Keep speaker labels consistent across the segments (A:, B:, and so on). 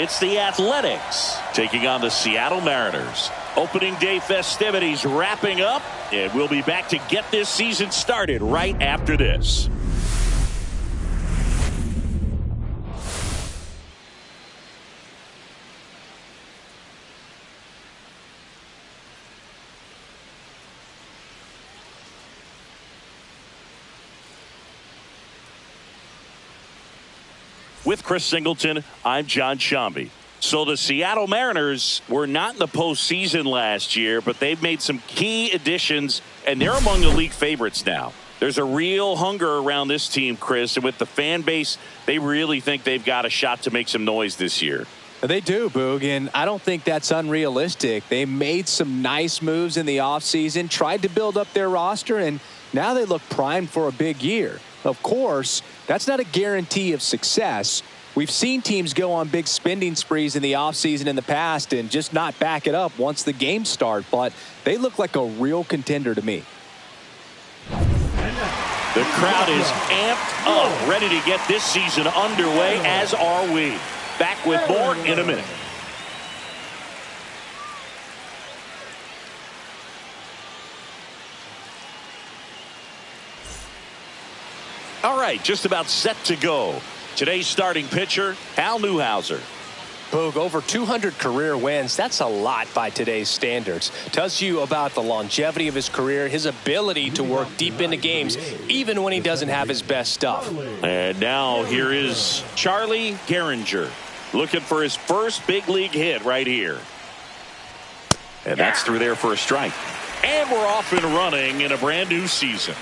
A: It's the Athletics taking on the Seattle Mariners. Opening day festivities wrapping up, and we'll be back to get this season started right after this. With Chris Singleton, I'm John Shambi. So the Seattle Mariners were not in the postseason last year, but they've made some key additions, and they're among the league favorites now. There's a real hunger around this team, Chris, and with the fan base, they really think they've got a shot to make some noise this year.
B: They do, Boog, and I don't think that's unrealistic. They made some nice moves in the offseason, tried to build up their roster, and now they look primed for a big year. Of course, that's not a guarantee of success. We've seen teams go on big spending sprees in the offseason in the past and just not back it up once the games start, but they look like a real contender to me.
A: The crowd is amped up, ready to get this season underway, as are we. Back with more in a minute. All right, just about set to go. Today's starting pitcher, Hal Newhouser.
C: Boog, over 200 career wins. That's a lot by today's standards. Tells you about the longevity of his career, his ability to work deep into games, even when he doesn't have his best stuff.
A: And now here is Charlie Gehringer, looking for his first big league hit right here. And that's through there for a strike. And we're off and running in a brand new season.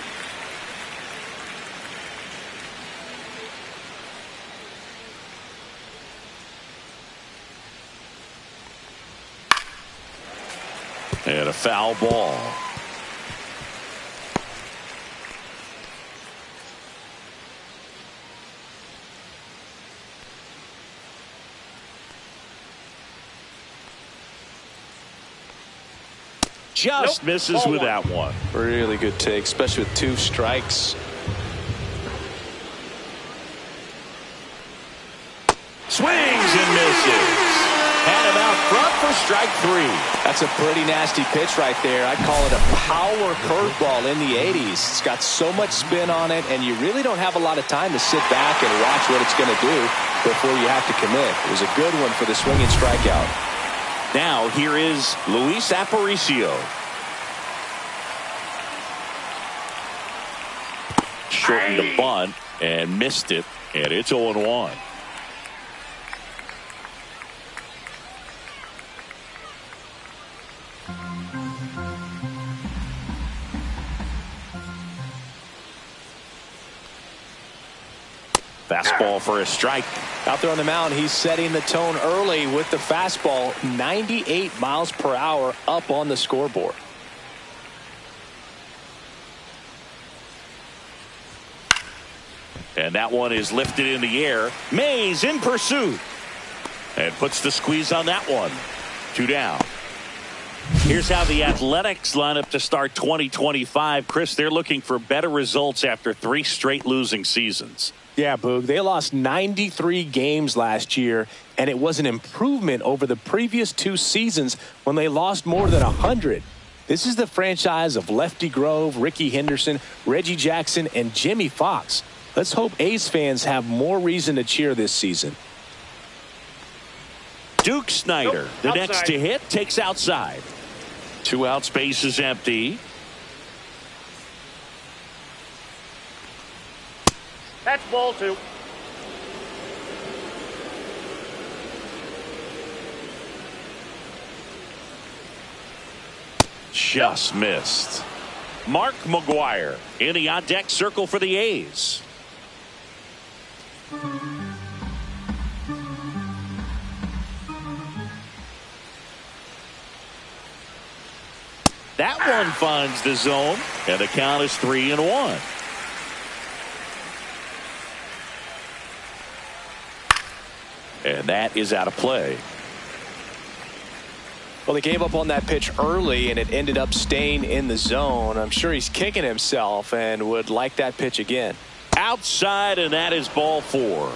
A: And a foul ball. Just misses with that one.
C: Really good take, especially with 2 strikes.
A: Swings and misses. Had him out front for strike 3.
B: That's a pretty nasty pitch right there. I'd call it a power curveball in the 80s. It's got so much spin on it, and you really don't have a lot of time to sit back and watch what it's going to do before you have to commit. It was a good one for the swinging strikeout.
A: Now here is Luis Aparicio. Shortened the bunt and missed it, and it's 0-1. Fastball for a strike.
B: Out there on the mound, he's setting the tone early with the fastball. 98 miles per hour up on the scoreboard.
A: And that one is lifted in the air. Mays in pursuit. And puts the squeeze on that one. 2 down. Here's how the Athletics line up to start 2025. Chris, they're looking for better results after 3 straight losing seasons.
B: Yeah, Boog, they lost 93 games last year, and it was an improvement over the previous 2 seasons when they lost more than 100. This is the franchise of Lefty Grove, Ricky Henderson, Reggie Jackson, and Jimmy Fox. Let's hope A's fans have more reason to cheer this season.
A: Duke Snyder, the next to hit, takes outside. 2 outs, base is empty.
D: That's ball 2.
A: Just missed. Mark McGuire in the on-deck circle for the A's. That one finds the zone, and the count is 3-1. And that is out of play.
B: Well, he gave up on that pitch early, and it ended up staying in the zone. I'm sure he's kicking himself and would like that pitch again.
A: Outside, and that is ball 4.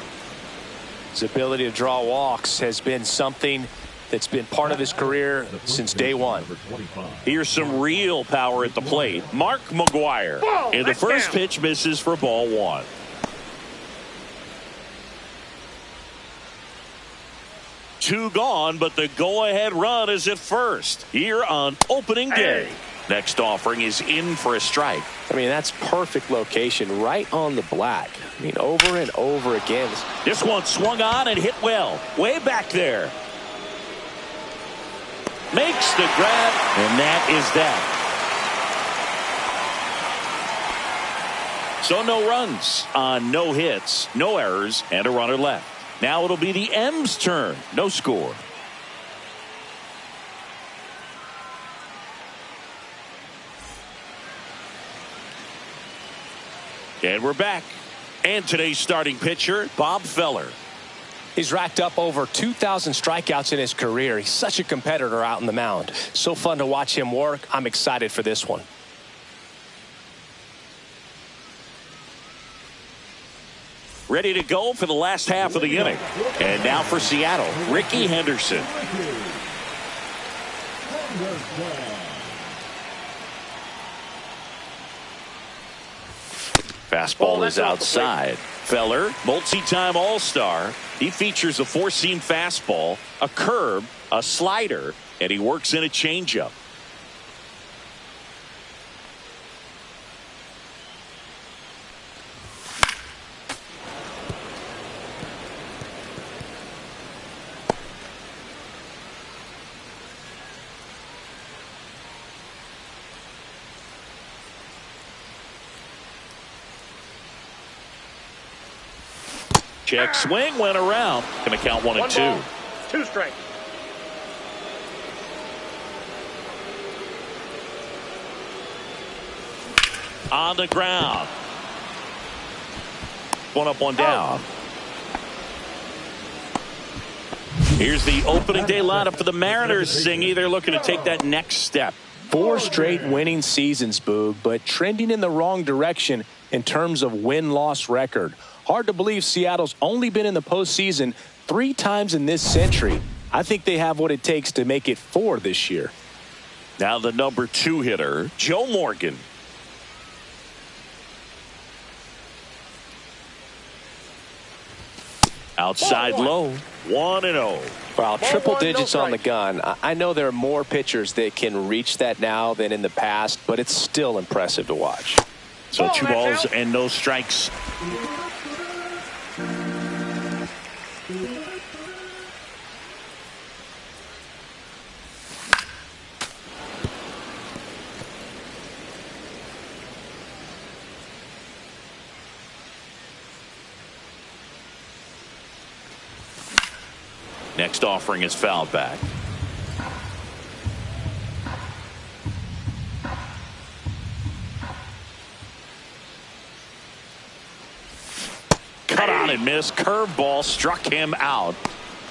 C: His ability to draw walks has been something that's been part of his career since day one.
A: Here's some real power at the plate. Mark McGwire. And the first pitch misses for ball one. Two gone, but the go-ahead run is at first here on opening day. Next offering is in for a strike.
C: I mean, that's perfect location right on the black. I mean, over and over again.
A: This one swung on and hit well. Way back there. Makes the grab, and that is that. So no runs on no hits, no errors, and a runner left. Now it'll be the M's turn. No score. And we're back. And today's starting pitcher, Bob Feller.
C: He's racked up over 2,000 strikeouts in his career. He's such a competitor out on the mound. So fun to watch him work. I'm excited for this one.
A: Ready to go for the last half of the inning. And now for Seattle, Ricky Henderson. Fastball is outside. Feller, multi-time All-Star. He features a four-seam fastball, a curve, a slider, and he works in a changeup. Check swing, went around. Going to count 1 and 2.
D: Ball, 2 strikes.
A: On the ground. 1 up, 1 down. Here's the opening day lineup for the Mariners, Singy. They're looking to take that next step.
C: 4 straight winning seasons, Boog, but trending in the wrong direction in terms of win-loss record. Hard to believe Seattle's only been in the postseason 3 times in this century. I think they have what it takes to make it 4 this year.
A: Now the number 2 hitter, Joe Morgan. Outside low, 1-0.
C: Well, triple digits on the gun. I know there are more pitchers that can reach that now than in the past, but it's still impressive to watch.
A: So 2 balls and no strikes. Next offering is fouled back. Cut on and miss. Curveball struck him out.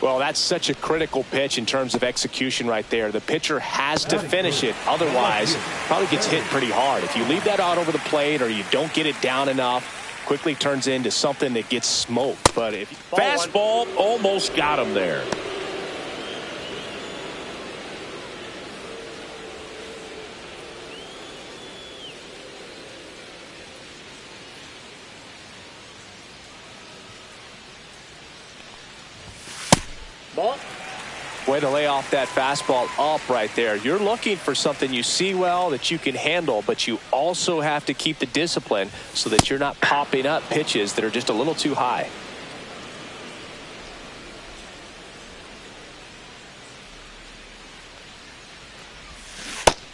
C: Well, that's such a critical pitch in terms of execution right there. The pitcher has to finish it. Otherwise, probably gets hit pretty hard. If you leave that out over the plate or you don't get it down enough, quickly turns into something that gets smoked. But if
A: fastball almost got him there.
C: Way to lay off that fastball up right there. You're looking for something you see well that you can handle, but you also have to keep the discipline so that you're not popping up pitches that are just a little too high.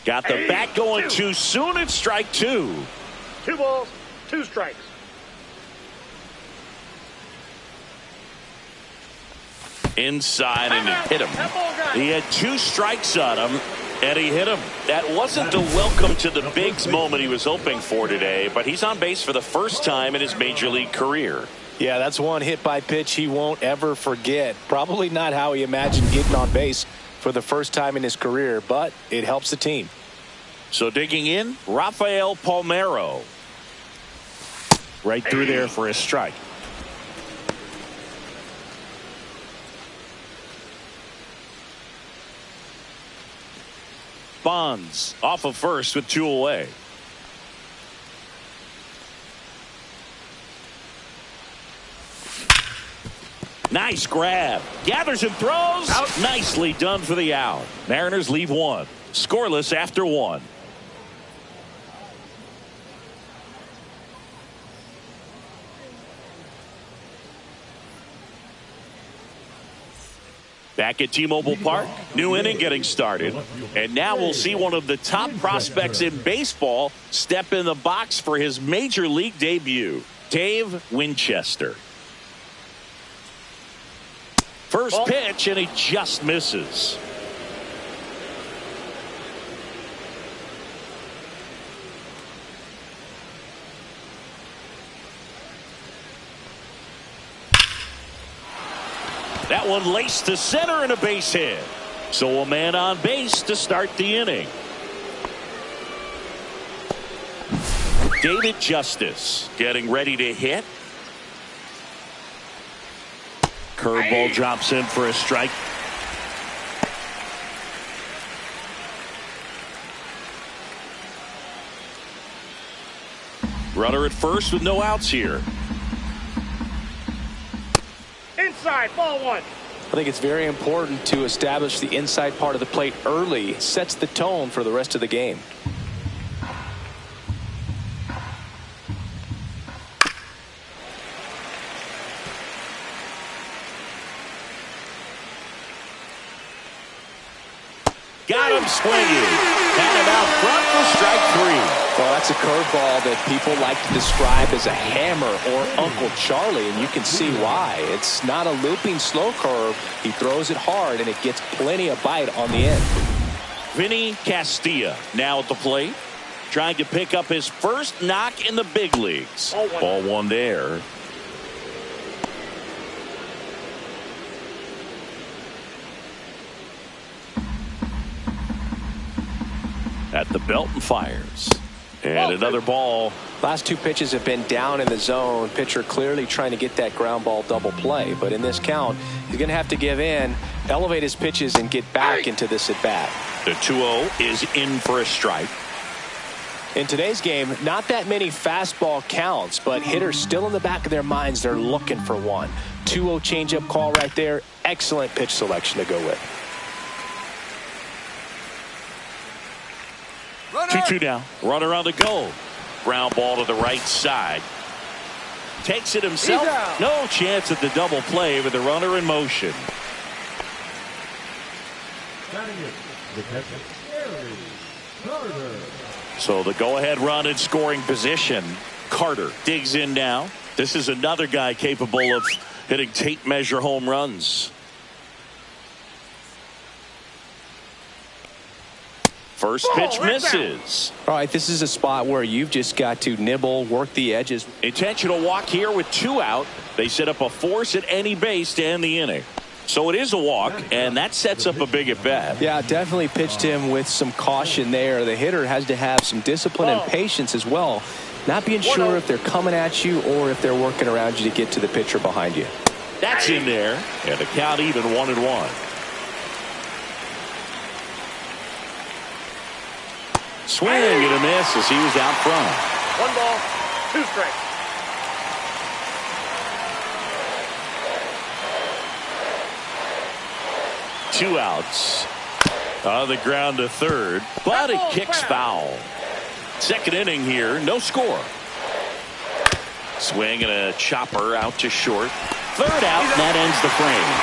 A: Got the bat going too soon. It's strike 2.
D: 2 balls, 2 strikes.
A: Inside and it hit him. He had 2 strikes on him and he hit him. That wasn't the welcome to the bigs moment he was hoping for today, but he's on base for the first time in his major league career.
C: Yeah, that's one hit by pitch he won't ever forget. Probably not how he imagined getting on base for the first time in his career, but it helps the team.
A: So digging in, Rafael Palmeiro. Right through there for a strike. responds off of first with 2 away. Nice grab. Gathers and throws.
D: Out.
A: Nicely done for the out. Mariners leave 1. Scoreless after 1. Back at T-Mobile Park, new inning getting started. And now we'll see one of the top prospects in baseball step in the box for his major league debut, Dave Winchester. First pitch, and he just misses. That one laced to center and a base hit. So a man on base to start the inning. David Justice getting ready to hit. Curveball drops in for a strike. Runner at first with no outs here.
D: Inside, ball 1.
C: I think it's very important to establish the inside part of the plate early. It sets the tone for the rest of the game.
A: Got him swinging. Had him out front for strike 3.
C: Well, that's a curveball that people like to describe as a hammer or Uncle Charlie, and you can see why. It's not a looping slow curve. He throws it hard, and it gets plenty of bite on the end.
A: Vinny Castilla now at the plate, trying to pick up his first knock in the big leagues. Ball 1 there. At the belt and fires. And another ball.
C: Last 2 pitches have been down in the zone. Pitcher clearly trying to get that ground ball double play. But in this count, he's going to have to give in, elevate his pitches, and get back into this at bat.
A: The 2-0 is in for a strike.
C: In today's game, not that many fastball counts, but hitters still in the back of their minds, they're looking for one. 2-0 changeup call right there. Excellent pitch selection to go with.
A: 2-2 now. Runner on the go. Ground ball to the right side. Takes it himself. No chance at the double play with the runner in motion. So the go-ahead run in scoring position. Carter digs in now. This is another guy capable of hitting tape measure home runs. First pitch misses.
C: All right, this is a spot where you've just got to nibble, work the edges.
A: Intentional walk here with 2 out. They set up a force at any base to end the inning. So it is a walk, and that sets up a big at bat.
C: Yeah, definitely pitched him with some caution there. The hitter has to have some discipline and patience as well. Not being sure if they're coming at you or if they're working around you to get to the pitcher behind you.
A: That's in there, and the count even 1-1. Swing and a miss as he was out front.
D: 1 ball, 2 strikes.
A: Two outs. On the ground to third, but it kicks foul. Second inning here, no score. Swing and a chopper out to short. Third out, and that ends the frame.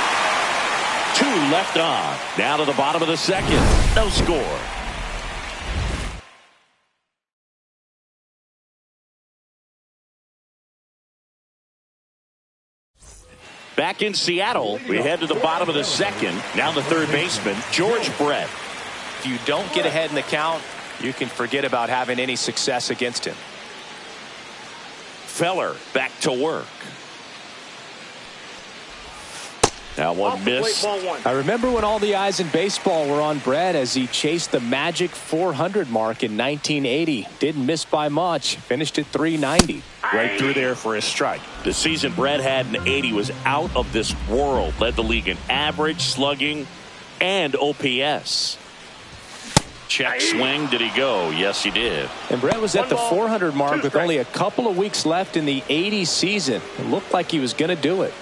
A: 2 left on. Down to the bottom of the second. No score. Back in Seattle, we head to the bottom of the second. Now the third baseman, George Brett.
C: If you don't get ahead in the count, you can forget about having any success against him.
A: Feller back to work. That one missed.
C: I remember when all the eyes in baseball were on Brett as he chased the magic 400 mark in 1980. Didn't miss by much. Finished at 390.
A: Right through there for a strike. The season Brett had in 80 was out of this world. Led the league in average, slugging, and OPS. Check swing. Did he go? Yes, he did.
C: And Brett was at the 400 mark with
D: strikes.
C: only a couple of weeks left in the 80 season. It looked like he was going to do it.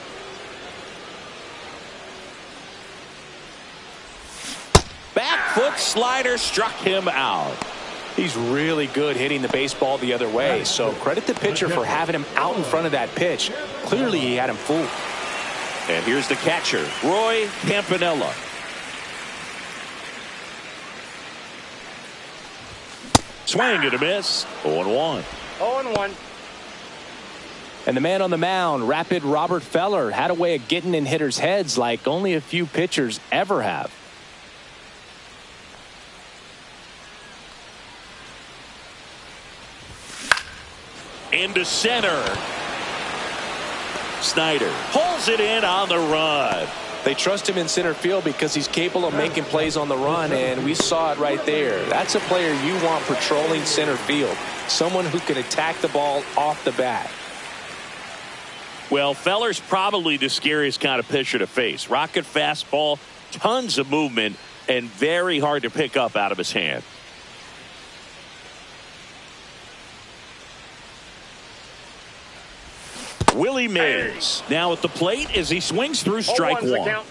A: Back foot slider struck him out.
C: He's really good hitting the baseball the other way, so credit the pitcher for having him out in front of that pitch. Clearly he had him fooled.
A: And here's the catcher, Roy Campanella. Swing and a miss. 0-1.
D: 0-1.
C: And the man on the mound, Rapid Robert Feller, had a way of getting in hitters' heads like only a few pitchers ever have.
A: Into center. Snyder pulls it in on the run.
C: They trust him in center field because he's capable of making plays on the run, and we saw it right there. That's a player you want patrolling center field. Someone who can attack the ball off the bat.
A: Well, Feller's probably the scariest kind of pitcher to face. Rocket fastball, tons of movement, and very hard to pick up out of his hand. Willie Mays now at the plate as he swings through strike
D: 0-1's the
A: one.
D: count.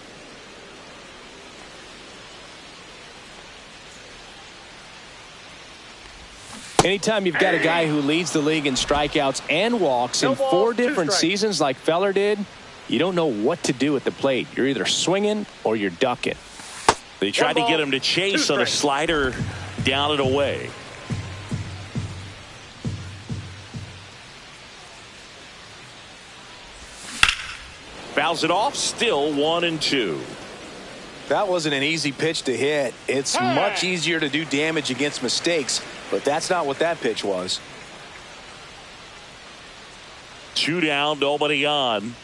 C: Anytime you've got a guy who leads the league in strikeouts and walks
D: No
C: in
D: ball,
C: 4
D: 2
C: different
D: strikes.
C: seasons like Feller did, you don't know what to do at the plate. You're either swinging or you're ducking.
A: They tried to
D: One
A: get
D: ball,
A: him to chase
D: 2
A: on a
D: strikes.
A: slider down and away. Fouls it off, still 1-2.
B: That wasn't an easy pitch to hit. It's much easier to do damage against mistakes, but that's not what that pitch was.
A: 2 down, nobody on.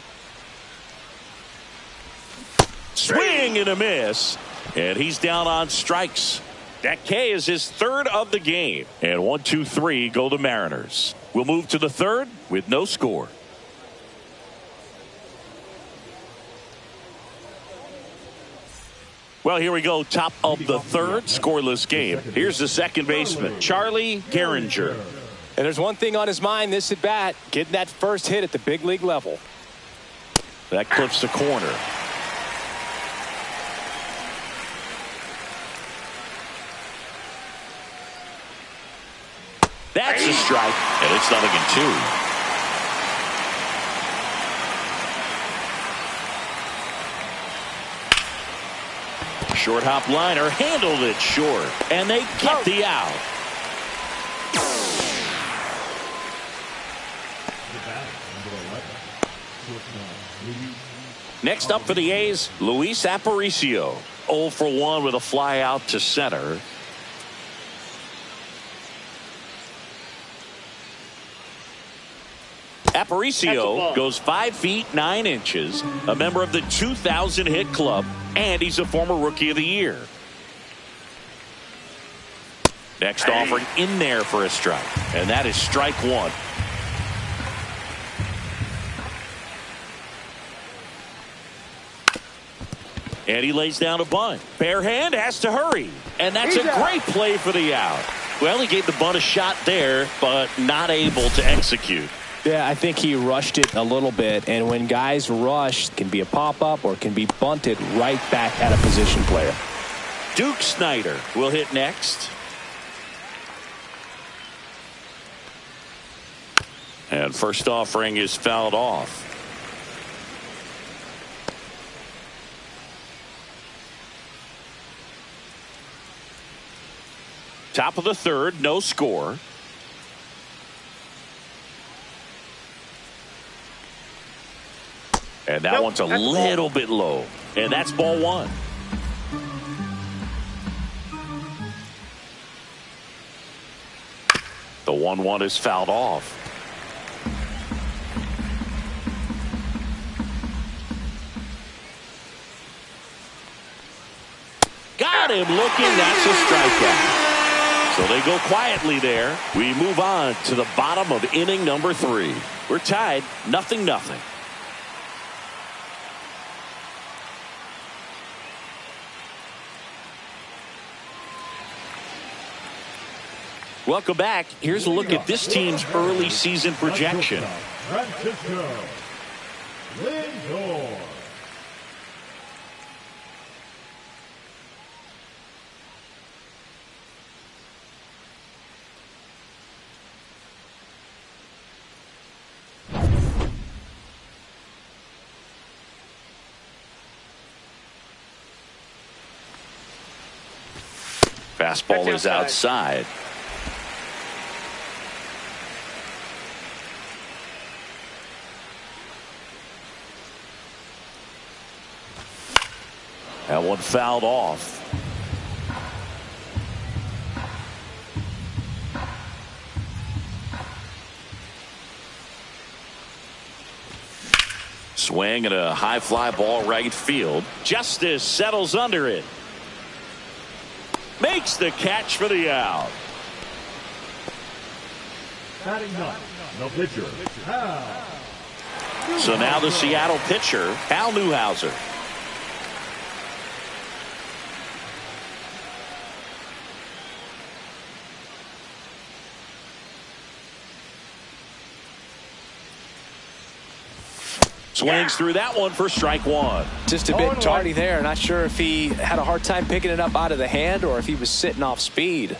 A: Swing and a miss. And he's down on strikes. That K is his 3rd of the game. And 1, 2, 3 go the Mariners. We'll move to the 3rd with no score. Well, here we go. Top of the 3rd, scoreless game. Here's the second baseman, Charlie Gehringer.
C: And there's one thing on his mind this at bat, getting that first hit at the big league level.
A: That clips the corner. That's a strike, and it's 0-2. Short hop liner handled it short, and they get the out. Next up for the A's, Luis Aparicio. 0 for 1 with a fly out to center. Aparicio goes 5 feet 9 inches, a member of the 2,000 hit club, and he's a former Rookie of the Year. Next offering in there for a strike, and that is strike 1. And he lays down a bunt. Bare hand has to hurry, and that's a great play for the out. Well, he gave the bunt a shot there, but not able to execute.
C: Yeah, I think he rushed it a little bit, and when guys rush, it can be a pop-up or it can be bunted right back at a position player.
A: Duke Snyder will hit next. And first offering is fouled off. Top of the 3rd, no score. And that one's a little bit low. And that's ball 1. The 1-1 is fouled off. Got him looking. That's a strikeout. So they go quietly there. We move on to the bottom of inning number 3. We're tied 0-0. Welcome back. Here's a look at this team's early season projection.
E: Francisco Lindor.
A: Fastball is outside. That one fouled off. Swing and a high fly ball right field. Justice settles under it. Makes the catch for the out.
E: Batting up, the pitcher, Hal.
A: So now the Seattle pitcher, Hal Newhouser. Swings through that one for strike one.
C: Just a bit tardy there. Not sure if he had a hard time picking it up out of the hand or if he was sitting off speed.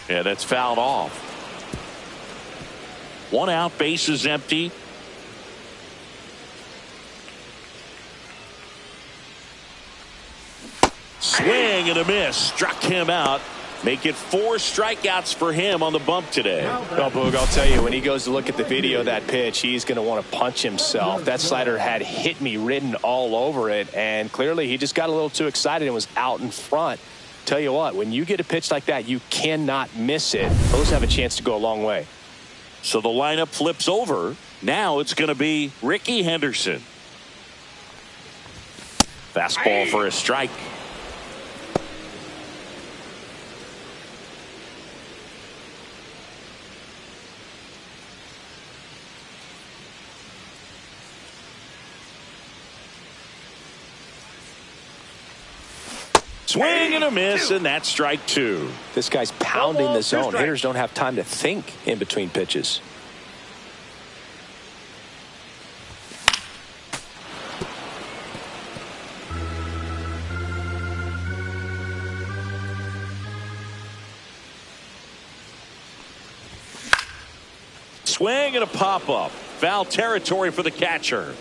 A: Yeah, that's fouled off. One out, base is empty. Swing and a miss. Struck him out. Make it 4 strikeouts for him on the bump today.
C: Well, Boog, I'll tell you, when he goes to look at the video of that pitch, he's going to want to punch himself. That slider had hit me written all over it, and clearly he just got a little too excited and was out in front. Tell you what, when you get a pitch like that, you cannot miss it. Those have a chance to go a long way.
A: So the lineup flips over. Now it's going to be Ricky Henderson. Fastball for a strike. Swing and a miss, and that's strike 2.
C: This guy's pounding the zone. Hitters don't have time to think in between pitches.
A: Swing and a pop-up. Foul territory for the catcher.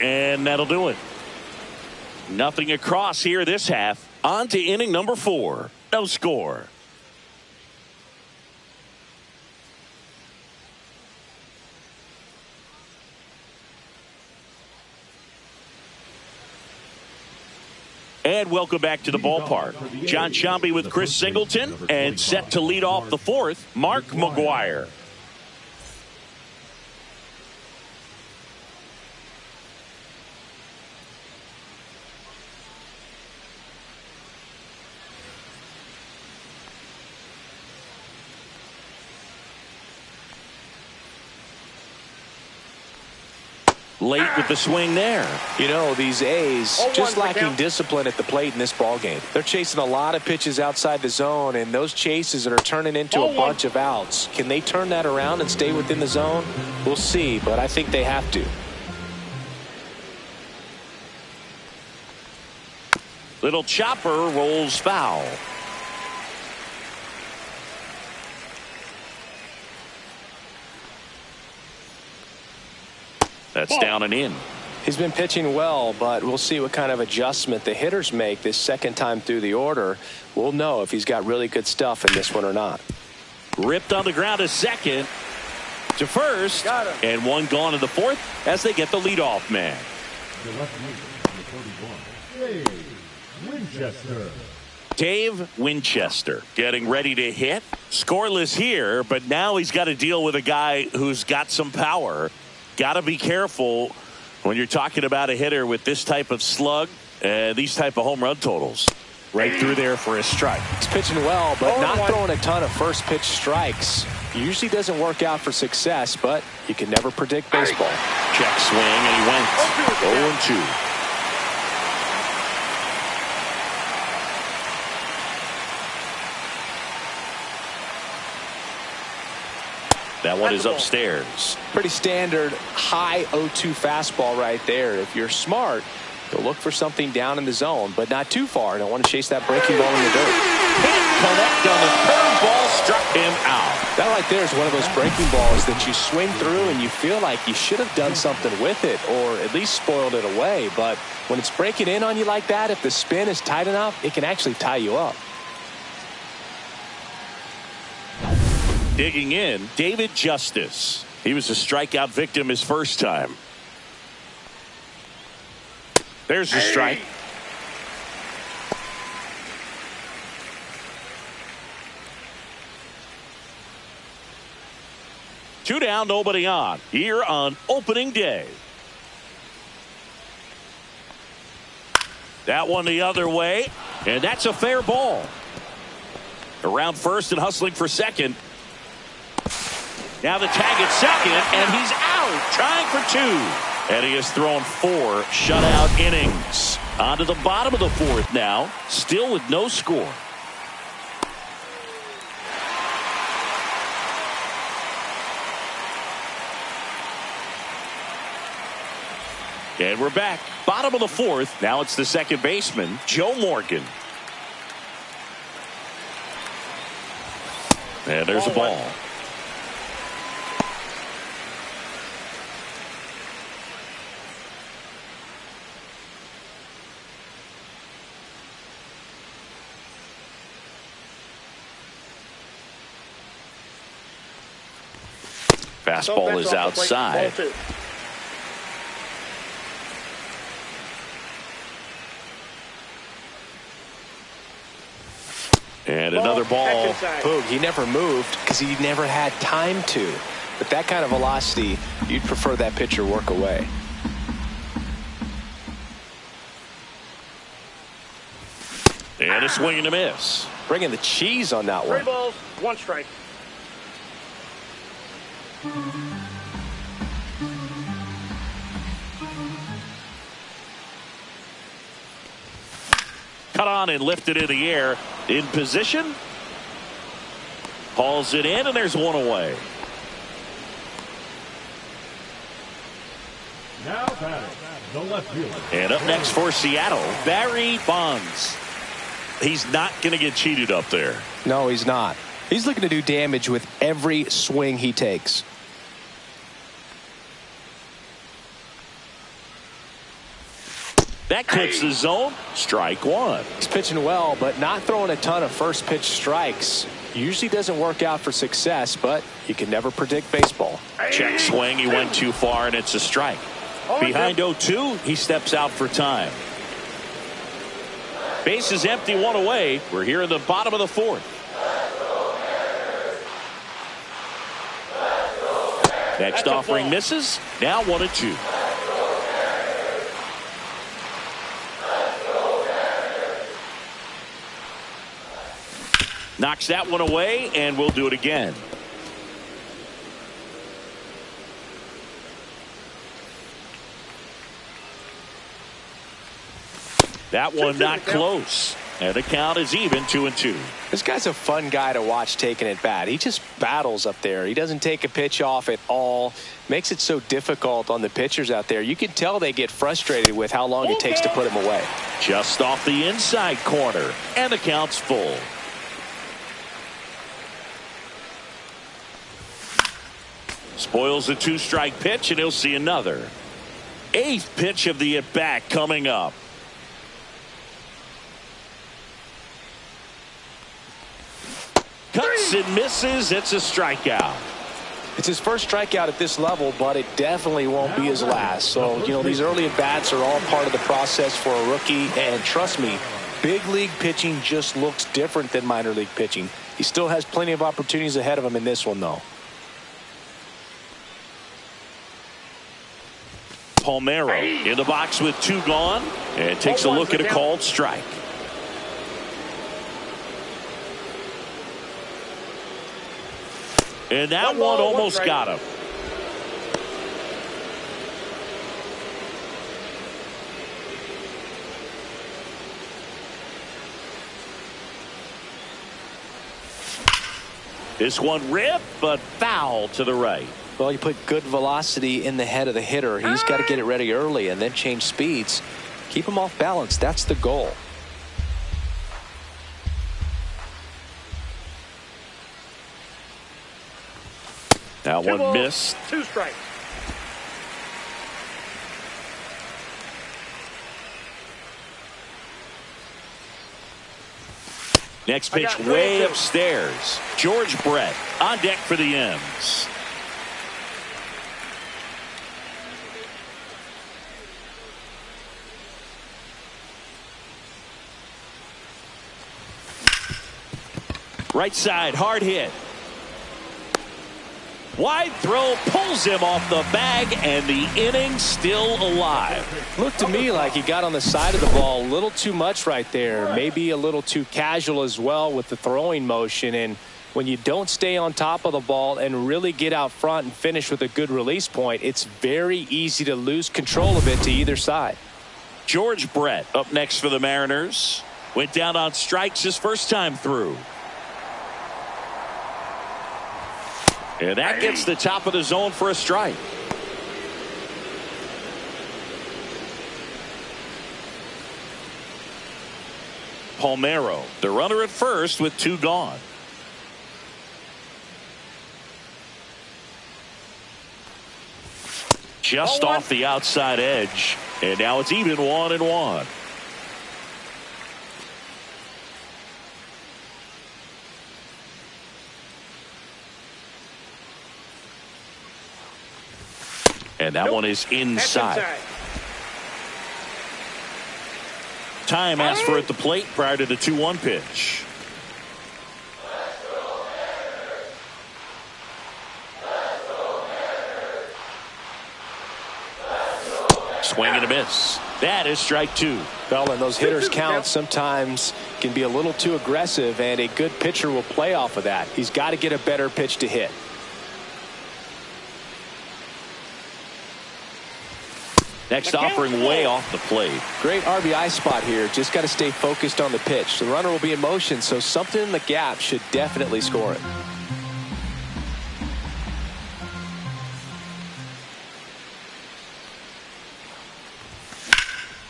A: And that'll do it. Nothing across here this half. On to inning number 4. No score. And welcome back to the ballpark. John Sciambi with Chris Singleton, and set to lead off the 4th, Mark McGwire. Late with the swing there.
C: You know, these A's just lacking discipline at the plate in this ballgame. They're chasing a lot of pitches outside the zone, and those chases are turning into a bunch of outs. Can they turn that around and stay within the zone? We'll see, but I think they have to.
A: Little chopper rolls foul. That's down and in.
C: He's been pitching well, but we'll see what kind of adjustment the hitters make this second time through the order. We'll know if he's got really good stuff in this one or not.
A: Ripped on the ground to second, to first, and one gone in the 4th as they get the leadoff man.
E: The left fielder, number 41, Dave Winchester.
A: Dave Winchester getting ready to hit. Scoreless here, but now he's got to deal with a guy who's got some power. Got to be careful when you're talking about a hitter with this type of slug and these type of home run totals. Right through there for a strike.
C: He's pitching well, but not throwing a ton of first pitch strikes. Usually doesn't work out for success, but you can never predict baseball.
A: Check swing, and he went 0-2. That one is upstairs.
C: Pretty standard high 0-2 fastball right there. If you're smart, you'll look for something down in the zone, but not too far. Don't want to chase that breaking ball in the dirt.
A: Can't connect on the curveball, struck him out.
C: That right there is one of those breaking balls that you swing through and you feel like you should have done something with it or at least spoiled it away. But when it's breaking in on you like that, if the spin is tight enough, it can actually tie you up.
A: Digging in, David Justice. He was a strikeout victim his first time. There's the strike. Two down, nobody on. Here on opening day. That one the other way, and that's a fair ball. Around first and hustling for second. Now the tag at second, and he's out, trying for two. And he has thrown 4 shutout innings. On to the bottom of the fourth now, still with no score. And we're back. Bottom of the fourth. Now it's the second baseman, Joe Morgan. And there's a ball. Fastball is outside. And another ball.
C: Boog, he never moved because he never had time to. But that kind of velocity, you'd prefer that pitcher work away.
A: And a swing and a miss.
C: Bringing the cheese on that one.
D: 3 balls, 1 strike.
A: Cut on and lifted in the air. In position. Hauls it in, and there's one away.
E: Now batting, the left fielder.
A: And up next for Seattle, Barry Bonds. He's not going to get cheated up there.
C: No, he's not. He's looking to do damage with every swing he takes.
A: That clips the zone. Strike one.
C: He's pitching well, but not throwing a ton of first pitch strikes. Usually doesn't work out for success, but you can never predict baseball.
A: Check swing. He went too far, and it's a strike. Behind 0-2, he steps out for time. Base is empty, one away. We're here in the bottom of the fourth. Next offering misses. Now 1-2. Knocks that one away, and we'll do it again. That one not close. And the count is even, 2-2.
C: This guy's a fun guy to watch taking it bat. He just battles up there. He doesn't take a pitch off at all. Makes it so difficult on the pitchers out there. You can tell they get frustrated with how long it takes to put him away.
A: Just off the inside corner. And the count's full. Spoils a 2-strike pitch, and he'll see another. 8th pitch of the at-bat coming up. Cuts and misses. It's a strikeout.
C: It's his first strikeout at this level, but it definitely won't be his last. So, you know, these early at-bats are all part of the process for a rookie. And trust me, big league pitching just looks different than minor league pitching. He still has plenty of opportunities ahead of him in this one, though.
A: Palmeiro in the box with 2 gone, and takes a look at a called strike. And that one almost got him. This one ripped, but foul to the right.
C: Well, you put good velocity in the head of the hitter. He's got to get it ready early and then change speeds. Keep him off balance. That's the goal.
A: That one missed.
D: 2 strikes.
A: Next pitch way upstairs. George Brett on deck for the M's. Right side, hard hit. Wide throw pulls him off the bag, and the inning still alive.
C: Looked to me like he got on the side of the ball a little too much right there. Maybe a little too casual as well with the throwing motion. And when you don't stay on top of the ball and really get out front and finish with a good release point, it's very easy to lose control of it to either side.
A: George Brett up next for the Mariners. Went down on strikes his first time through. And that gets the top of the zone for a strike. Palmeiro, the runner at first with 2 gone. Just off the outside edge. And now it's even 1-1. And that one is inside. Time asked for at the plate prior to the 2-1 pitch. Swing and a miss. That is strike 2.
C: Well, and those hitters count sometimes can be a little too aggressive, and a good pitcher will play off of that. He's got to get a better pitch to hit.
A: Next offering way off the plate.
C: Great RBI spot here. Just got to stay focused on the pitch. The runner will be in motion, so something in the gap should definitely score it.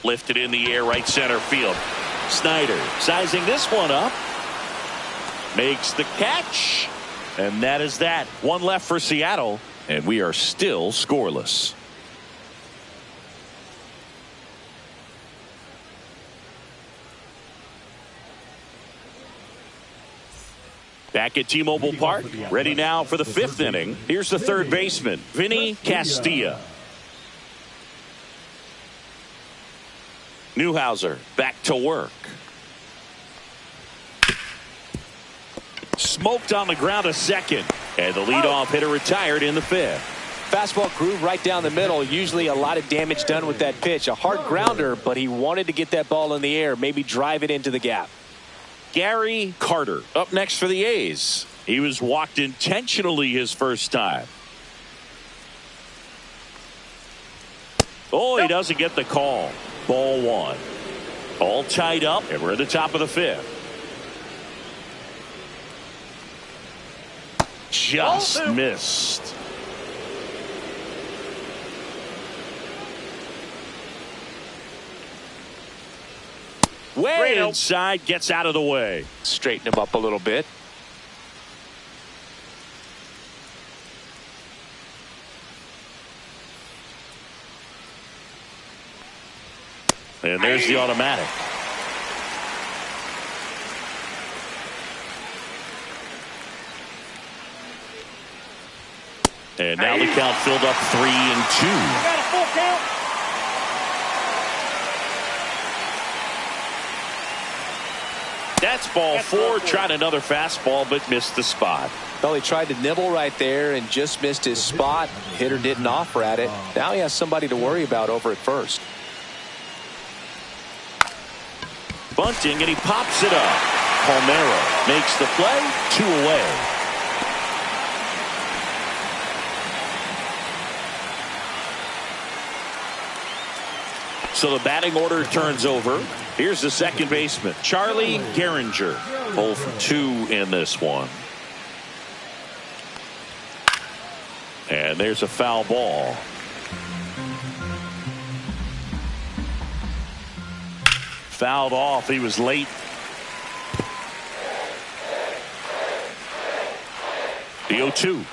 A: Lifted in the air, right center field. Snyder sizing this one up. Makes the catch. And that is that. One left for Seattle. And we are still scoreless. Back at T-Mobile Park, ready now for the 5th inning. Here's the third baseman, Vinny Castilla. Newhouser back to work. Smoked on the ground a second, and the leadoff hitter retired in the 5th.
C: Fastball groove right down the middle. Usually a lot of damage done with that pitch. A hard grounder, but he wanted to get that ball in the air, maybe drive it into the gap.
A: Gary Carter up next for the A's. He was walked intentionally his first time. Oh, he doesn't get the call. Ball 1. All tied up, and we're at the top of the 5th. Just missed. Way inside, gets out of the way.
C: Straighten him up a little bit.
A: And there's the automatic. And now the count filled up 3-2.
D: Got a full count.
A: That's ball 4. Tried another fastball, but missed the spot.
C: Well, he tried to nibble right there and just missed his spot. Hitter didn't offer at it. Now he has somebody to worry about over at first.
A: Bunting, and he pops it up. Palmeiro makes the play. 2 away. So the batting order turns over. Here's the second baseman, Charlie Gehringer. 0 for 2 in this one. And there's a foul ball. Fouled off. He was late. The 0-2.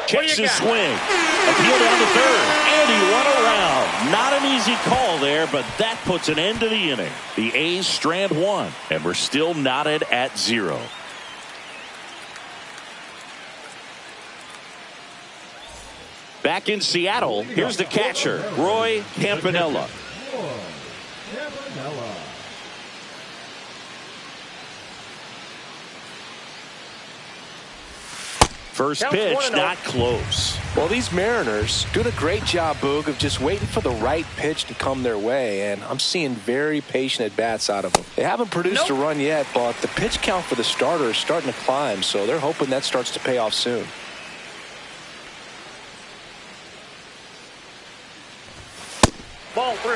A: Checks his swing. Appeal down to third. And he went around. Not an easy call there, but that puts an end to the inning. The A's strand one, and we're still knotted at 0. Back in Seattle, here's the catcher, Roy Campanella. First pitch, not close.
C: Well, these Mariners doing a great job, Boog, of just waiting for the right pitch to come their way, and I'm seeing very patient at-bats out of them. They haven't produced a run yet, but the pitch count for the starter is starting to climb, so they're hoping that starts to pay off soon.
D: Ball 3.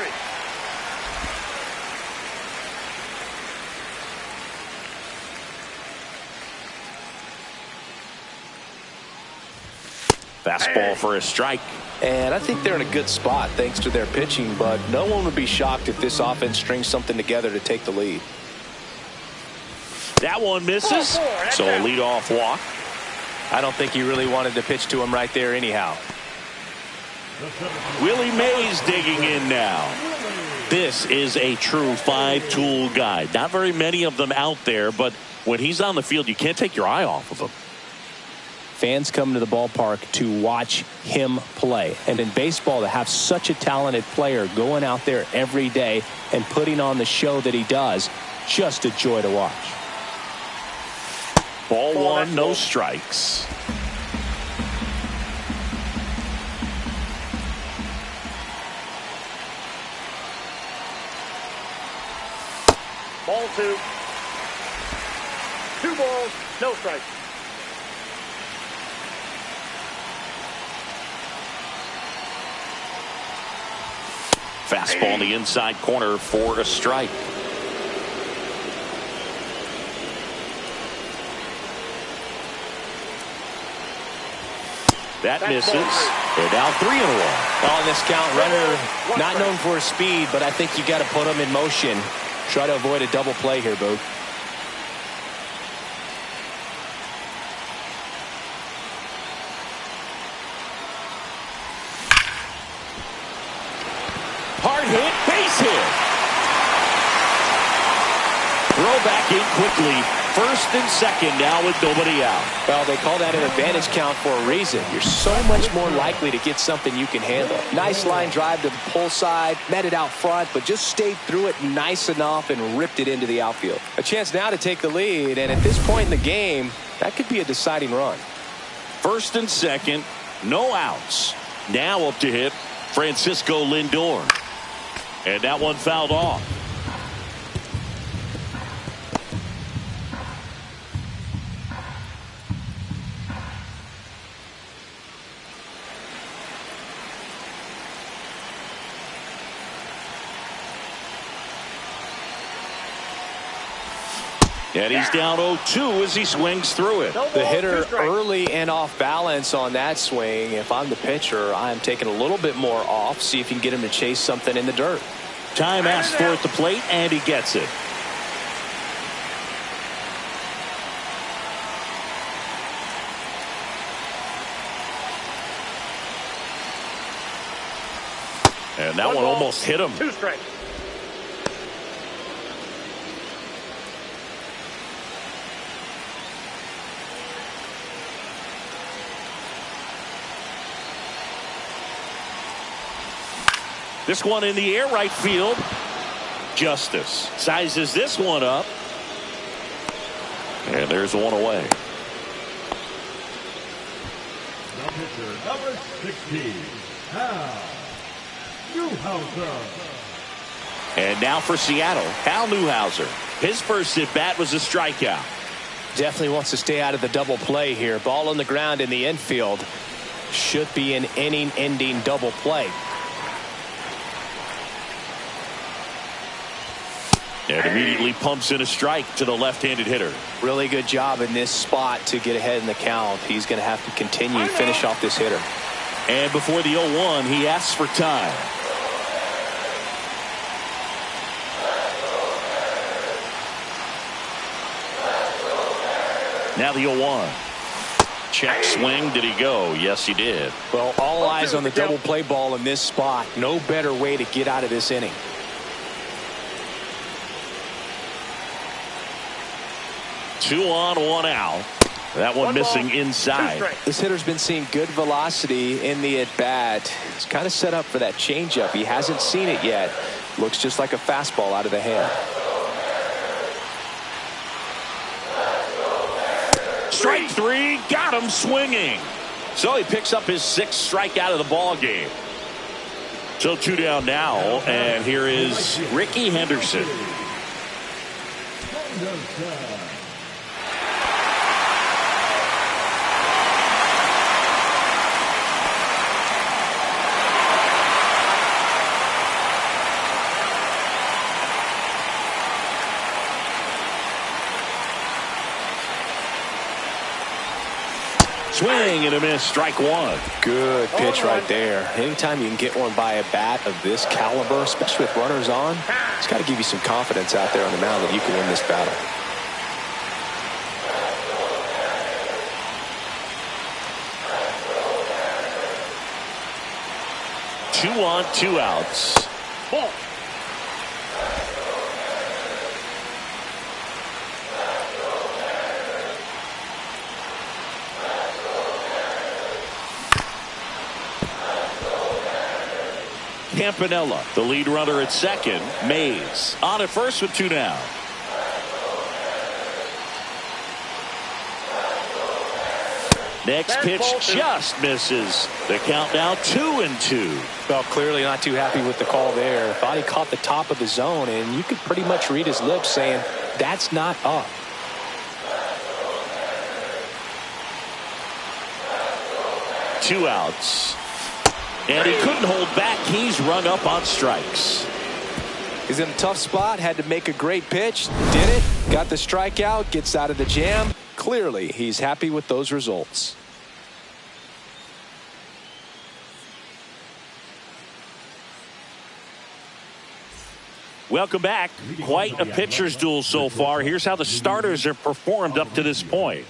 A: Fastball for a strike.
C: And I think they're in a good spot thanks to their pitching, but no one would be shocked if this offense strings something together to take the lead.
A: That one misses, so a leadoff walk.
C: I don't think he really wanted to pitch to him right there anyhow.
A: Willie Mays digging in now. This is a true five-tool guy. Not very many of them out there, but when he's on the field, you can't take your eye off of him.
B: Fans come to the ballpark to watch him play. And in baseball, to have such a talented player going out there every day and putting on the show that he does, just a joy to watch.
A: Ball 1, no strikes.
D: Ball 2. 2 balls, no strikes.
A: Fastball in the inside corner for a strike. That misses. They're down 3-1.
C: On this count, runner not known for his speed, but I think you got to put him in motion. Try to avoid a double play here, Boog.
A: Hard hit, base hit. Throw back in quickly. First and second now with nobody out.
C: Well, they call that an advantage count for a reason. You're so much more likely to get something you can handle. Nice line drive to the pull side, met it out front, but just stayed through it nice enough and ripped it into the outfield. A chance now to take the lead, and at this point in the game, that could be a deciding run.
A: First and second, no outs. Now up to hit Francisco Lindor. And that one fouled off. And he's down 0-2 as he swings through it.
C: The hitter early and off balance on that swing. If I'm the pitcher, I'm taking a little bit more off, see if you can get him to chase something in the dirt.
A: Time asked for at the plate, and he gets it. And that one almost hit him.
D: 2 strikes.
A: This one in the air, right field. Justice sizes this one up. And there's one away.
E: The pitcher, number 16, Hal Newhouser.
A: And now for Seattle, Hal Newhouser. His first at bat was a strikeout.
C: Definitely wants to stay out of the double play here. Ball on the ground in the infield. Should be an inning-ending double play.
A: And immediately pumps in a strike to the left-handed hitter.
C: Really good job in this spot to get ahead in the count. He's going to have to continue to finish off this hitter.
A: And before the 0-1, he asks for time. Now the 0-1. Check swing. Did he go? Yes, he did.
C: Well, all eyes on the double play ball in this spot. No better way to get out of this inning.
A: Two on, one out. That one missing inside.
C: This hitter's been seeing good velocity in the at-bat. It's kind of set up for that changeup. He hasn't seen it yet. Looks just like a fastball out of the hand.
A: Strike three, got him swinging. So he picks up his 6th strikeout of the ball game. So 2 down now, and here is Ricky Henderson. Swing and a miss, strike one.
C: Good pitch right there. Anytime you can get one by a bat of this caliber, especially with runners on, it's got to give you some confidence out there on the mound that you can win this battle.
A: Two on, 2 outs.
D: Ball.
A: Campanella, the lead runner at second. Mays on at first with 2 down. Next pitch just misses. The count now 2-2.
C: Well, clearly not too happy with the call there. Thought he caught the top of the zone, and you could pretty much read his lips saying, that's not up.
A: Two outs. And he couldn't hold back. He's rung up on strikes.
B: He's in a tough spot. Had to make a great pitch. Did it. Got the strikeout. Gets out of the jam. Clearly, he's happy with those results.
A: Welcome back. Quite a pitcher's duel so far. Here's how the starters have performed up to this point.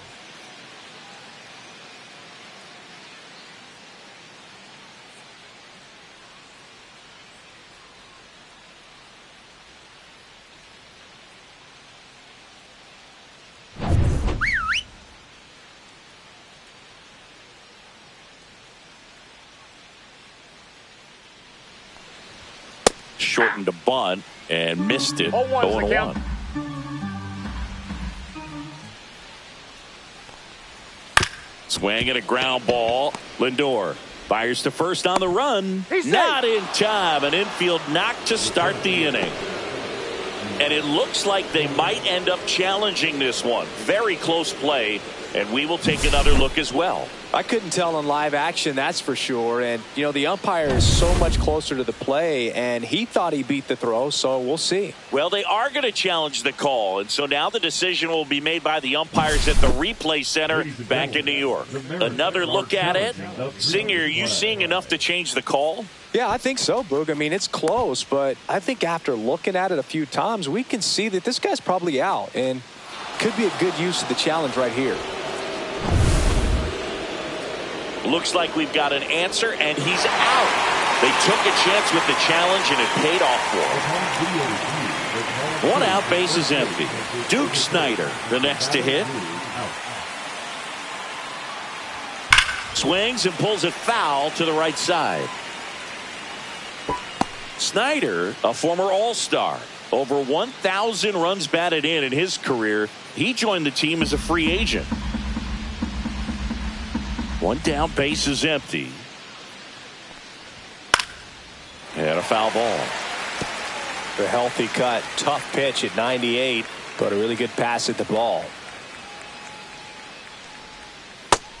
A: Shortened a bunt and missed it. 0-1. Swing and a ground ball. Lindor fires to first on the run. Not in time. An infield knock to start the inning. And it looks like they might end up challenging this one. Very close play. And we will take another look as well.
B: I couldn't tell in live action, that's for sure. And, you know, the umpire is so much closer to the play, and he thought he beat the throw, so we'll see.
A: Well, they are going to challenge the call, and so now the decision will be made by the umpires at the replay center back in New York. Another look at it. Singer, are you seeing enough to change the call?
B: Yeah, I think so, Boog. I mean, it's close, but I think after looking at it a few times, we can see that this guy's probably out, and could be a good use of the challenge right here.
A: Looks like we've got an answer, and he's out. They took a chance with the challenge, and it paid off for him. 1 out, base is empty. Duke Snider, the next to hit. Swings and pulls it foul to the right side. Snider, a former All-Star. Over 1,000 runs batted in his career. He joined the team as a free agent. 1 down, base is empty. And a foul ball.
C: The healthy cut. Tough pitch at 98, but a really good pass at the ball.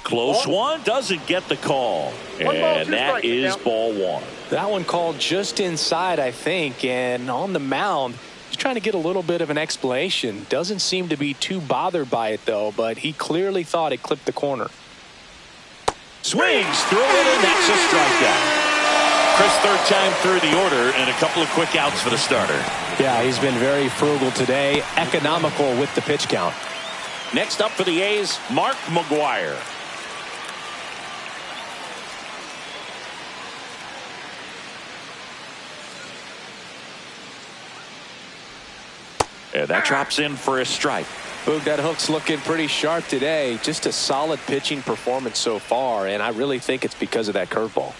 A: Close one, doesn't get the call. And that is ball 1.
C: That one called just inside, I think, and on the mound, He's trying to get a little bit of an explanation. Doesn't seem to be too bothered by it, though, but he clearly thought it clipped the corner.
A: Swings through it, and that's a strikeout. Chris, third time through the order, and a couple of quick outs for the starter.
C: Yeah, he's been very frugal today, economical with the pitch count.
A: Next up for the A's, Mark McGwire. And that drops in for a strike.
C: Boog, that hook's looking pretty sharp today. Just a solid pitching performance so far, and I really think it's because of that curveball.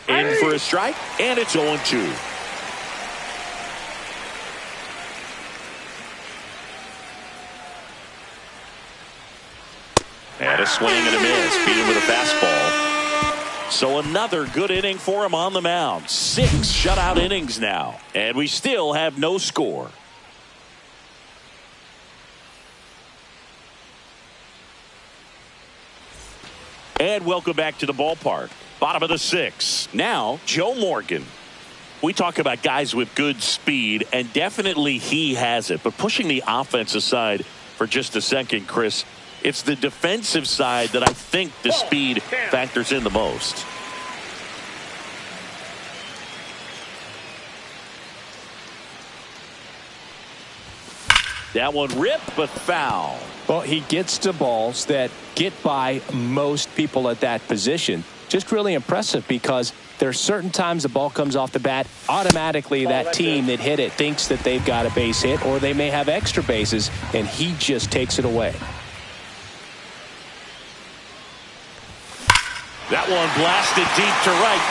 A: In for a strike, and it's 0-2. And a swing and a miss. Beat him with a fastball. So another good inning for him on the mound. 6 shutout innings now. And we still have no score. And welcome back to the ballpark. Bottom of the 6th. Now, Joe Morgan. We talk about guys with good speed, and definitely he has it. But pushing the offense aside for just a second, Chris, it's the defensive side that I think the speed factors in the most. That one ripped, but foul.
C: Well, he gets to balls that get by most people at that position. Just really impressive because there are certain times the ball comes off the bat, automatically that team that hit it thinks that they've got a base hit or they may have extra bases, and he just takes it away.
A: That one blasted deep to right.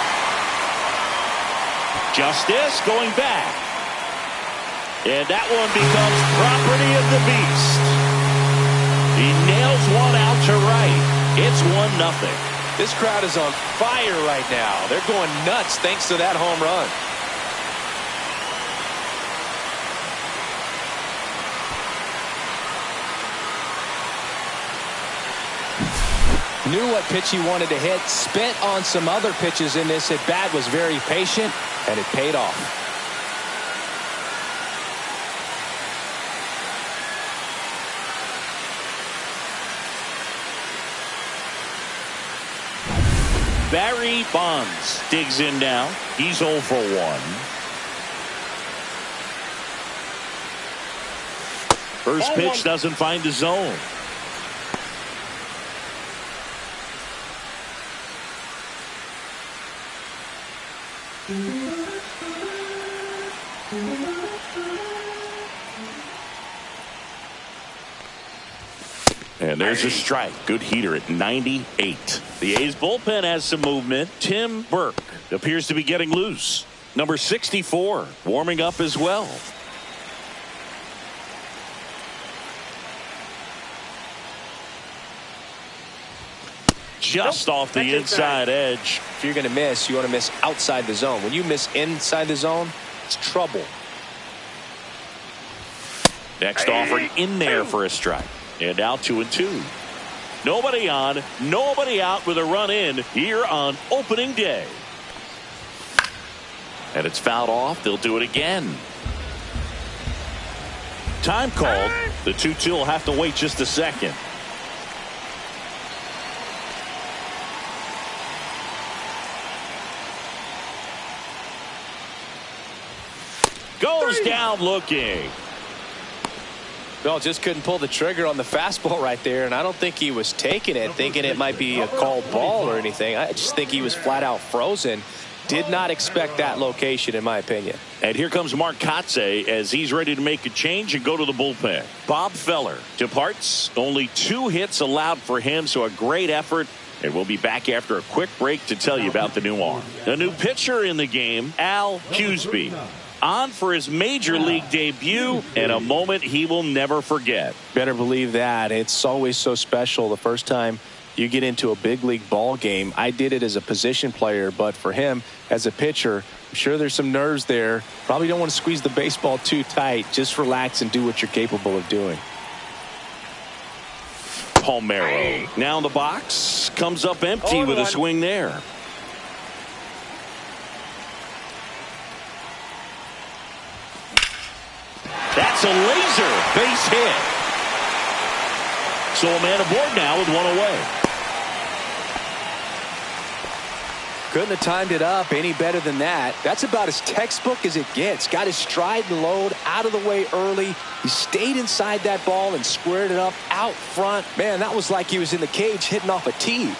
A: Justice going back. And that one becomes property of the beast. He nails one out to right. It's 1-0.
C: This crowd is on fire right now. They're going nuts thanks to that home run. Knew what pitch he wanted to hit. Spent on some other pitches in this at bat. Was very patient, and it paid off.
A: Barry Bonds digs in now. He's 0 for 1. First pitch doesn't find the zone. And there's a strike. Good heater at 98. The A's bullpen has some movement. Tim Burke appears to be getting loose. Number 64 warming up as well. Just off the inside edge.
C: If you're going to miss, you want to miss outside the zone. When you miss inside the zone, it's trouble.
A: Next offering in there for a strike. And now 2-2. Nobody on, nobody out with a run in here on opening day. And it's fouled off. They'll do it again. Time called. The 2-2 will have to wait just a second. Goes down looking.
C: Bell just couldn't pull the trigger on the fastball right there, and I don't think he was taking it thinking it might be a called ball or anything. I just think he was flat out frozen. Did not expect that location, in my opinion.
A: And here comes Mark Kotsay as he's ready to make a change and go to the bullpen. Bob Feller departs. Only 2 hits allowed for him, so a great effort. And we'll be back after a quick break to tell you about the new arm. A new pitcher in the game, Al Huseby. On for his major league debut, and a moment he will never forget.
C: Better believe that. It's always so special the first time you get into a big league ball game. I did it as a position player, but for him as a pitcher, I'm sure there's some nerves there. Probably don't want to squeeze the baseball too tight. Just relax and do what you're capable of doing.
A: Palmeiro now in the box, comes up empty with a swing there. That's a laser base hit. So a man aboard now with one away.
B: Couldn't have timed it up any better than that. That's about as textbook as it gets. Got his stride and load out of the way early. He stayed inside that ball and squared it up out front. Man, that was like he was in the cage hitting off a tee.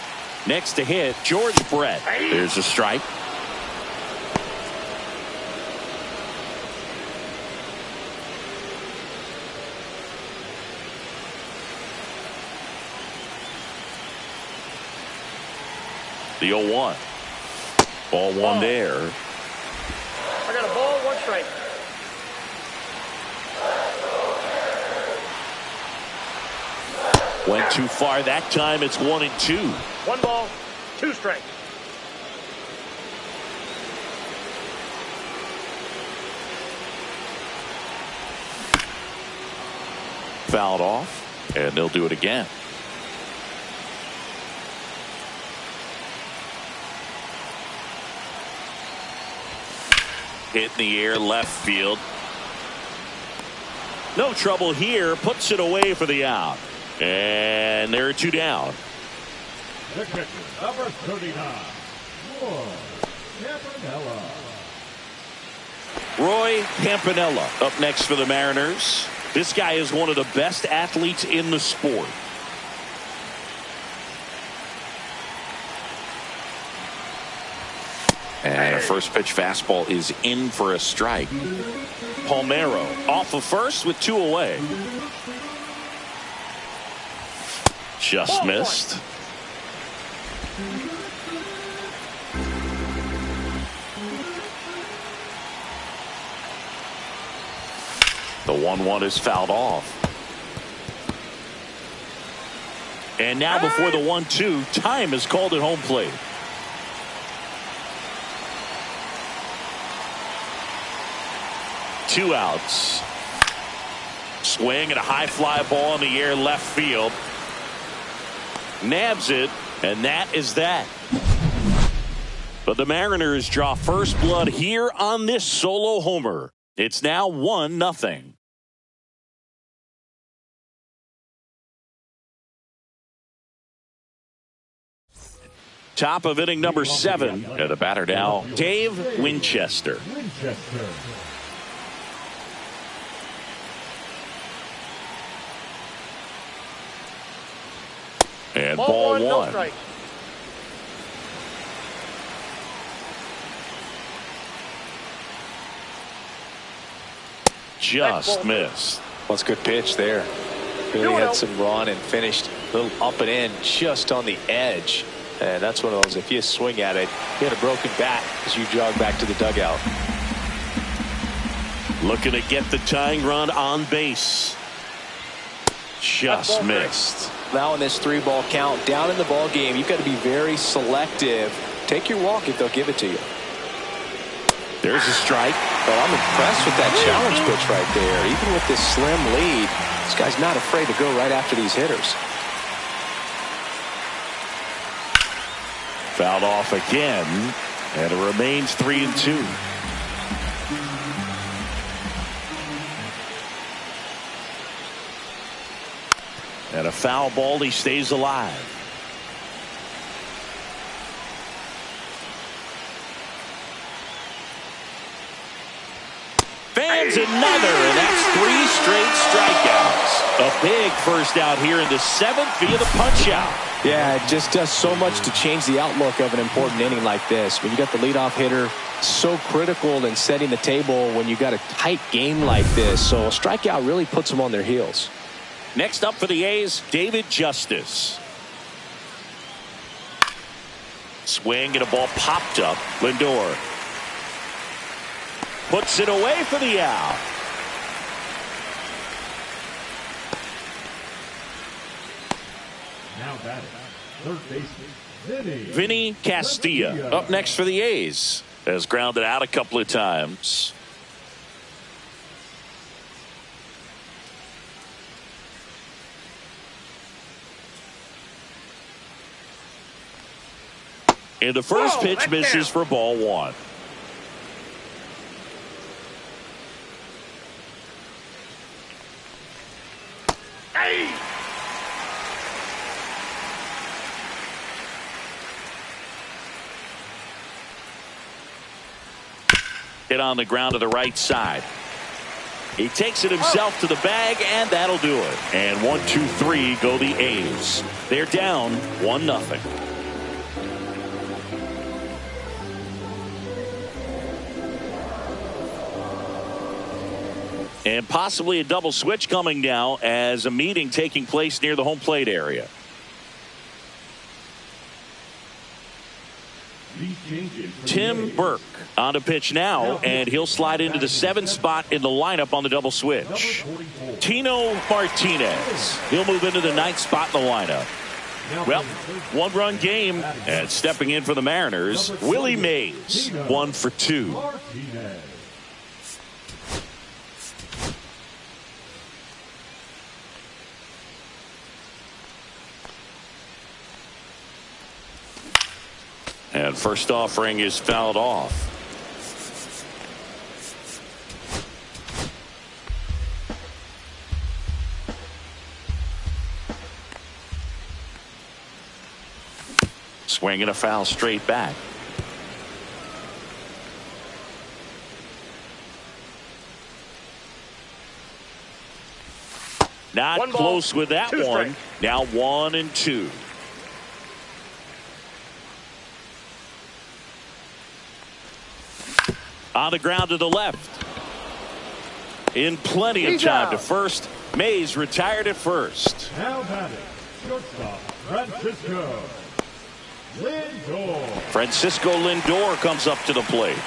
A: Next to hit, George Brett. There's a strike. The 0-1. Ball one there.
D: I got a ball, one strike.
A: Went too far that time. It's 1-2.
D: One ball, two strikes.
A: Fouled off, and they'll do it again. Hit in the air, left field. No trouble here. Puts it away for the out. And there are two down.
E: The catcher, number 39, Roy Campanella.
A: Roy Campanella up next for the Mariners. This guy is one of the best athletes in the sport. And a first pitch fastball is in for a strike. Palmeiro off of first with two away. Just missed. The 1-1 is fouled off. And now before the 1-2, time is called at home plate. Two outs. Swing and a high fly ball in the air left field. Nabs it, and that is that. But the Mariners draw first blood here on this solo homer. It's now 1-0. Top of inning number 7. And the batter now, Dave Winchester. And ball one.
D: No strike.
A: Just missed.
B: Well, it's a good pitch there. Really had some run and finished a little up and in just on the edge. And that's one of those, if you swing at it, you had a broken bat as you jog back to the dugout.
A: Looking to get the tying run on base. Just missed.
B: Now in this 3-ball count, down in the ball game, you've got to be very selective. Take your walk if they'll give it to you.
A: There's a strike.
B: Well, I'm impressed with that challenge pitch right there. Even with this slim lead, this guy's not afraid to go right after these hitters.
A: Fouled off again, and it remains 3-2. And a foul ball, he stays alive. Fans another, and that's 3 straight strikeouts. A big first out here in the 7th via the punch out.
B: Yeah, it just does so much to change the outlook of an important inning like this. When you got the leadoff hitter, so critical in setting the table when you got a tight game like this. So a strikeout really puts them on their heels.
A: Next up for the A's, David Justice. Swing and a ball popped up. Lindor puts it away for the out.
E: Now batting, third baseman,
A: Vinny Castilla up next for the A's. Has grounded out a couple of times. And the first pitch misses for ball 1.
D: Hey!
A: Hit on the ground to the right side. He takes it himself to the bag, and that'll do it. And 1, 2, 3 go the A's. They're down 1-0. And possibly a double switch coming now as a meeting taking place near the home plate area. Tim Burke on to pitch now, and he'll slide into the 7th spot in the lineup on the double switch. Tino Martinez, he'll move into the 9th spot in the lineup. Well, 1-run game, and stepping in for the Mariners, Willie Mays, 1 for 2. And first offering is fouled off. Swing and a foul straight back. Not close with that one. Now 1 and 2. On the ground to the left. In plenty of time to first. Mays retired at first.
E: Now batting, shortstop Francisco Lindor.
A: Francisco Lindor comes up to the plate.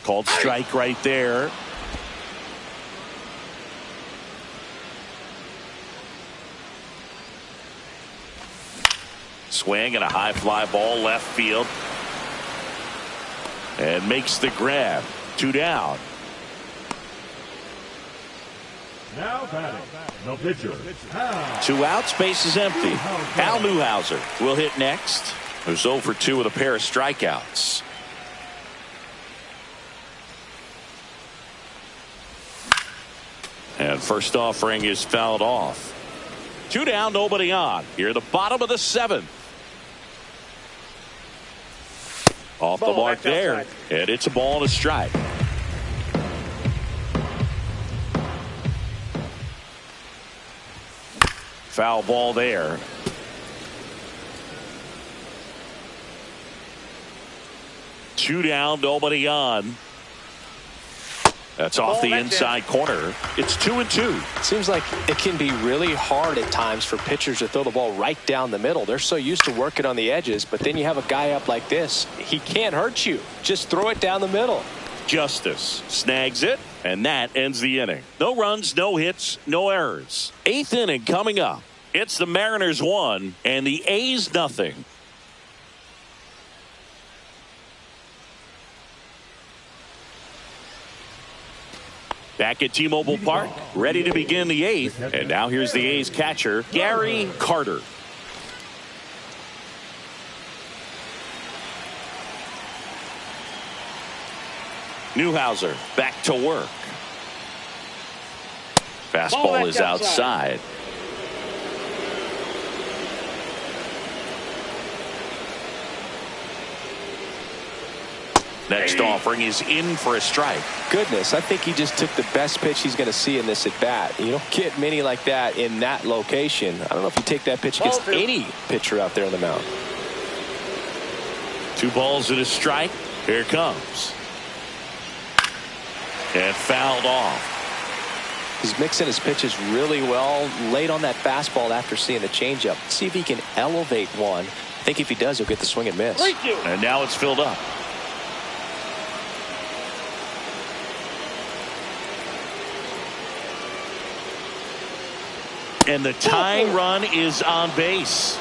A: Called strike right there. Swing and a high fly ball left field. And makes the grab. 2 down.
E: Now batting, the pitcher.
A: 2 outs, base is empty. Hal Newhouser will hit next. Who's 0 for 2 with a pair of strikeouts. And first offering is fouled off. 2 down, nobody on. Here at the bottom of the 7th. Off the mark there. And it's a ball and a strike. Foul ball there. Two down, nobody on. That's off the inside corner. It's 2 and 2.
C: It seems like it can be really hard at times for pitchers to throw the ball right down the middle. They're so used to working on the edges, but then you have a guy up like this. He can't hurt you. Just throw it down the middle.
A: Justice snags it, and that ends the inning. No runs, no hits, no errors. 8th inning coming up. It's the Mariners 1 and the A's nothing. Back at T-Mobile Park, ready to begin the 8th. And now here's the A's catcher, Gary Carter. Newhouser back to work. Fastball is outside. Next offering is in for a strike.
C: Goodness, I think he just took the best pitch he's going to see in this at bat. You don't get many like that in that location. I don't know if you take that pitch against any pitcher out there on the mound.
A: 2 balls and a strike. Here it comes. And fouled off.
C: He's mixing his pitches really well. Late on that fastball after seeing the changeup. See if he can elevate one. I think if he does, he'll get the swing and miss.
A: And now it's filled up. And the tying run is on base.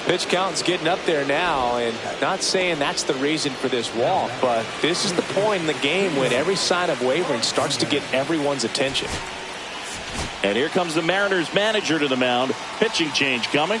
C: Pitch count's getting up there now, and not saying that's the reason for this walk, but this is the point in the game when every sign of wavering starts to get everyone's attention.
A: And here comes the Mariners manager to the mound. Pitching change coming.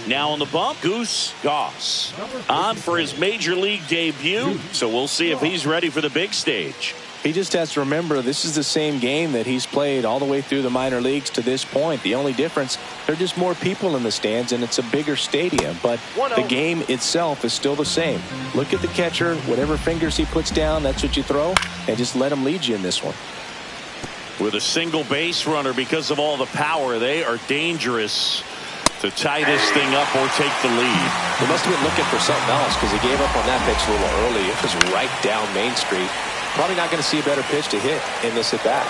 A: Now on the bump, Goose Goss on for his major league debut. So we'll see if he's ready for the big stage.
B: He just has to remember this is the same game that he's played all the way through the minor leagues to this point. The only difference, there are just more people in the stands and it's a bigger stadium. But the game itself is still the same. Look at the catcher. Whatever fingers he puts down, that's what you throw. And just let him lead you in this one.
A: With a single base runner, because of all the power, they are dangerous to tie this thing up or take the lead.
C: He must have been looking for something else because he gave up on that pitch a little early. It was right down Main Street. Probably not going to see a better pitch to hit in this at bat.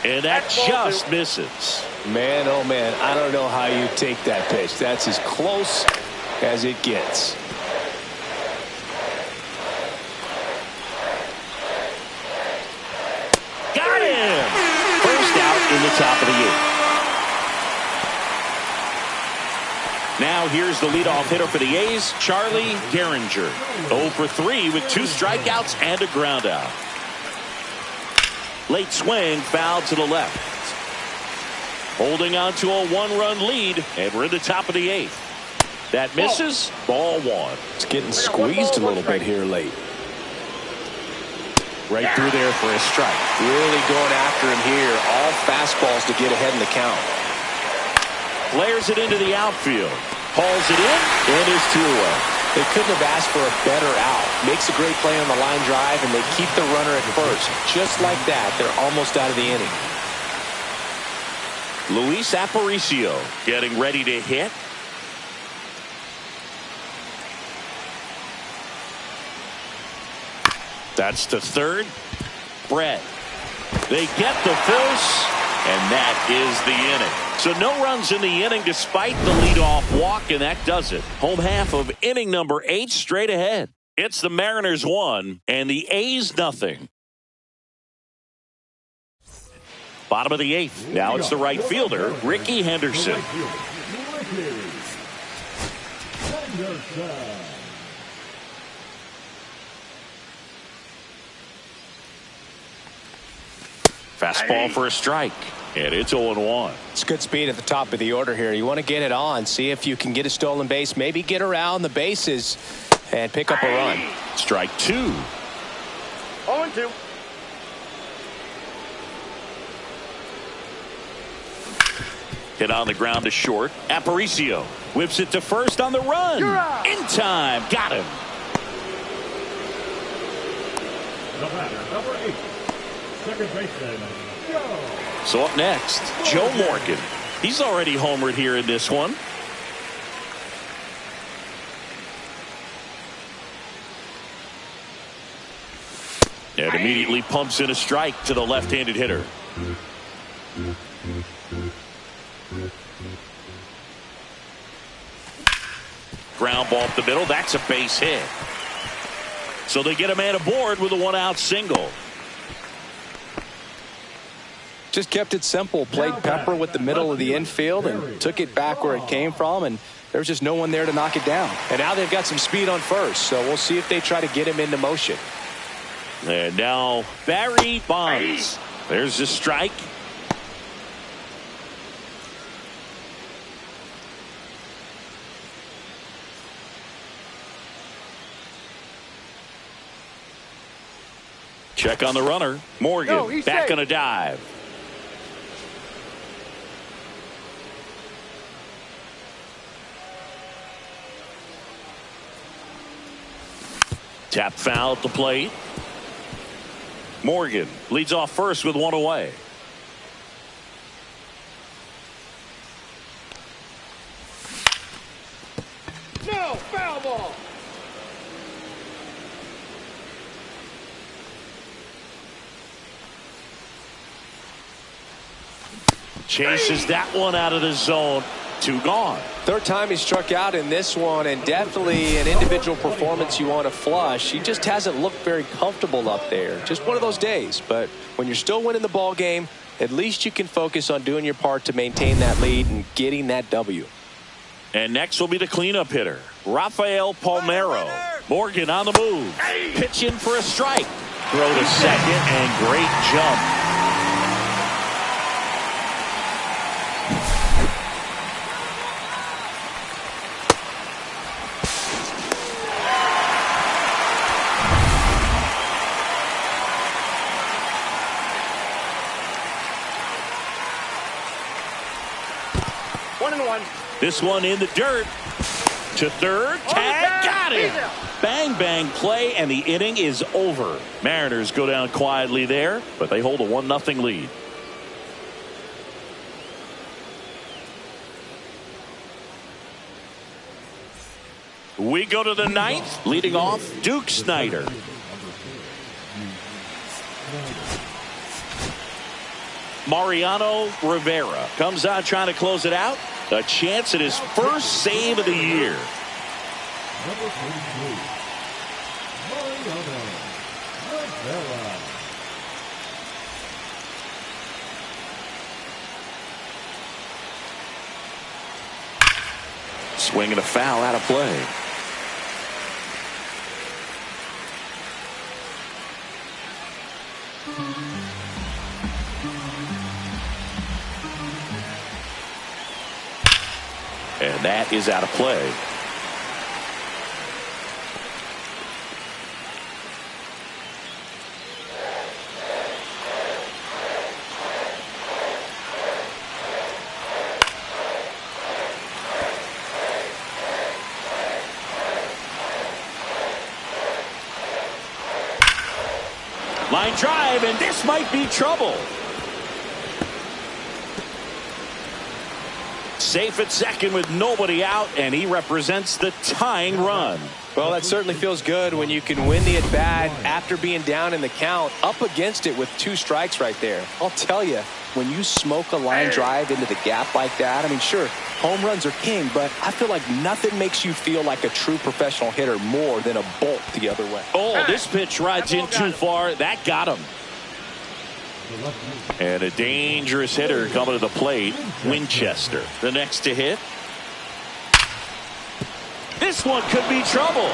A: And that just misses.
C: Man, oh man, I don't know how you take that pitch. That's as close as it gets.
A: Got him! First out in the top of the 8th. Now here's the leadoff hitter for the A's, Charlie Gehringer. 0 for 3 with 2 strikeouts and a ground out. Late swing, foul to the left. Holding on to a 1-run lead, and we're in the top of the 8th. That misses, ball 1.
C: It's getting squeezed a little bit here late.
A: Right through there for a strike.
C: Really going after him here. All fastballs to get ahead in the count.
A: Flares it into the outfield. Hauls it in, and is 2 away.
C: They couldn't have asked for a better out. Makes a great play on the line drive, and they keep the runner at first. Just like that, they're almost out of the inning.
A: Luis Aparicio getting ready to hit. That's to third. Brett. They get the force, and that is the inning. So no runs in the inning despite the leadoff walk, and that does it. Home half of inning number 8 straight ahead. It's the Mariners 1 and the A's nothing. Bottom of the 8th. Now it's the right fielder, Ricky Henderson. Fastball for a strike. And it's 0-1.
C: It's good speed at the top of the order here. You want to get it on. See if you can get a stolen base. Maybe get around the bases and pick up a run.
A: Strike 2.
D: 0-2.
A: Hit on the ground to short. Aparicio whips it to first on the run. In time. Got him.
E: The batter, number 8. Second baseman, Joe.
A: So up next, Joe Morgan. He's already homered here in this one. And immediately pumps in a strike to the left-handed hitter. Ground ball up the middle. That's a base hit. So they get a man aboard with a 1-out single.
B: Just kept it simple. Played pepper with the middle of the infield and took it back where it came from, and there's just no one there to knock it down.
C: And now they've got some speed on first, so we'll see if they try to get him into motion.
A: And now Barry Bonds. There's the strike. Check on the runner. Morgan back on a dive. Tap foul at the plate. Morgan leads off first with 1 away.
D: No, foul ball.
A: Chases that one out of the zone. 2 gone.
C: Third time he struck out in this one, and definitely an individual performance you want to flush. He just hasn't looked very comfortable up there. Just one of those days. But when you're still winning the ball game, at least you can focus on doing your part to maintain that lead and getting that W.
A: And next will be the cleanup hitter, Rafael Palmeiro. Morgan on the move. Pitch in for a strike. Throw to second, and great jump.
D: 1-1.
A: This one in the dirt. To third. Tag. Got it. Bang, bang play, and the inning is over. Mariners go down quietly there, but they hold a 1-0 lead. We go to the ninth, leading off Duke Snyder. Mariano Rivera comes on trying to close it out. A chance at his first save of the year.
E: Number 42, Mariano Rivera.
A: Swing and a foul out of play. And that is out of play. Line drive, and this might be trouble. Safe at second with nobody out, and he represents the tying run.
C: Well, that certainly feels good when you can win the at-bat after being down in the count, up against it with 2 strikes right there. I'll tell you, when you smoke a line drive into the gap like that, I mean, sure, home runs are king, but I feel like nothing makes you feel like a true professional hitter more than a bolt the other way.
A: Oh, this pitch rides in too far. That got him. And a dangerous hitter coming to the plate, Winchester. The next to hit. This one could be trouble.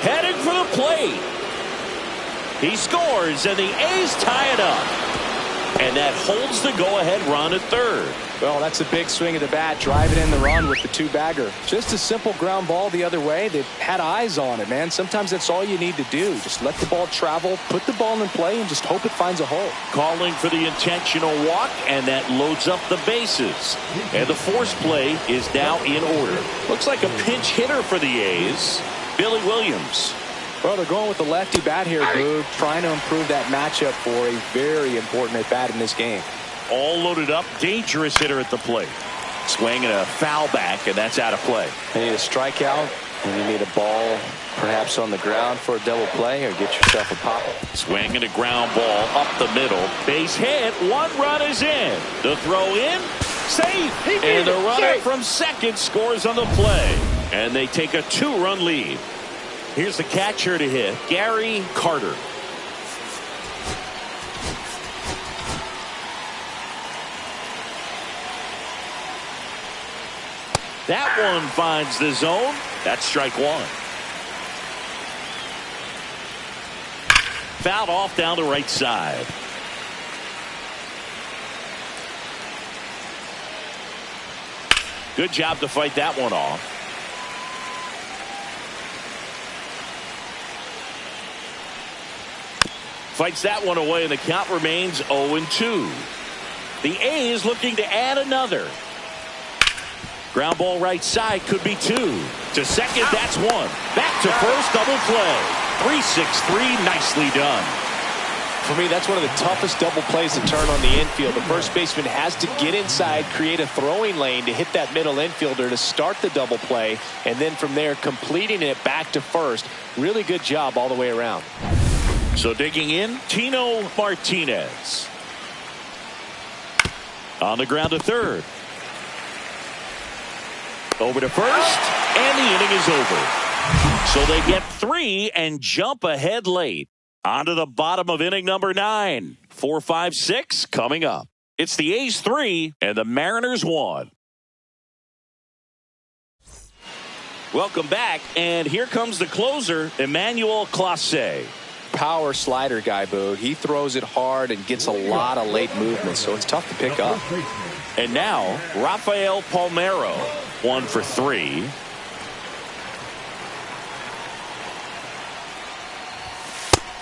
A: Heading for the plate. He scores, and the A's tie it up. And that holds the go-ahead run at third.
B: Well, that's a big swing of the bat, driving in the run with the 2-bagger. Just a simple ground ball the other way. They've had eyes on it, man. Sometimes that's all you need to do. Just let the ball travel, put the ball in play, and just hope it finds a hole.
A: Calling for the intentional walk, and that loads up the bases. And the force play is now in order. Looks like a pinch hitter for the A's, Billy Williams.
B: Well, they're going with the lefty bat here, Boog, trying to improve that matchup for a very important at-bat in this game.
A: All loaded up, dangerous hitter at the plate. Swing and a foul back, and that's out of play.
C: You need a strikeout, and you need a ball perhaps on the ground for a double play, or get yourself a pop.
A: Swing and a ground ball up the middle. Base hit, 1 run is in. The throw in, safe. And the runner from second scores on the play. And they take a 2-run lead. Here's the catcher to hit, Gary Carter. That one finds the zone. That's strike 1. Fouled off down the right side. Good job to fight that one off. Fights that one away, and the count remains 0-2. The A's looking to add another. Ground ball right side, could be 2. To second, that's 1. Back to first, double play. 3-6-3, nicely done.
C: For me, that's one of the toughest double plays to turn on the infield. The first baseman has to get inside, create a throwing lane to hit that middle infielder to start the double play, and then from there completing it back to first. Really good job all the way around.
A: So digging in, Tino Martinez. On the ground to third. Over to first, and the inning is over. So they get 3 and jump ahead late. On to the bottom of inning number 9. 4, 5, 6 coming up. It's the A's 3 and the Mariners 1. Welcome back, and here comes the closer, Emmanuel Clase.
B: Power slider guy, Boog. He throws it hard and gets a lot of late movement, so it's tough to pick up.
A: And now, Rafael Palmeiro, 1 for 3.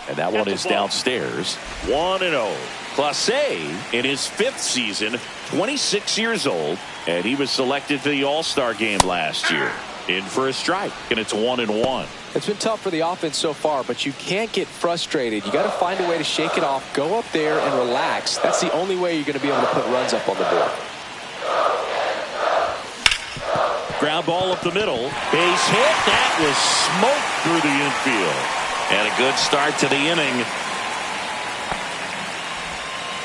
A: And that one is downstairs. 1-0. Clase, in his 5th season, 26 years old, And he was selected for the All-Star game last year. In for a strike, and it's 1-1.
B: It's been tough for the offense so far, but you can't get frustrated. You got to find a way to shake it off, go up there and relax. That's the only way you're going to be able to put runs up on the board.
A: Ground ball up the middle. Base hit. That was smoked through the infield. And a good start to the inning.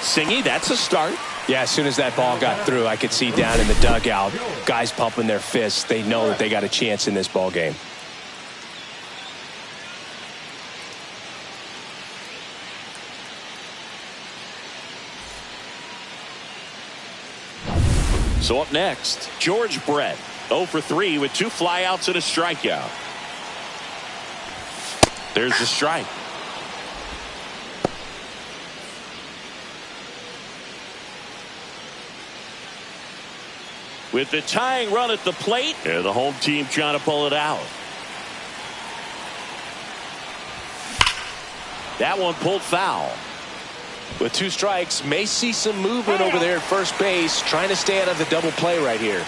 A: Singy, that's a start.
C: Yeah, as soon as that ball got through, I could see down in the dugout, guys pumping their fists. They know that they got a chance in this ball game.
A: So up next, George Brett, 0 for 3 with 2 flyouts and a strikeout. There's the strike. With the tying run at the plate, and the home team trying to pull it out. That one pulled foul.
C: With 2 strikes, may see some movement over there at first base, trying to stay out of the double play right here.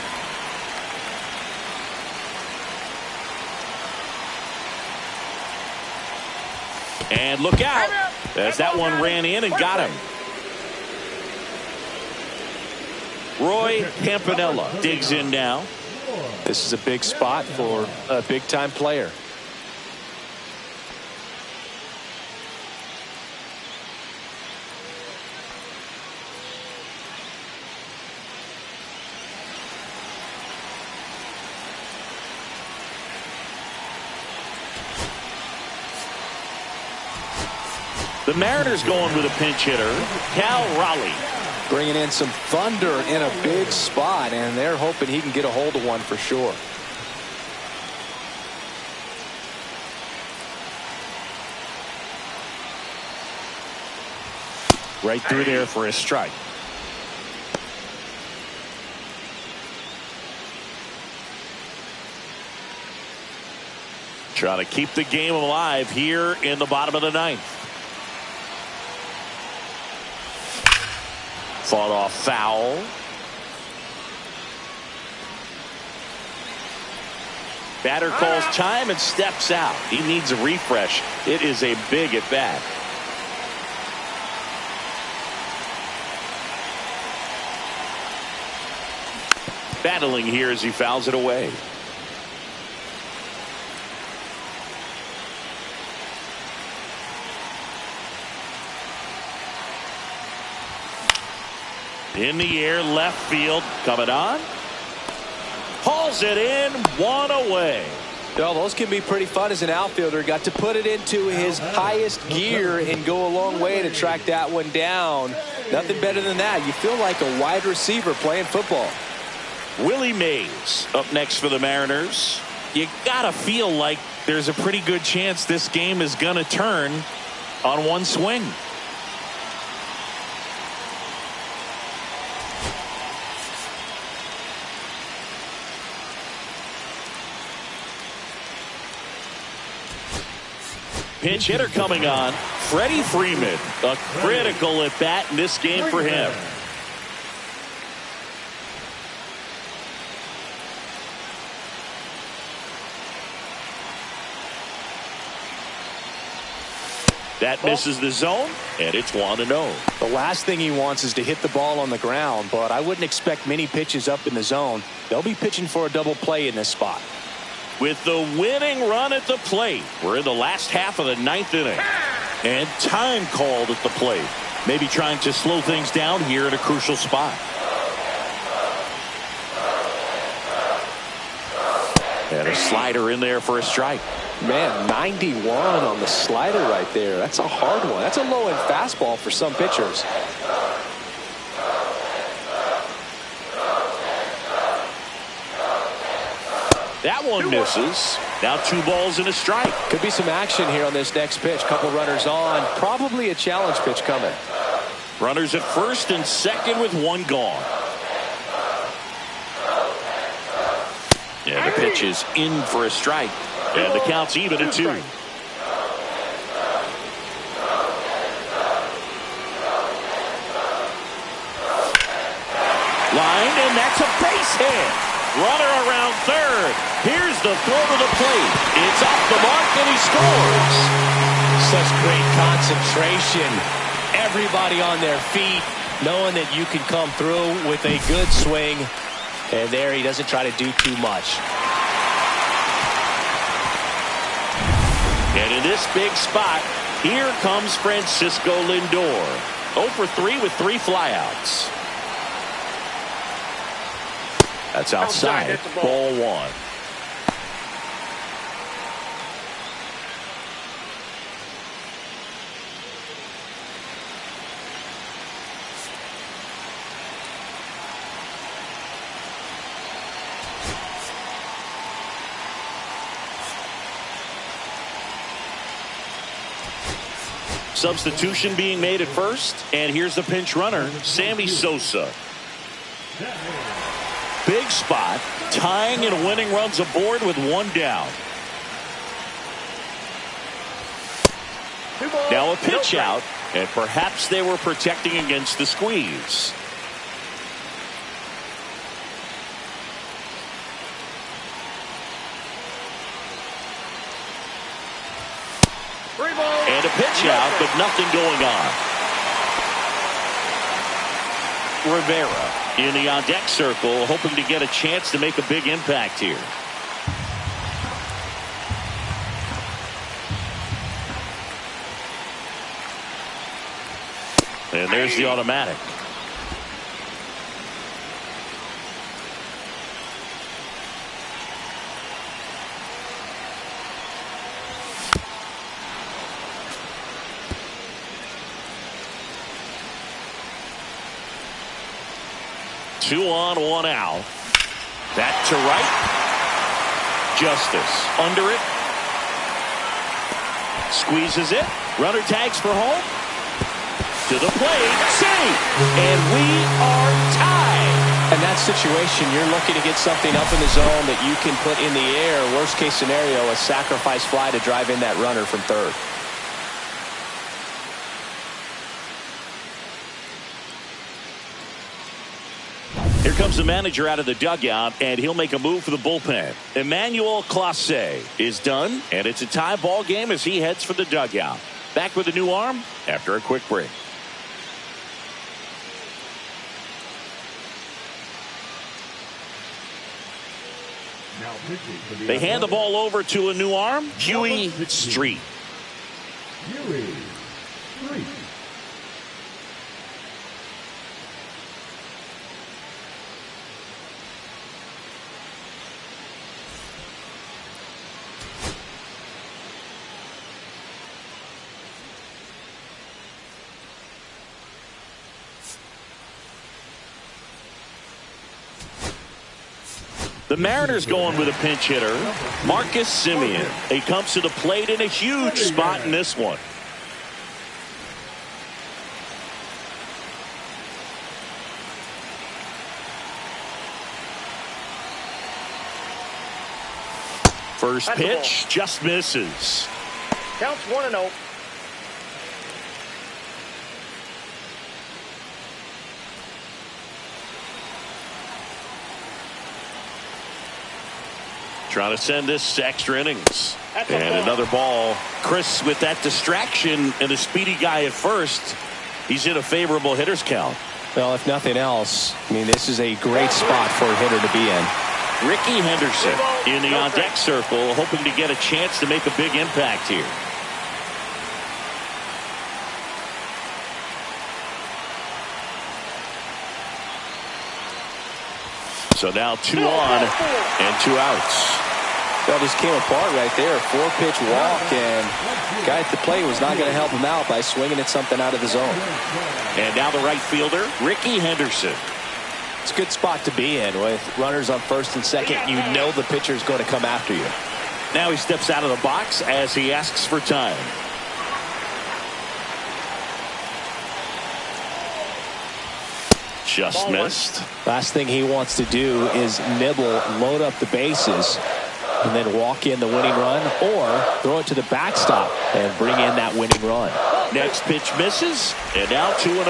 A: And look out, as that one ran in and got him. Roy Campanella digs in now.
C: This is a big spot for a big-time player.
A: The Mariners going with a pinch hitter, Cal Raleigh.
B: Bringing in some thunder in a big spot, and they're hoping he can get a hold of one for sure.
A: Right through there for a strike. Trying to keep the game alive here in the bottom of the 9th. Fought off foul. Batter calls time and steps out. He needs a refresh. It is a big at bat. Battling here as he fouls it away. In the air, left field, coming on. Hauls it in, 1 away.
B: Well, those can be pretty fun as an outfielder. Got to put it into his highest gear and go a long way to track that one down. Nothing better than that. You feel like a wide receiver playing football.
A: Willie Mays up next for the Mariners. You gotta feel like there's a pretty good chance this game is gonna turn on one swing. Pinch hitter coming on, Freddie Freeman. A critical at bat in this game for him. That misses the zone, and it's 1-0.
B: The last thing he wants is to hit the ball on the ground, but I wouldn't expect many pitches up in the zone. They'll be pitching for a double play in this spot.
A: With the winning run at the plate, we're in the last half of the 9th inning. And time called at the plate. Maybe trying to slow things down here at a crucial spot. And a slider in there for a strike.
B: Man, 91 on the slider right there. That's a hard one. That's a low-end fastball for some pitchers.
A: That one misses. Now 2 balls and a strike.
B: Could be some action here on this next pitch. Couple runners on. Probably a challenge pitch coming.
A: Runners at first and second with 1 gone. And the pitch is in for a strike. And the count's even at 2. Line, and that's a base hit. Runner around third. Here's the throw to the plate. It's off the mark, and he scores.
C: Such great concentration. Everybody on their feet, knowing that you can come through with a good swing. And there he doesn't try to do too much.
A: And in this big spot, here comes Francisco Lindor. 0 for 3 with 3 flyouts. That's outside. Ball 1. Substitution being made at first, and here's the pinch runner, Sammy Sosa. Big spot, tying and winning runs aboard with 1 down. Now a pitch out, and perhaps they were protecting against the squeeze. And a pitch out, but nothing going on. Rivera in the on-deck circle, hoping to get a chance to make a big impact here. And there's the automatic. Two on, 1 out. That to right. Justice under it. Squeezes it. Runner tags for home. To the plate. Save. And we are tied.
C: In that situation, you're looking to get something up in the zone that you can put in the air. Worst case scenario, a sacrifice fly to drive in that runner from third.
A: Here comes the manager out of the dugout, and he'll make a move for the bullpen. Emmanuel Clase is done, and it's a tie ball game as he heads for the dugout. Back with a new arm after a quick break. They hand the ball over to a new arm, Huey Street.
E: Huey Street.
A: The Mariners going with a pinch hitter, Marcus Semien. He comes to the plate in a huge spot in this one. First pitch just misses.
D: Counts 1-0.
A: Trying to send this to extra innings. And another ball. Chris, with that distraction and a speedy guy at first, he's in a favorable hitter's count.
C: Well, if nothing else, I mean, this is a great spot for a hitter to be in.
A: Ricky Henderson in the on-deck circle, hoping to get a chance to make a big impact here. So now 2 on and 2 outs.
B: That just came apart right there. 4-pitch walk, and guy at the plate was not going to help him out by swinging at something out of the zone.
A: And now the right fielder, Ricky Henderson.
C: It's a good spot to be in with runners on first and second. You know the pitcher is going to come after you.
A: Now he steps out of the box as he asks for time. Just missed.
C: Last thing he wants to do is nibble, load up the bases, and then walk in the winning run, or throw it to the backstop and bring in that winning run.
A: Next pitch misses, and now 2-0.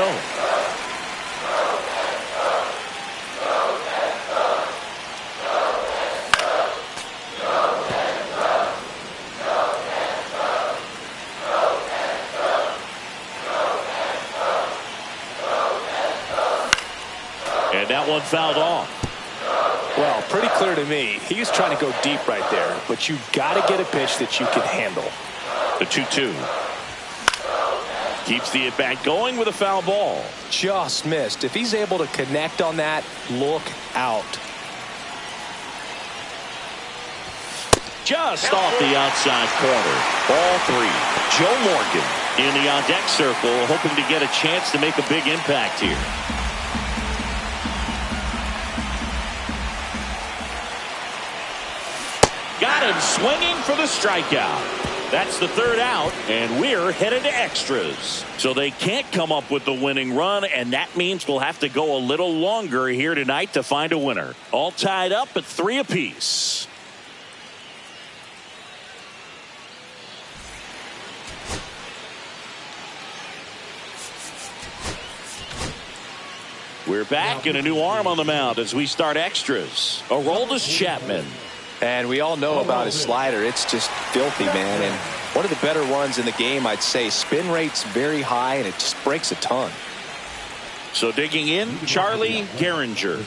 A: And that one fouled off.
C: Well, pretty clear to me. He was trying to go deep right there, but you got to get a pitch that you can handle.
A: The 2-2. Keeps the at-bat going with a foul ball.
C: Just missed. If he's able to connect on that, look out.
A: Just off the outside corner. Ball 3. Joe Morgan in the on-deck circle, hoping to get a chance to make a big impact here. Got him swinging for the strikeout. That's the third out, and we're headed to extras. So they can't come up with the winning run, and that means we'll have to go a little longer here tonight to find a winner. All tied up at 3 apiece. We're back in a new arm on the mound as we start extras. Aroldis Chapman.
B: And we all know about his slider. It's just filthy, man. And one of the better ones in the game, I'd say. Spin rate's very high, and it just breaks a ton.
A: So digging in, Charlie Gehringer.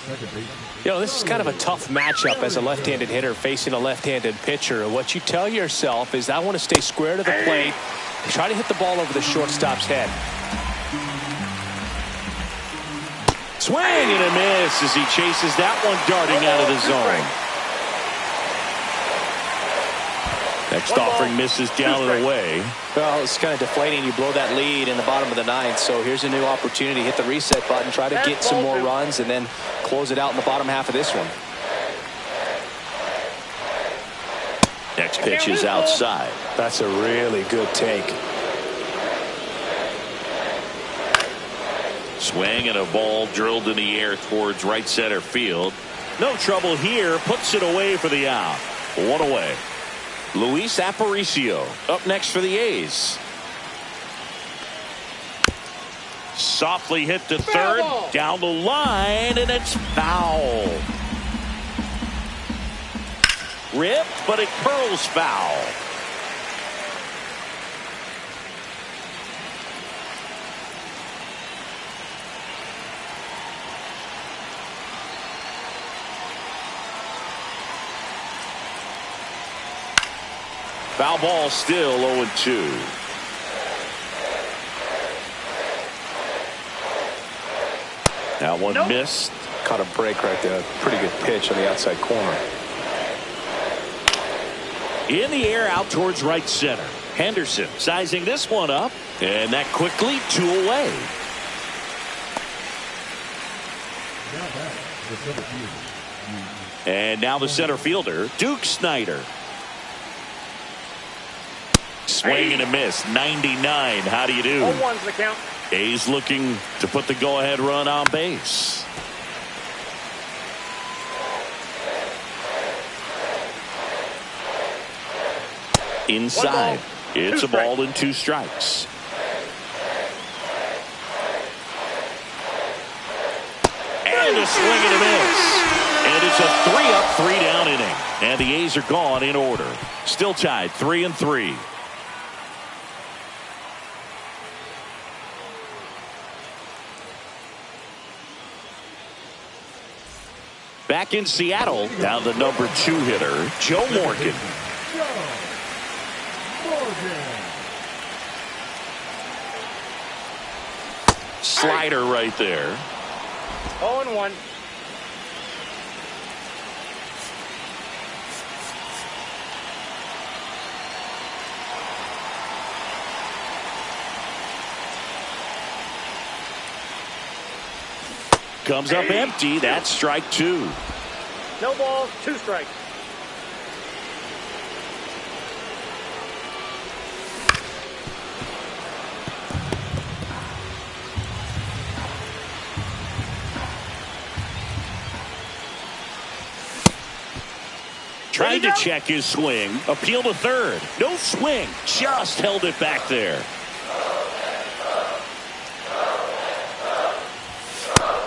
C: You know, this is kind of a tough matchup as a left-handed hitter facing a left-handed pitcher. What you tell yourself is, I want to stay square to the plate, try to hit the ball over the shortstop's head.
A: Swing and a miss as he chases that one darting out of the zone. Next offering misses down and away.
B: Well, it's kind of deflating. You blow that lead in the bottom of the ninth. So here's a new opportunity. Hit the reset button. Try to get some more runs and then close it out in the bottom half of this one.
A: Next pitch is outside.
C: That's a really good take.
A: Swing and a ball drilled in the air towards right center field. No trouble here. Puts it away for the out. One away. Luis Aparicio up next for the A's. Softly hit to third. Down the line, and it's foul. Ripped, but it curls foul. Foul ball, still 0-2. Now one missed.
B: Caught a break right there. Pretty good pitch on the outside corner.
A: In the air out towards right center. Henderson sizing this one up. And that quickly 2 away. And now the center fielder, Duke Snider. Swing and a miss. 99. How do you do?
D: 0-1's the count.
A: A's looking to put the go-ahead run on base. Inside. It's a ball and 2 strikes. And a swing and a miss. And it's a 3-up, 3-down inning. And the A's are gone in order. Still tied 3-3. Back in Seattle, now the number 2 hitter, Joe Morgan. Slider right there.
D: 0-1.
A: Comes up empty. That's strike 2.
D: No balls, 2 strikes.
A: Tried to check his swing. Appeal to third. No swing. Just held it back there.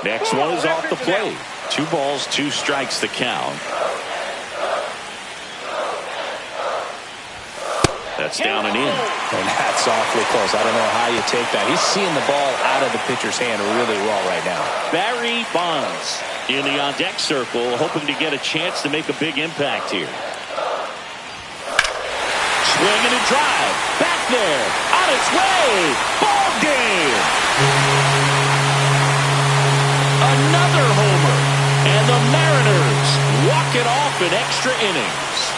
A: Next one is off the plate. 2 balls, 2 strikes to count. That's down and in.
C: And that's awfully close. I don't know how you take that. He's seeing the ball out of the pitcher's hand really well right now.
A: Barry Bonds in the on-deck circle, hoping to get a chance to make a big impact here. Swing and a drive. Back there. On its way. Ball game. Another homer. And the Mariners walk it off in extra innings.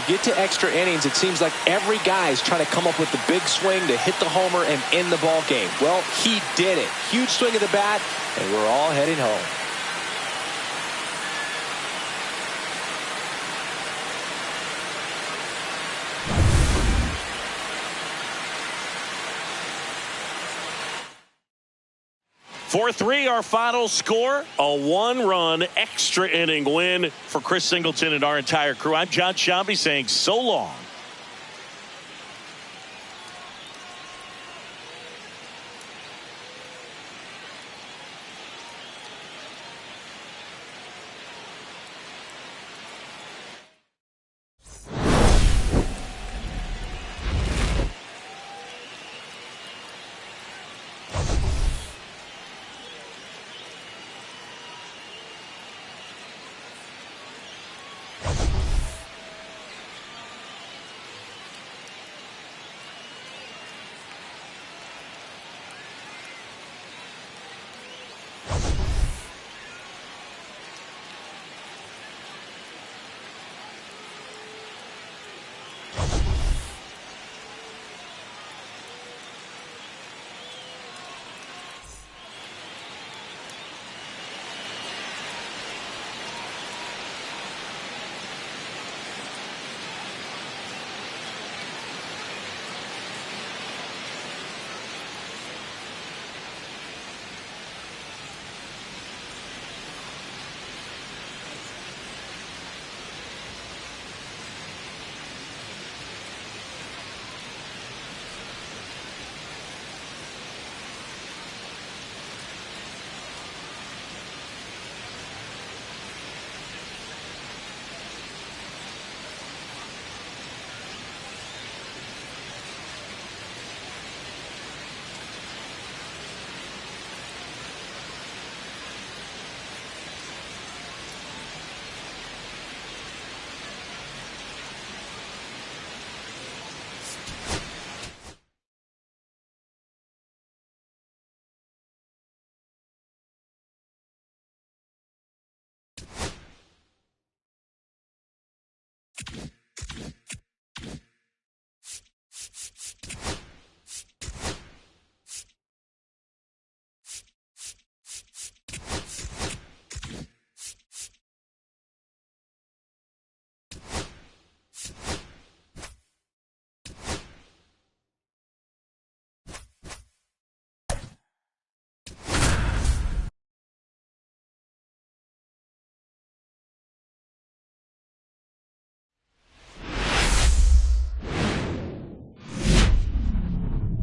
C: Get to extra innings, it seems like every guy is trying to come up with the big swing to hit the homer and end the ball game. Well, he did it. Huge swing of the bat, and we're all heading home.
A: For 3, our final score, a 1-run extra inning win for Chris Singleton and our entire crew. I'm John Shambi saying so long.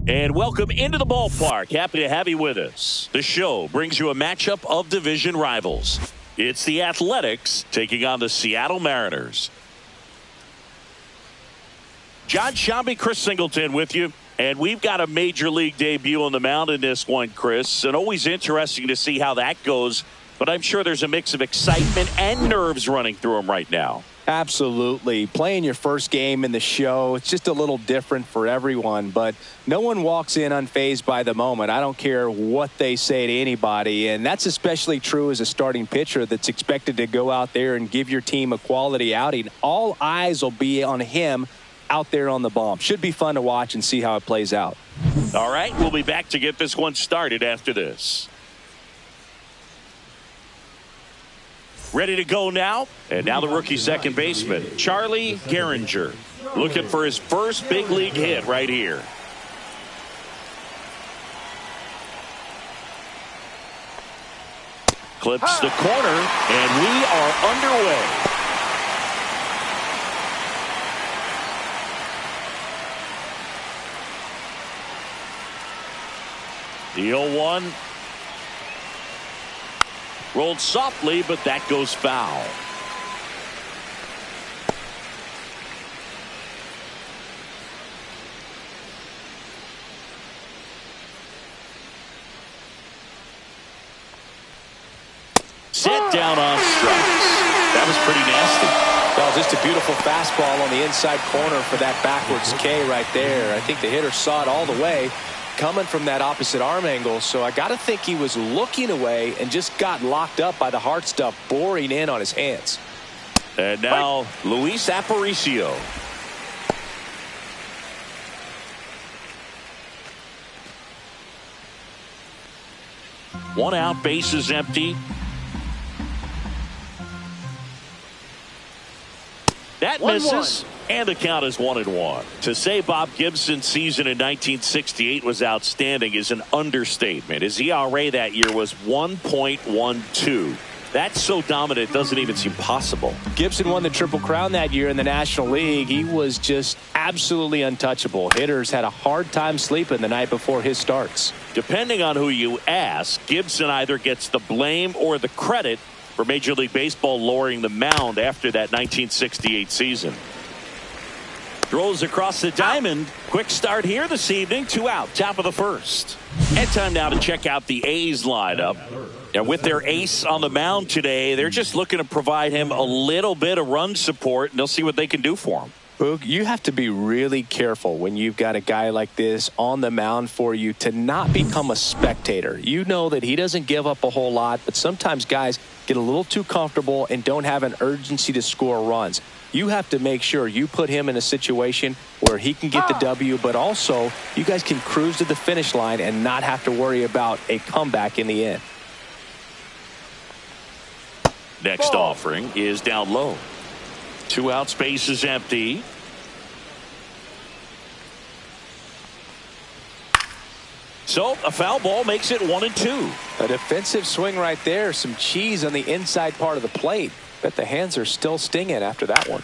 A: And welcome into the ballpark. Happy to have you with us. The show brings you a matchup of division rivals. It's the Athletics taking on the Seattle Mariners. John Shambi, Chris Singleton with you. And we've got a major league debut on the mound in this one, Chris. And always interesting to see how that goes. But I'm sure there's a mix of excitement and nerves running through him right now.
B: Absolutely. Playing your first game in the show, it's just a little different for everyone, but no one walks in unfazed by the moment. I don't care what they say to anybody, and that's especially true as a starting pitcher that's expected to go out there and give your team a quality outing. All eyes will be on him out there on the bump. Should be fun to watch and see how it plays out.
A: All right, we'll be back to get this one started after this. Ready to go now. And now the rookie second baseman, Charlie Gehringer, looking for his first big league hit right here. Clips the corner, and we are underway. The 0-1. Rolled softly, but that goes foul. Set down on strikes. That was pretty nasty.
C: Well, just a beautiful fastball on the inside corner for that backwards K right there. I think the hitter saw it all the way coming from that opposite arm angle. So I got to think he was looking away and just got locked up by the hard stuff boring in on his hands.
A: And now Luis Aparicio. One out, bases empty. That misses, and the count is 1-1. To say Bob Gibson's season in 1968 was outstanding is an understatement. His ERA that year was 1.12. That's so dominant it doesn't even seem possible.
C: Gibson won the Triple Crown that year in the National League. He was just absolutely untouchable. Hitters had a hard time sleeping the night before his starts.
A: Depending on who you ask, Gibson either gets the blame or the credit for Major League Baseball lowering the mound after that 1968 season. Throws across the diamond. Quick start here this evening. 2 out, top of the first. And time now to check out the A's lineup. And with their ace on the mound today, they're just looking to provide him a little bit of run support, and they'll see what they can do for him.
C: Boog, you have to be really careful when you've got a guy like this on the mound for you to not become a spectator. You know that he doesn't give up a whole lot, but sometimes guys get a little too comfortable and don't have an urgency to score runs. You have to make sure you put him in a situation where he can get the W, but also you guys can cruise to the finish line and not have to worry about a comeback in the end.
A: Next offering is down low. 2 out, space is empty. So a foul ball makes it 1-2.
C: A defensive swing right there. Some cheese on the inside part of the plate. Bet the hands are still stinging after that one.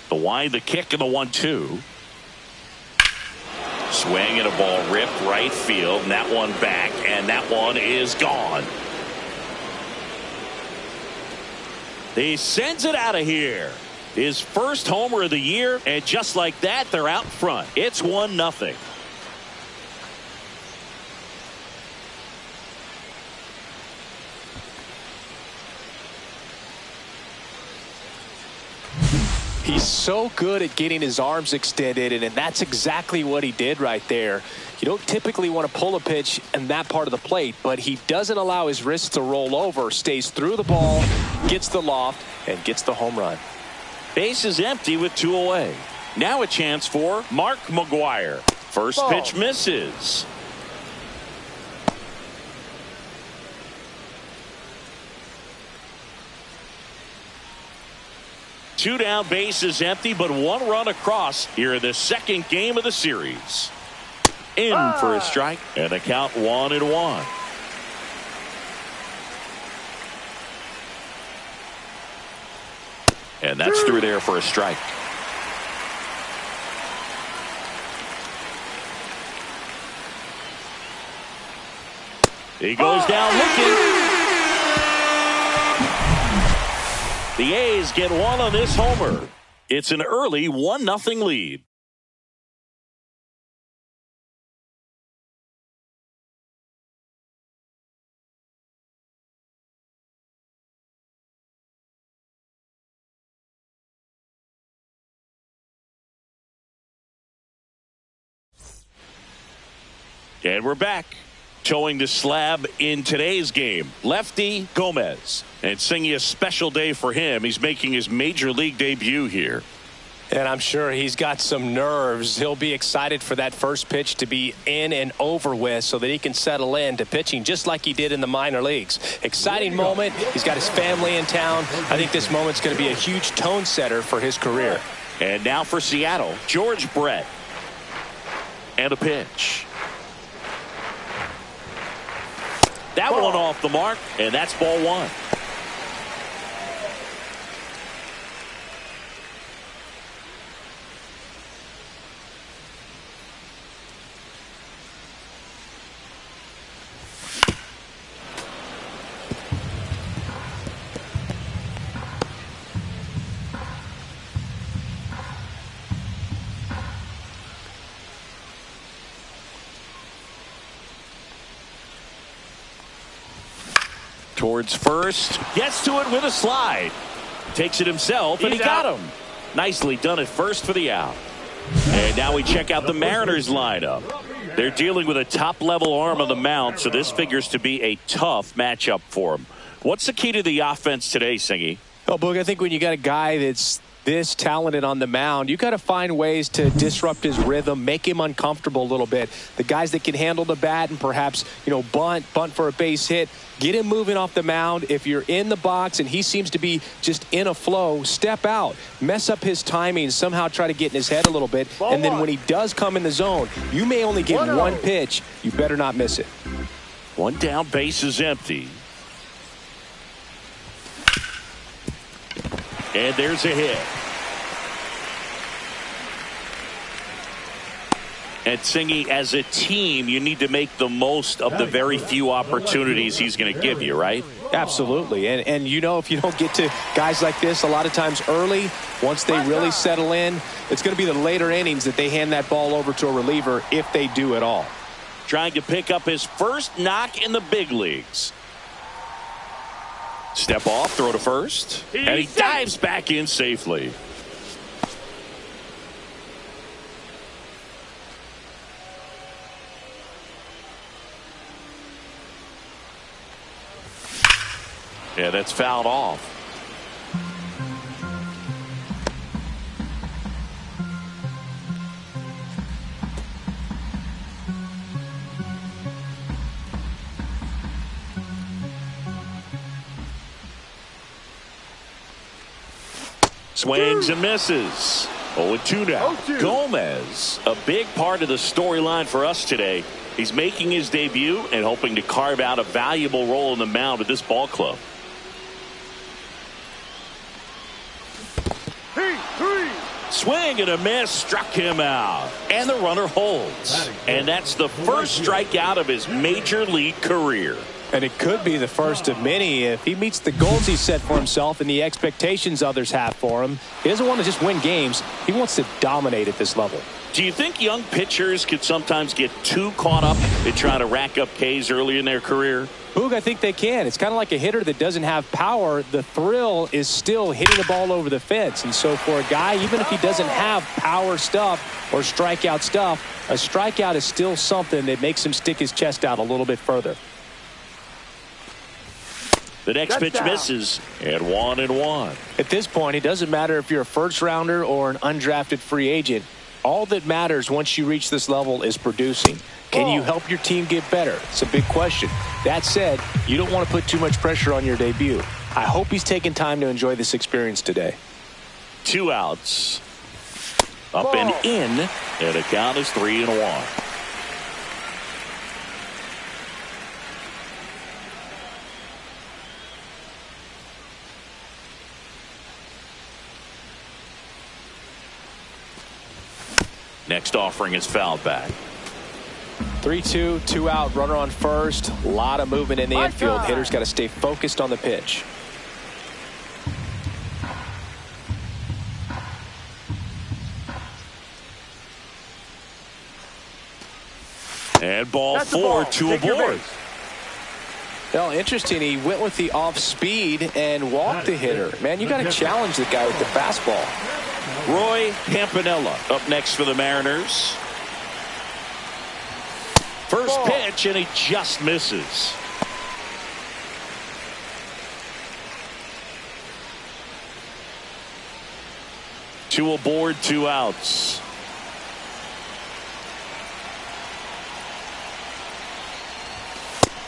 A: The wide, the kick, and the 1-2. Swing and a ball ripped right field, and that one back, and that one is gone. He sends it out of here. His first homer of the year, and just like that, they're out front. It's 1-0.
C: He's so good at getting his arms extended, and that's exactly what he did right there. You don't typically want to pull a pitch in that part of the plate, but he doesn't allow his wrists to roll over, stays through the ball, gets the loft, and gets the home run.
A: Base is empty with 2 away. Now a chance for Mark McGwire. First pitch misses. Two down, base is empty, but 1 run across here in the second game of the series. In for a strike, and the count 1-1. And that's through there for a strike. He goes down looking. The A's get 1 on this homer. It's an early 1-0 lead. And we're back. Showing the slab in today's game, Lefty Gomez. And it's singing a special day for him. He's making his major league debut here.
C: And I'm sure he's got some nerves. He'll be excited for that first pitch to be in and over with so that he can settle in to pitching just like he did in the minor leagues. Exciting moment. He's got his family in town. I think this moment's going to be a huge tone setter for his career.
A: And now for Seattle, George Brett. And a pitch. That one off the mark, and that's ball one. Towards first, gets to it with a slide. Takes it himself, and he got him. Nicely done at first for the out. And now we check out the Mariners lineup. They're dealing with a top-level arm on the mound, so this figures to be a tough matchup for them. What's the key to the offense today, Singy?
B: Oh, Boog, I think when you got a guy that's this talented on the mound, you got to find ways to disrupt his rhythm, make him uncomfortable a little bit. The guys that can handle the bat and perhaps, bunt for a base hit, get him moving off the mound. If you're in the box and he seems to be just in a flow, step out, mess up his timing, somehow try to get in his head a little bit. And then when he does come in the zone, you may only get one pitch. You better not miss it.
A: One down, base is empty. And there's a hit. And Singy, as a team, you need to make the most of the very few opportunities he's going to give you, right?
B: Absolutely. And if you don't get to guys like this a lot of times early, once they really settle in, it's going to be the later innings that they hand that ball over to a reliever if they do at all.
A: Trying to pick up his first knock in the big leagues. Step off, throw to first, and he dives back in safely. Yeah, that's fouled off. Swings and misses. 0-2 now. Gomez, a big part of the storyline for us today. He's making his debut and hoping to carve out a valuable role in the mound at this ball club. Swing and a miss, struck him out. And the runner holds. And that's the first strikeout of his major league career.
B: And it could be the first of many if he meets the goals he set for himself and the expectations others have for him. He doesn't want to just win games. He wants to dominate at this level.
A: Do you think young pitchers could sometimes get too caught up in trying to rack up Ks early in their career?
B: Boog, I think they can. It's kind of like a hitter that doesn't have power. The thrill is still hitting the ball over the fence. And so for a guy, even if he doesn't have power stuff or strikeout stuff, a strikeout is still something that makes him stick his chest out a little bit further.
A: The next pitch misses, and 1-1.
B: At this point, it doesn't matter if you're a first rounder or an undrafted free agent. All that matters once you reach this level is producing. Can you help your team get better? It's a big question. That said, you don't want to put too much pressure on your debut. I hope he's taking time to enjoy this experience today.
A: 2 outs. Up and in, and the count is 3-1. Next offering is fouled back.
B: 3-2, 2 out, runner on first. A lot of movement in the infield. Hitter's got to stay focused on the pitch.
A: And ball 4, 2 aboard.
B: Well, interesting. He went with the off speed and walked the hitter. Man, you got to challenge the guy with the fastball.
A: Roy Campanella up next for the Mariners. First pitch, and he just misses. Two aboard, 2 outs.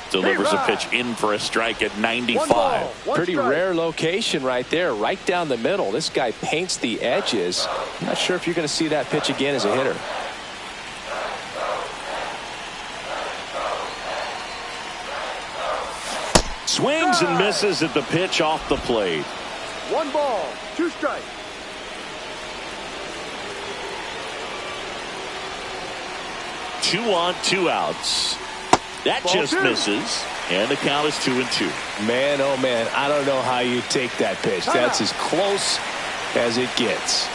A: Delivers a pitch in for a strike at 95.
B: Pretty rare location right there, right down the middle. This guy paints the edges. Not sure if you're going to see that pitch again as a hitter.
A: Swings and misses at the pitch off the plate.
D: 1 ball, 2 strikes.
A: 2 on, 2 outs. That
D: Ball
A: just
D: 2.
A: misses. And the count is 2-2.
C: Man, oh man, I don't know how you take that pitch. That's as close as it gets.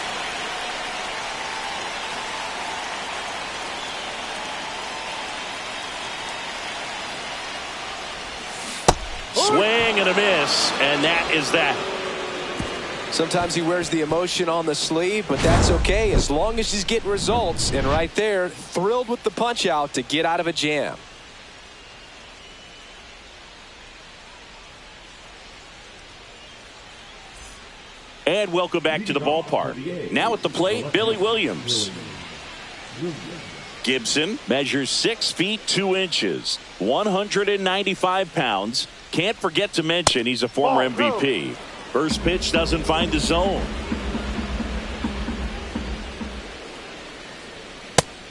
A: Swing and a miss, and that is that.
B: Sometimes he wears the emotion on the sleeve, but that's okay as long as he's getting results. And right there, thrilled with the punch out to get out of a jam.
A: And welcome back to the ballpark. Now at the plate, Billy Williams. Gibson measures 6 feet 2 inches, 195 pounds. Can't forget to mention he's a former MVP. First pitch doesn't find the zone.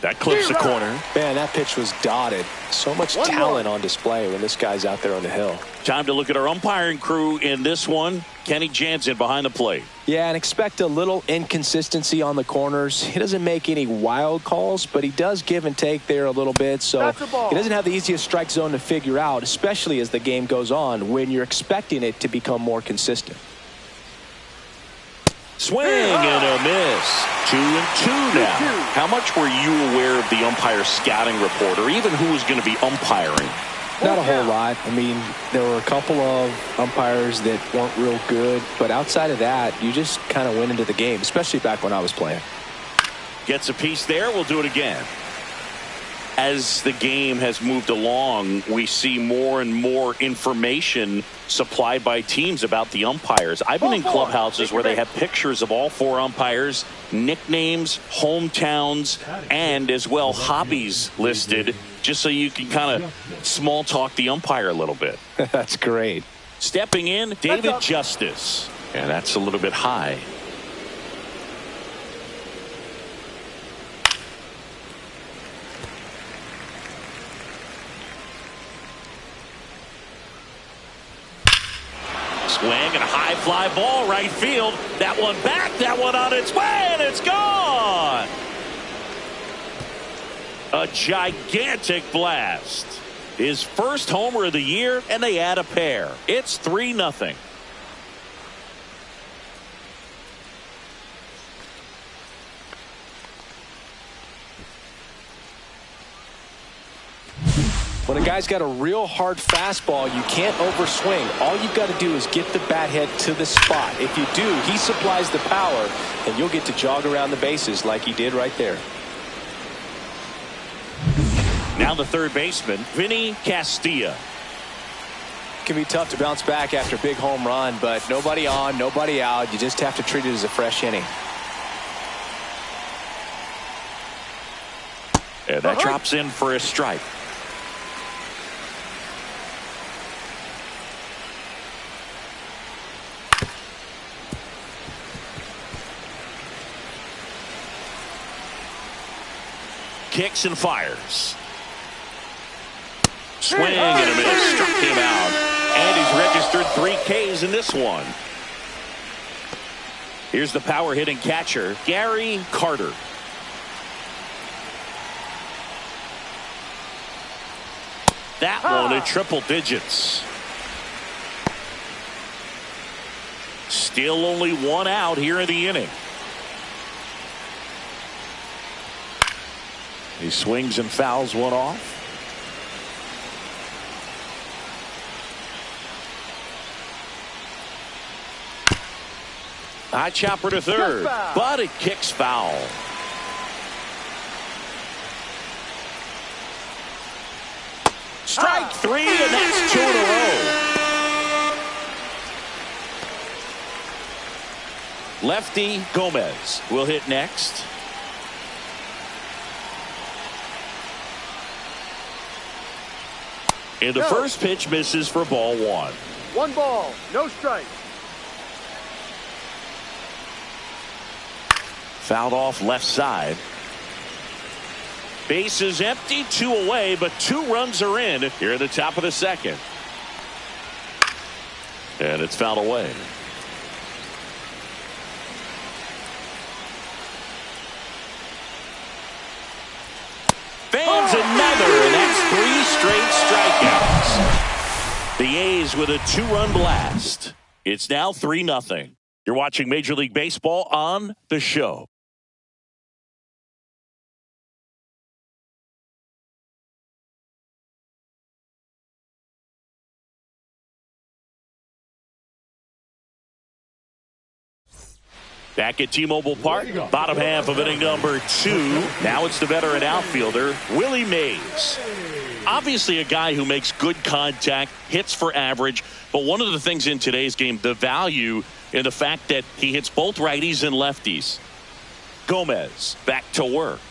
A: That clips the corner.
C: Man, that pitch was dotted. So much talent on display when this guy's out there on the hill.
A: Time to look at our umpiring crew in this one. Kenny Jansen behind the plate.
B: Yeah, and expect a little inconsistency on the corners. He doesn't make any wild calls, but he does give and take there a little bit. So he doesn't have the easiest strike zone to figure out, especially as the game goes on when you're expecting it to become more consistent.
A: Swing and a miss. 2-2 now. How much were you aware of the umpire scouting report, or even who was going to be umpiring?
B: Not a whole lot. I mean, there were a couple of umpires that weren't real good, but outside of that, you just kind of went into the game, especially back when I was playing.
A: Gets a piece there. We'll do it again. As the game has moved along, we see more and more information supplied by teams about the umpires. I've been in clubhouses where they have pictures of all 4 umpires, nicknames, hometowns, and as well hobbies listed, just so you can kind of small talk the umpire a little bit.
B: That's great.
A: Stepping in, David Justice. And that's a little bit high. Swing and a high fly ball right field. That one back, that one on its way, and it's gone. A gigantic blast. His first homer of the year, and they add a pair. It's 3-0.
B: When a guy's got a real hard fastball, you can't overswing. All you've got to do is get the bat head to the spot. If you do, he supplies the power, and you'll get to jog around the bases like he did right there.
A: Now the third baseman, Vinny Castilla.
B: It can be tough to bounce back after a big home run, but nobody on, nobody out. You just have to treat it as a fresh inning.
A: And that drops in for a strike. Kicks and fires. Swing and a miss. Struck him out. And he's registered 3 Ks in this one. Here's the power hitting catcher, Gary Carter. That one in triple digits. Still only 1 out here in the inning. He swings and fouls one off. High chopper to third, but it kicks foul. Strike 3, and that's 2 in a row. Lefty Gomez will hit next. And the first pitch misses for ball 1.
D: 1 ball, no strike.
A: Fouled off left side. Base is empty, 2 away, but 2 runs are in here at the top of the second. And it's fouled away. Fans another, and that's 3 straight strikeouts. The A's with a 2-run blast. It's now 3-0. You're watching Major League Baseball on The Show. Back at T-Mobile Park, bottom half of inning number 2. Now it's the veteran outfielder, Willie Mays. Obviously a guy who makes good contact, hits for average, but one of the things in today's game, the value in the fact that he hits both righties and lefties. Gomez back to work.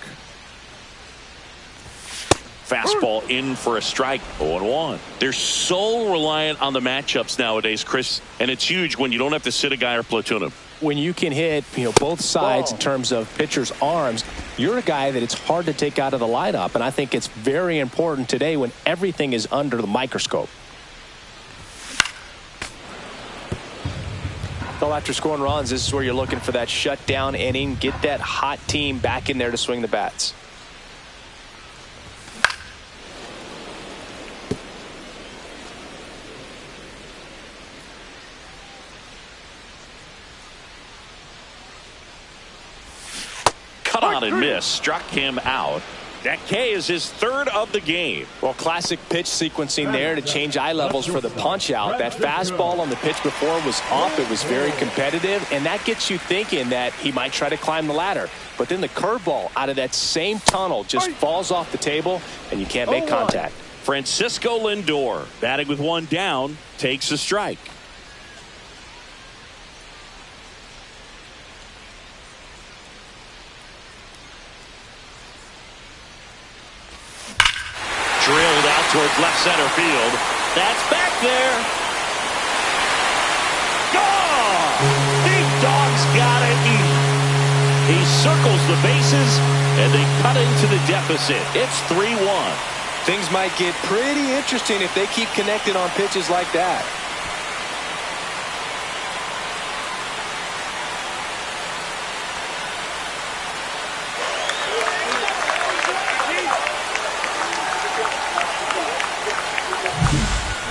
A: Fastball in for a strike, 0-1. They're so reliant on the matchups nowadays, Chris, and it's huge when you don't have to sit a guy or platoon him.
C: When you can hit, both sides in terms of pitchers' arms, you're a guy that it's hard to take out of the lineup, and I think it's very important today when everything is under the microscope. Well, after scoring runs, this is where you're looking for that shutdown inning, get that hot team back in there to swing the bats.
A: Cut on and miss, struck him out. That K is his 3rd of the game.
C: Well, classic pitch sequencing there to change eye levels for the punch out. That fastball on the pitch before was up. It was very competitive, and that gets you thinking that he might try to climb the ladder. But then the curveball out of that same tunnel just falls off the table, and you can't make contact.
A: Francisco Lindor, batting with 1 down, takes a strike. Drilled out towards left center field. That's back there. Gone! Big Dog's got it. He circles the bases, and they cut into the deficit. It's 3-1.
B: Things might get pretty interesting if they keep connecting on pitches like that.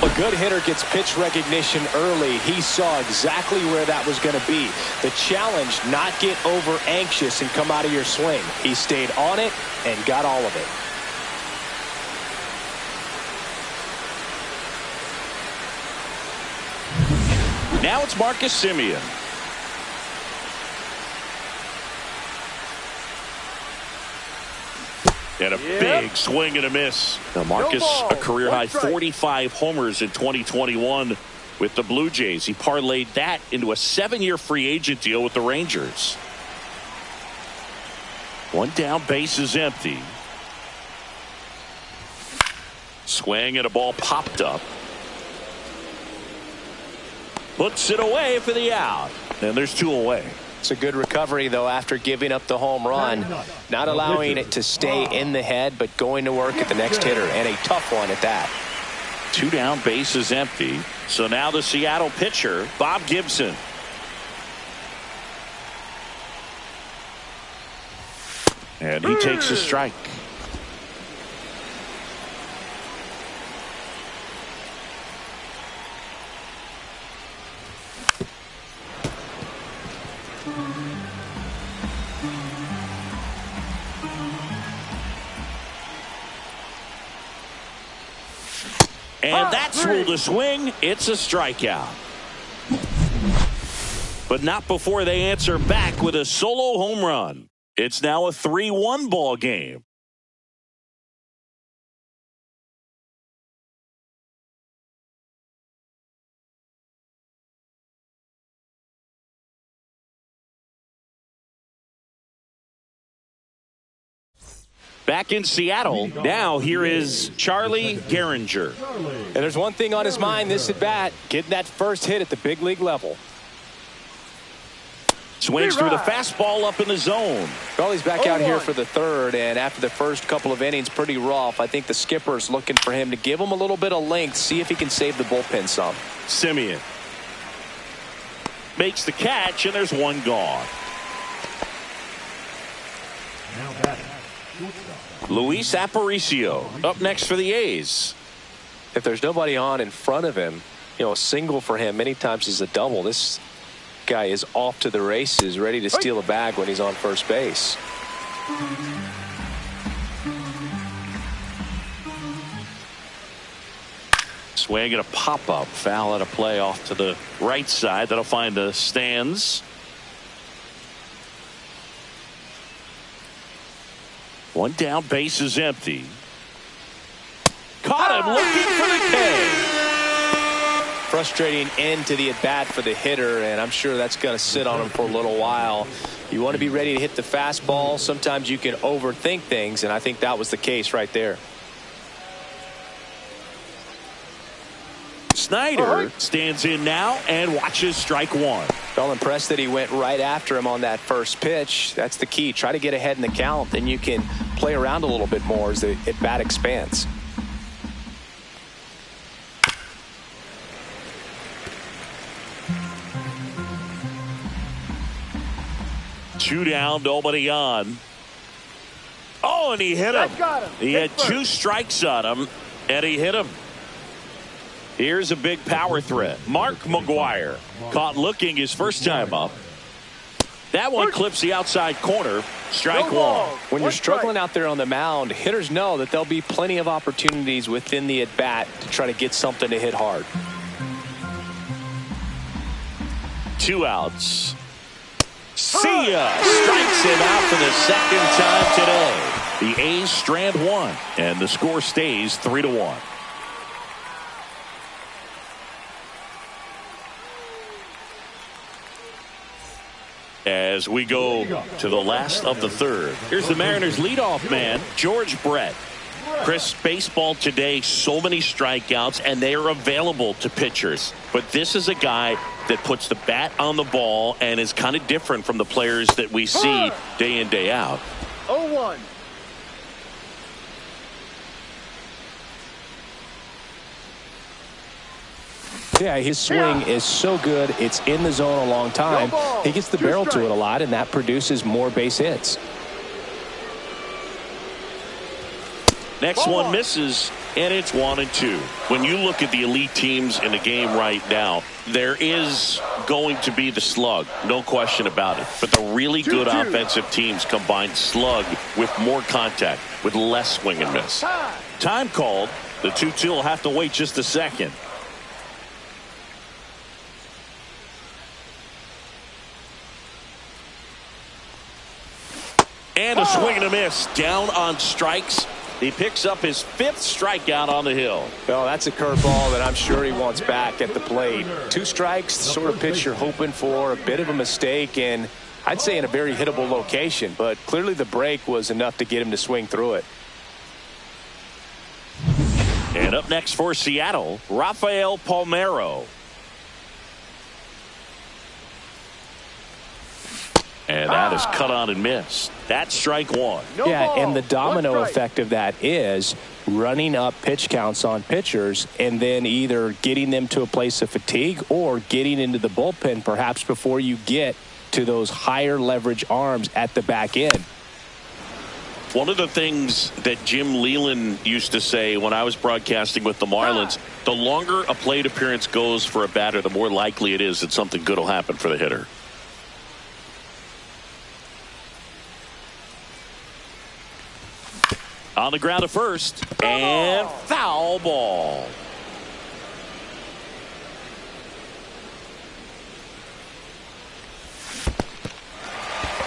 B: A good hitter gets pitch recognition early. He saw exactly where that was going to be. The challenge, not get over anxious and come out of your swing. He stayed on it and got all of it.
A: Now it's Marcus Semien. And a big swing and a miss. Now Marcus, a career-high 45 homers in 2021 with the Blue Jays. He parlayed that into a 7-year free agent deal with the Rangers. 1 down, base is empty. Swing and a ball popped up. Puts it away for the out. And there's 2 away.
C: It's a good recovery, though, after giving up the home run. Not allowing it to stay in the head, but going to work at the next hitter, and a tough one at that.
A: 2 down, base is empty. So now the Seattle pitcher, Bob Gibson. And he takes a strike. And that's ruled a swing. It's a strikeout. But not before they answer back with a solo home run. It's now a 3-1 ball game. Back in Seattle, now here is Charlie Gehringer.
C: And there's one thing on his mind this at bat, getting that first hit at the big league level.
A: Swings through the fastball up in the zone.
B: Well, he's back out here for the 3rd, and after the first couple of innings, pretty rough. I think the skipper's looking for him to give him a little bit of length, see if he can save the bullpen some.
A: Semien makes the catch, and there's one gone.
E: Now batting, shortstop.
A: Luis Aparicio up next for the A's.
C: If there's nobody on in front of him, you know, a single for him many times is a double. This guy is off to the races, ready to steal a bag when he's on first base.
A: Swing and a pop-up. Foul at a play off to the right side. That'll find the stands. One down, base is empty. Caught him looking for the K.
C: Frustrating end to the at-bat for the hitter, and I'm sure that's going to sit on him for a little while. You want to be ready to hit the fastball. Sometimes you can overthink things, and I think that was the case right there.
A: Snyder stands in now and watches strike one.
C: Well, impressed that he went right after him on that first pitch. That's the key. Try to get ahead in the count, then you can play around a little bit more as the at-bat expands.
A: Two down, nobody on. Oh, and he hit him. He had two strikes on him, and he hit him. Here's a big power threat. Mark McGuire caught looking his first time up. That one clips the outside corner. Strike one.
C: When you're struggling out there on the mound, hitters know that there'll be plenty of opportunities within the at-bat to try to get something to hit hard.
A: Two outs. See ya. Strikes him out for the second time today. The A's strand one, and the score stays 3-1. As we go to the last of the third. Here's the Mariners leadoff man, George Brett. Chris, baseball today, so many strikeouts, and they are available to pitchers. But this is a guy that puts the bat on the ball and is kind of different from the players that we see day in, day out.
D: 0-1.
C: Yeah, his swing is so good. It's in the zone a long time. He gets the barrel to it a lot, and that produces more base hits.
A: Next one misses, and it's 1-2. When you look at the elite teams in the game right now, there is going to be the slug, no question about it. But the really good offensive teams combine slug with more contact, with less swing and miss. Time called. The 2-2 will have to wait just a second. And a swing and a miss. Down on strikes. He picks up his fifth strikeout on the hill.
C: Well, that's a curveball that I'm sure he wants back at the plate. Two strikes, the sort of pitch you're hoping for. A bit of a mistake, and I'd say in a very hittable location. But clearly the break was enough to get him to swing through it.
A: And up next for Seattle, Rafael Palmeiro. And that is cut on and missed. That's strike one.
C: Yeah, and the domino effect of that is running up pitch counts on pitchers and then either getting them to a place of fatigue or getting into the bullpen perhaps before you get to those higher leverage arms at the back end.
A: One of the things that Jim Leland used to say when I was broadcasting with the Marlins, the longer a plate appearance goes for a batter, the more likely it is that something good will happen for the hitter. On the ground to first, and foul ball.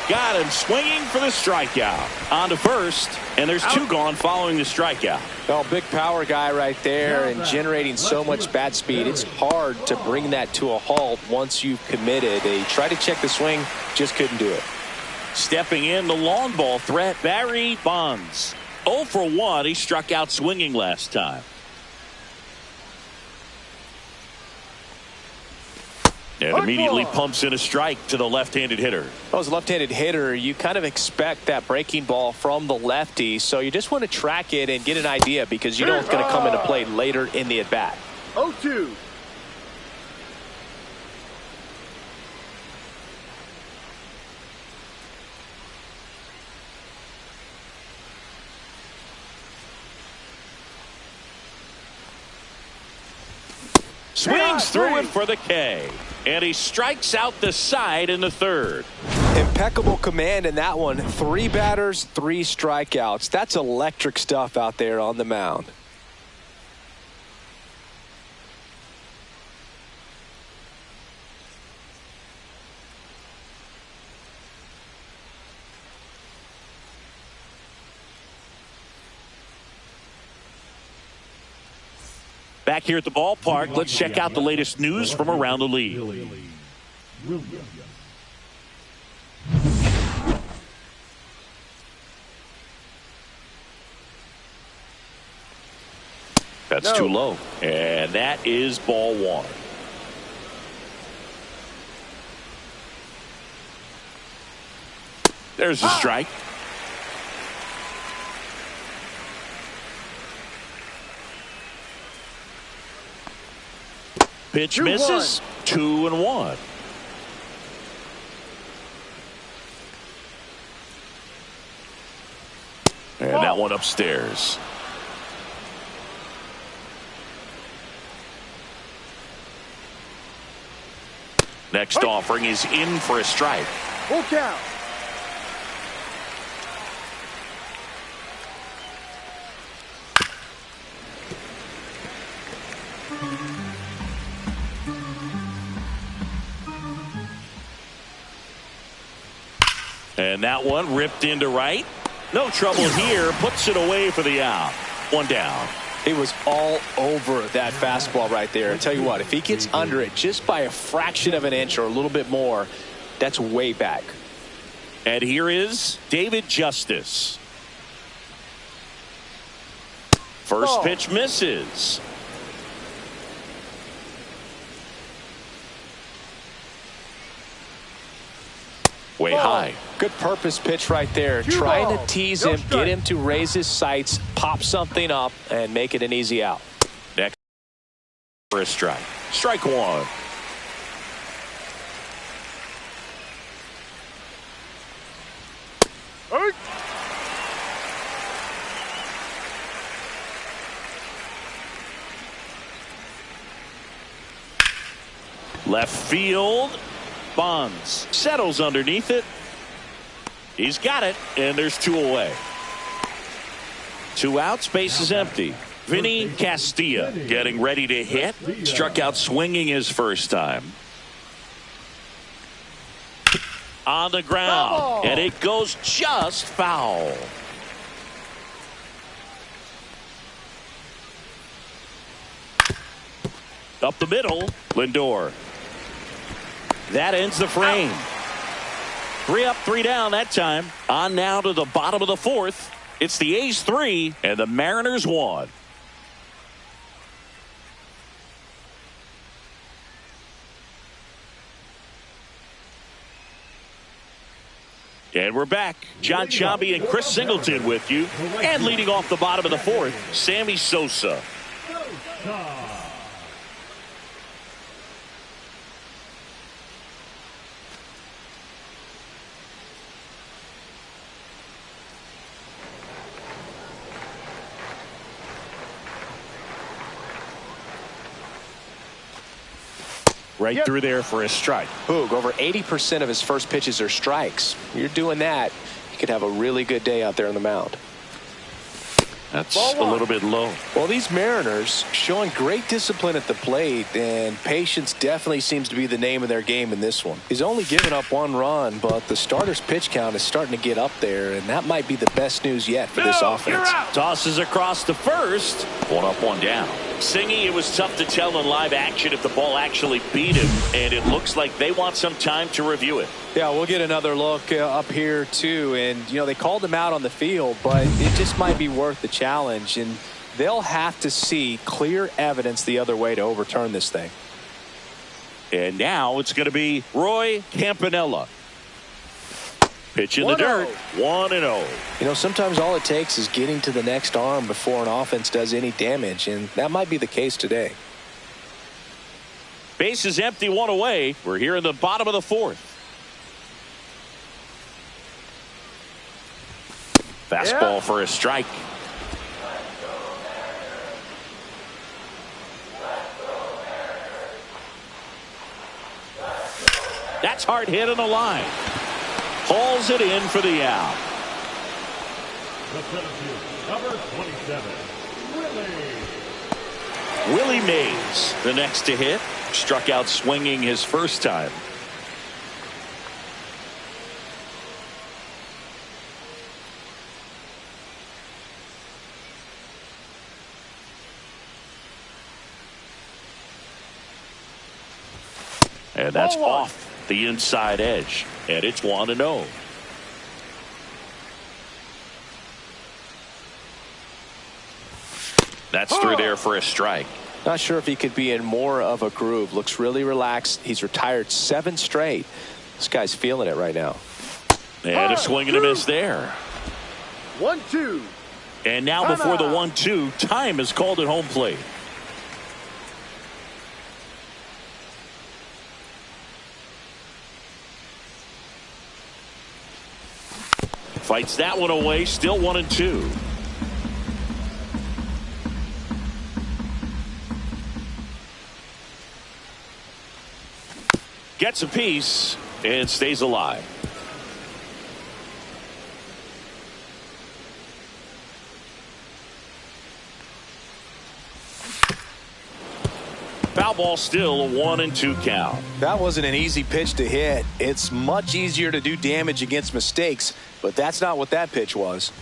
A: Got him swinging for the strikeout. On to first, and there's two gone following the strikeout.
C: Well, big power guy right there and generating so much bat speed. It's hard to bring that to a halt once you've committed. He tried to check the swing, just couldn't do it.
A: Stepping in, the long ball threat, Barry Bonds. 0 for 1. He struck out swinging last time. And immediately pumps in a strike to the left-handed hitter.
C: Well, as a left-handed hitter, you kind of expect that breaking ball from the lefty, so you just want to track it and get an idea because you know it's going to come into play later in the at-bat.
D: 0-2.
A: Swings through it for the K. And he strikes out the side in the third.
C: Impeccable command in that one. 3 batters, 3 strikeouts. That's electric stuff out there on the mound.
A: Back here at the ballpark, let's check out the latest news from around the league. That's too low. And that is ball 1. There's a strike. Pitch misses. 2-1. And that one upstairs. Next offering is in for a strike.
D: Full count.
A: And that one ripped into right. No trouble here. Puts it away for the out. 1 down.
C: He was all over that fastball right there. I tell you what, if he gets under it just by a fraction of an inch or a little bit more, that's way back.
A: And here is David Justice. First pitch misses. Way high.
C: Good purpose pitch right there. Trying to tease him, get him to raise his sights, pop something up, and make it an easy out.
A: Next for a strike. Strike 1. Left field. Bonds settles underneath it. He's got it, and there's 2 away. 2 outs, base is empty. Vinny Castilla getting ready to hit. Struck out swinging his first time. On the ground, and it goes just foul. Up the middle, Lindor. That ends the frame. 3 up, 3 down that time. On now to the bottom of the 4th. It's the A's 3 and the Mariners 1. And we're back. John Sciambi and Chris Singleton with you. And leading off the bottom of the 4th, Sammy Sosa. Right through there for a strike.
C: Boog, over 80% of his first pitches are strikes. You're doing that, you could have a really good day out there on the mound.
A: That's a little bit low.
C: Well, these Mariners showing great discipline at the plate, and patience definitely seems to be the name of their game in this one. He's only given up 1 run, but the starter's pitch count is starting to get up there, and that might be the best news yet for this offense.
A: Tosses across the first. 1 up, 1 down. Singy, it was tough to tell in live action if the ball actually beat him, and it looks like they want some time to review it.
B: Yeah, we'll get another look up here too, and you know they called him out on the field, but it just might be worth the challenge, and they'll have to see clear evidence the other way to overturn this thing.
A: And now it's going to be Roy Campanella. Pitch in the dirt. 1-0.
C: You know, sometimes all it takes is getting to the next arm before an offense does any damage, and that might be the case today.
A: Base is empty, 1 away. We're here in the bottom of the 4th. Fastball for a strike. That's hard hit on the line. Hauls it in for the out.
E: The center field, number 27,
A: Willie Mays, the next to hit. Struck out swinging his first time. And that's off the inside edge. And it's 1-0. That's through there for a strike.
C: Not sure if he could be in more of a groove. Looks really relaxed. He's retired 7 straight. This guy's feeling it right now.
A: And a swing and a miss there.
D: 1-2.
A: And now before the 1-2, time is called at home plate. Fights that one away, still 1-2. Gets a piece and stays alive. Foul ball, still a 1-2 count.
B: That wasn't an easy pitch to hit. It's much easier to do damage against mistakes, but that's not what that pitch was.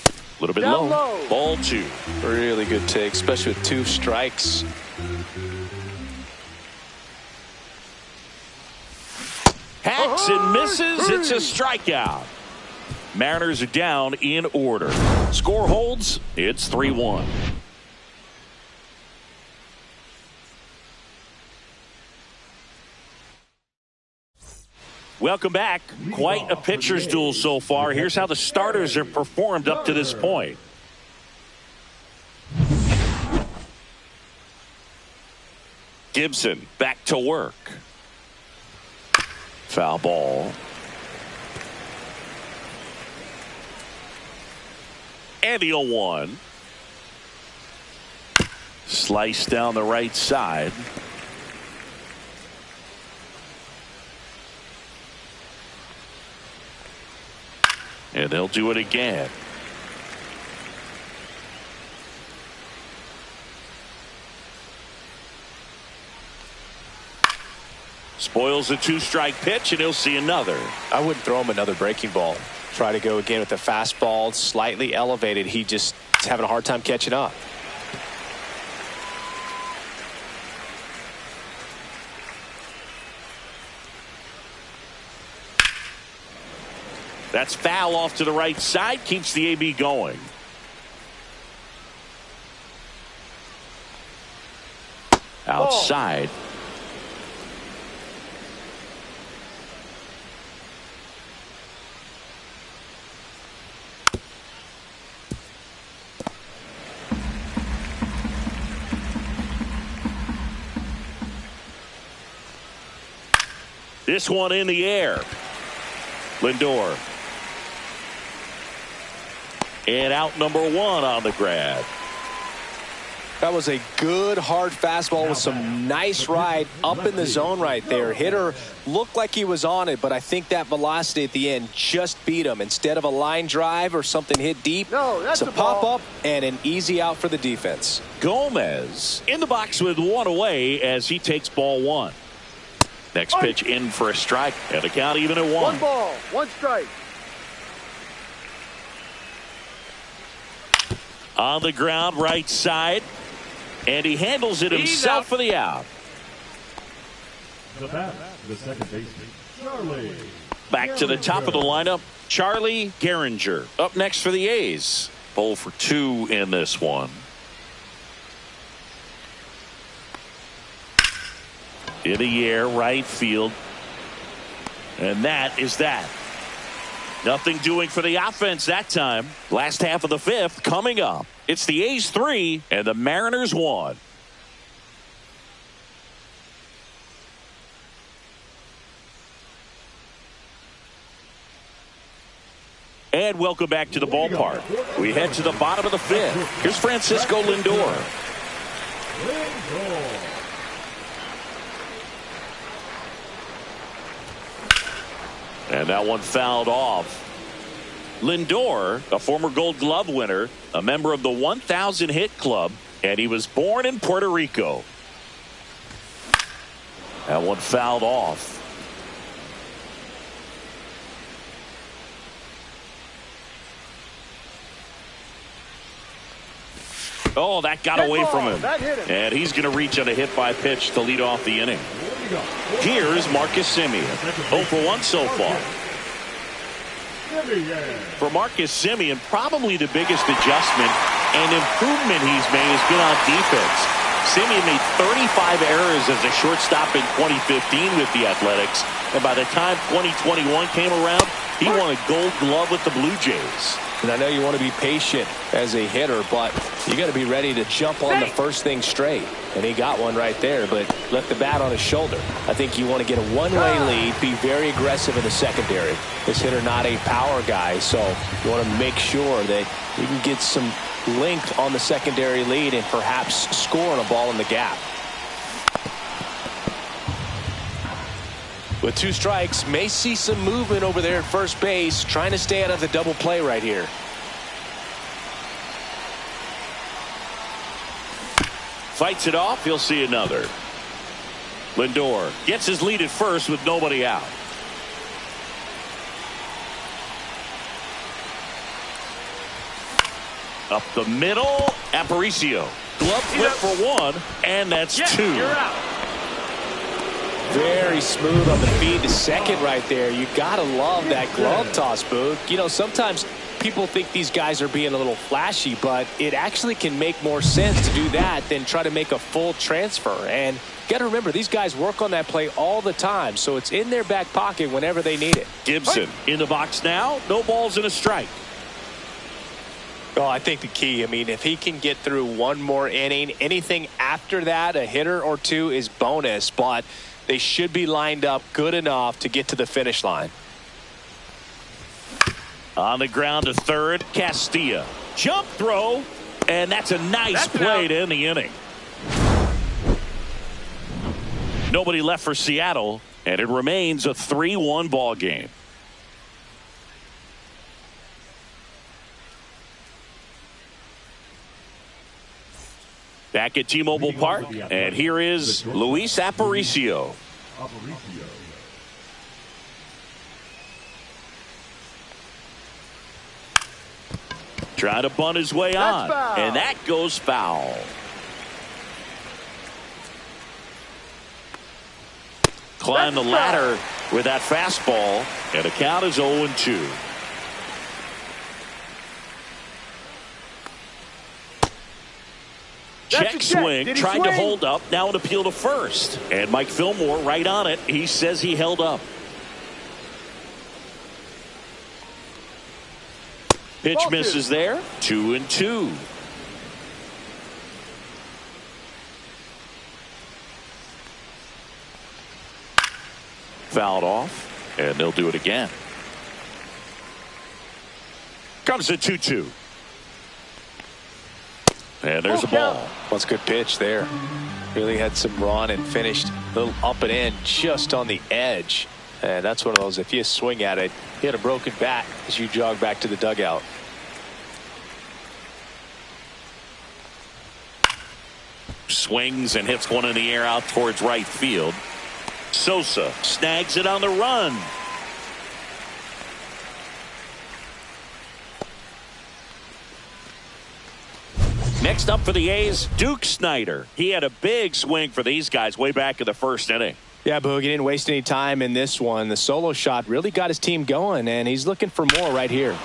A: A little bit low. Ball 2.
C: Really good take, especially with 2 strikes.
A: Hacks and misses. It's a strikeout. Mariners are down in order. Score holds. It's 3-1. Welcome back. Quite a pitcher's duel so far. Here's how the starters have performed up to this point. Gibson back to work. Foul ball. And the 0-1. Slice down the right side. And they'll do it again. Spoils a 2-strike pitch, and he'll see another.
C: I wouldn't throw him another breaking ball. Try to go again with the fastball, slightly elevated. He just is having a hard time catching up.
A: That's foul off to the right side. Keeps the AB going. Outside. This one in the air. Lindor. And out number 1 on the grab.
B: That was a good hard fastball with some nice ride up in the zone right there. Hitter looked like he was on it, but I think that velocity at the end just beat him. Instead of a line drive or something hit deep,
D: that's
B: a pop up and an easy out for the defense.
A: Gomez in the box with 1 away as he takes ball 1. Next pitch in for a strike, and the count even at 1.
D: 1 ball, 1 strike.
A: On the ground, right side, and he handles it himself for the out.
E: the bat, the second baseman, Charlie.
A: Back to the top of the lineup, Charlie Gehringer. Up next for the A's. 0 for 2 in this one. In the air, right field. And that is that. Nothing doing for the offense that time. Last half of the 5th coming up. It's the A's 3 and the Mariners 1. And welcome back to the ballpark. We head to the bottom of the 5th. Here's Francisco Lindor. And that one fouled off. Lindor, a former Gold Glove winner, a member of the 1,000 hit club, and he was born in Puerto Rico. That one fouled off. Oh, that got away from him. And he's going to reach on a hit by pitch to lead off the inning. Here's Marcus Semien. 0 for 1 so far. For Marcus Semien, probably the biggest adjustment and improvement he's made has been on defense. Semien made 35 errors as a shortstop in 2015 with the Athletics. And by the time 2021 came around, he won a Gold Glove with the Blue Jays.
C: And I know you want to be patient as a hitter, but you got to be ready to jump on the first thing straight. And he got one right there, but left the bat on his shoulder. I think you want to get a one-way lead, be very aggressive in the secondary. This hitter not a power guy, so you want to make sure that you can get some length on the secondary lead and perhaps score on a ball in the gap. With 2 strikes, may see some movement over there at first base, trying to stay out of the double play right here.
A: Fights it off. He'll see another. Lindor gets his lead at first with nobody out. Up the middle, Aparicio. Glove flip for 1, and that's 2.
D: You're out.
C: Very smooth on the feed to second right there. You got to love that glove toss, Boog. You know, sometimes people think these guys are being a little flashy, but it actually can make more sense to do that than try to make a full transfer. And you got to remember, these guys work on that play all the time, so it's in their back pocket whenever they need it.
A: Gibson in the box now. No balls and a strike.
C: Oh, I think the key, I mean, if he can get through one more inning, anything after that, a hitter or 2 is bonus, but they should be lined up good enough to get to the finish line.
A: On the ground to third, Castilla. Jump throw, and that's a nice play to end the inning. Nobody left for Seattle, and it remains a 3-1 ball game. Back at T-Mobile Park, and here is Luis Aparicio. Trying to bunt his way on, and that goes foul. Climb the ladder with that fastball, and the count is 0-2. Check swing, tried to hold up, now an appeal to first. And Mike Fillmore right on it. He says he held up. Pitch misses there. 2-2. Fouled off, and they'll do it again. Comes to 2-2. And there's a ball.
C: That's a good pitch there. Really had some run and finished a little up and in just on the edge. And that's one of those, if you swing at it, you hit a broken bat as you jog back to the dugout.
A: Swings and hits one in the air out towards right field. Sosa snags it on the run. Next up for the A's, Duke Snider. He had a big swing for these guys way back in the first inning.
C: Yeah, Boog, he didn't waste any time in this one. The solo shot really got his team going, and he's looking for more right here.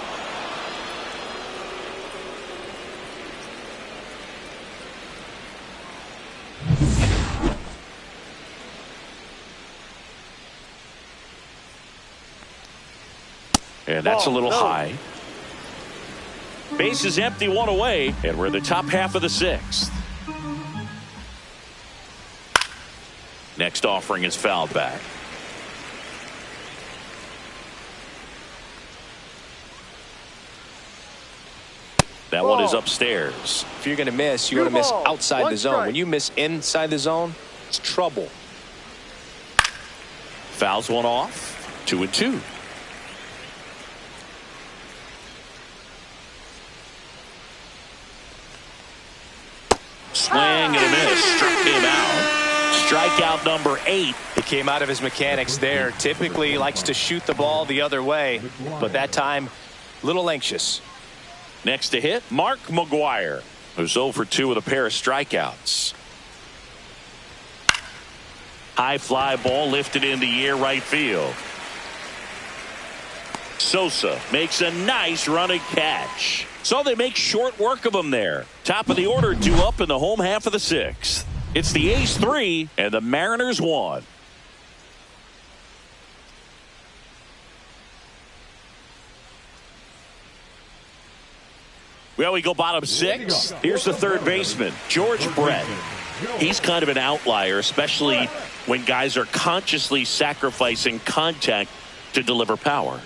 A: And that's a little high. Base is empty, 1 away, and we're in the top half of the 6th. Next offering is fouled back. That one is upstairs.
C: If you're going to miss, you want to miss outside the zone. When you miss inside the zone, it's trouble.
A: Fouls one off. 2-2. swing and a miss. Struck him out. Strikeout number 8.
C: He came out of his mechanics there. Typically likes to shoot the ball the other way, but that time a little anxious.
A: Next to hit, Mark McGwire, who's 0 for 2 with a pair of strikeouts. High fly ball lifted in the air right field. Sosa makes a nice running catch. So they make short work of him there. Top of the order, 2 up in the home half of the 6th. It's the A's 3 and the Mariners 1. Well, we go bottom 6. Here's the third baseman, George Brett. He's kind of an outlier, especially when guys are consciously sacrificing contact to deliver power.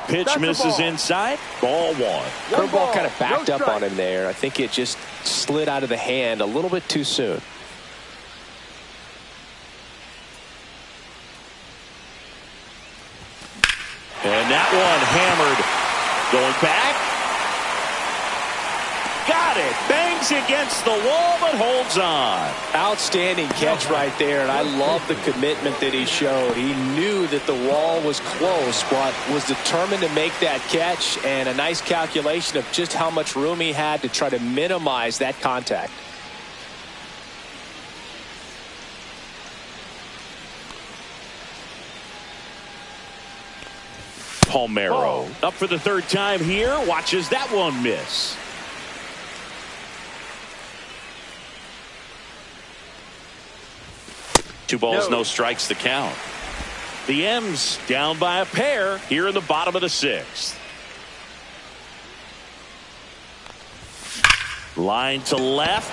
A: Pitch misses inside. Ball 1.
C: Curveball kind of backed up on him there. I think it just slid out of the hand a little bit too soon.
A: And that one hammered. Going back. Got it. Bangs against the wall but holds on.
C: Outstanding catch right there, and I love the commitment that he showed. He knew that the wall was close, but was determined to make that catch, and a nice calculation of just how much room he had to try to minimize that contact.
A: Palmeiro up for the third time here. Watches that one miss. Two balls, no strikes to count. The M's down by a pair here in the bottom of the 6th. Line to left.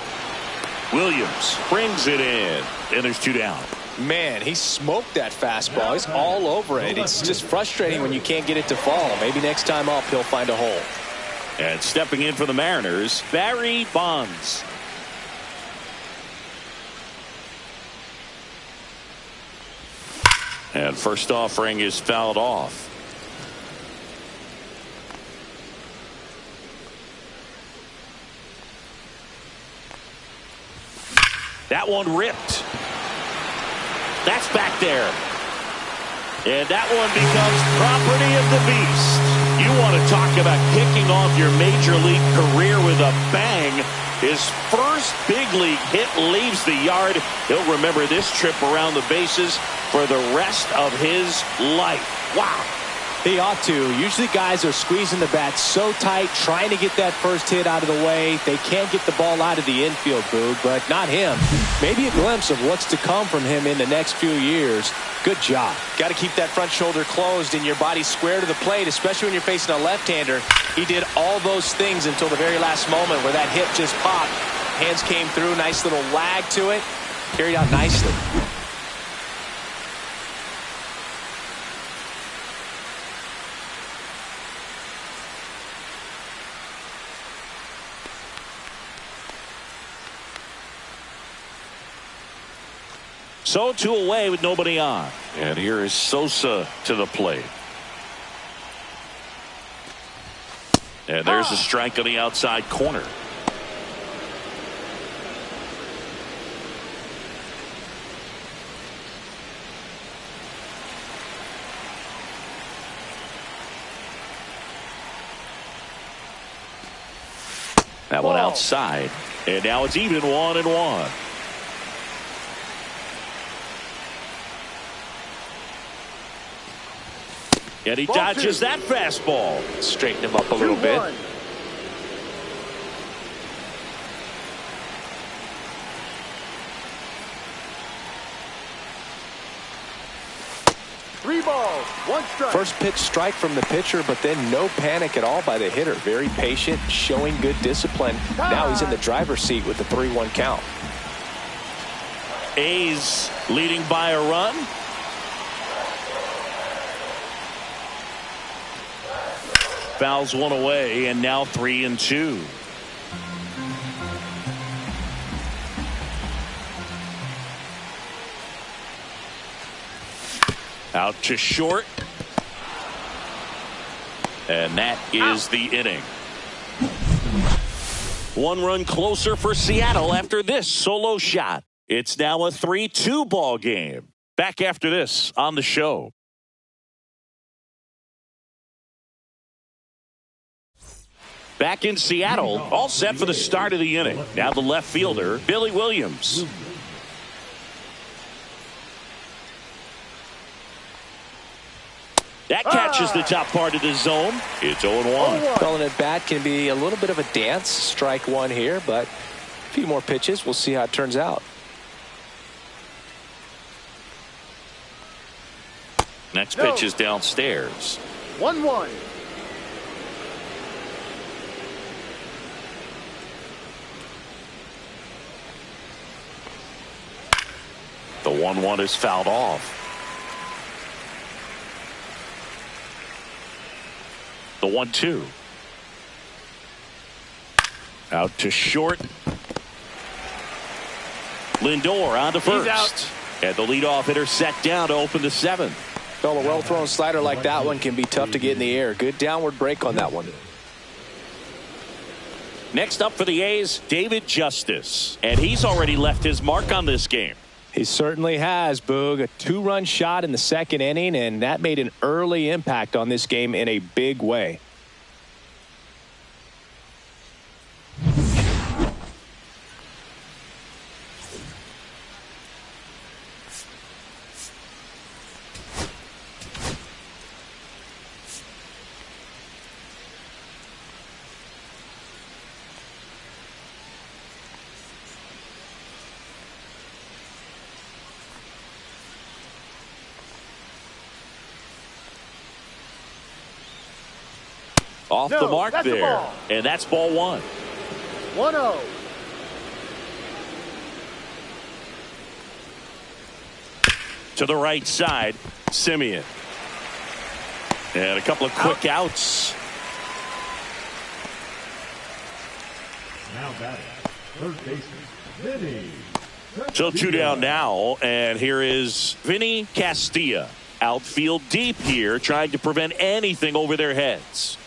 A: Williams brings it in. And there's 2 down.
C: Man, he smoked that fastball. He's all over it. It's just frustrating when you can't get it to fall. Maybe next time up he'll find a hole.
A: And stepping in for the Mariners, Barry Bonds. And first offering is fouled off. That one ripped. That's back there. And that one becomes property of the beast. You want to talk about kicking off your major league career with a bang. His first big league hit leaves the yard. He'll remember this trip around the bases for the rest of his life. Wow.
B: He ought to. Usually guys are squeezing the bat so tight, trying to get that first hit out of the way. They can't get the ball out of the infield, Boog, but not him. Maybe a glimpse of what's to come from him in the next few years. Good job.
C: Got to keep that front shoulder closed and your body square to the plate, especially when you're facing a left-hander. He did all those things until the very last moment where that hit just popped. Hands came through, nice little lag to it. Carried out nicely.
A: So 2 away with nobody on. And here is Sosa to the plate. And there's a strike on the outside corner. That one outside. And now it's even 1-1. And he dodges that fastball.
C: Straighten him up a little bit.
D: 3 balls, 1 strike.
C: First pitch strike from the pitcher, but then no panic at all by the hitter. Very patient, showing good discipline. Now he's in the driver's seat with the 3-1 count.
A: A's leading by a run. fouls one away, and now 3-2. Out to short. And that is the inning. One run closer for Seattle after this solo shot. It's now a 3-2 ball game. Back after this on the show. Back in Seattle, all set for the start of the inning. Now the left fielder, Billy Williams. That catches the top part of the zone. It's 0-1.
C: Calling it bat can be a little bit of a dance. Strike one here, but a few more pitches. We'll see how it turns out.
A: Next pitch is downstairs.
D: 1-1.
A: The 1-1 is fouled off. The 1-2. Out to short. Lindor on to first. And the leadoff hitter set down to open the seventh.
C: Well, a well-thrown slider like that one can be tough to get in the air. Good downward break on that one.
A: Next up for the A's, David Justice. And he's already left his mark on this game.
C: He certainly has, Boog. A two-run shot in the second inning, and that made an early impact on this game in a big way.
A: Off the mark
D: that's
A: there. And that's ball one.
D: 1-0.
A: To the right side, Simeon. And a couple of quick outs.
E: Now batting, third baseman, Vinny.
A: So two down now, and here is Vinny Castilla. Outfield deep here, trying to prevent anything over their heads.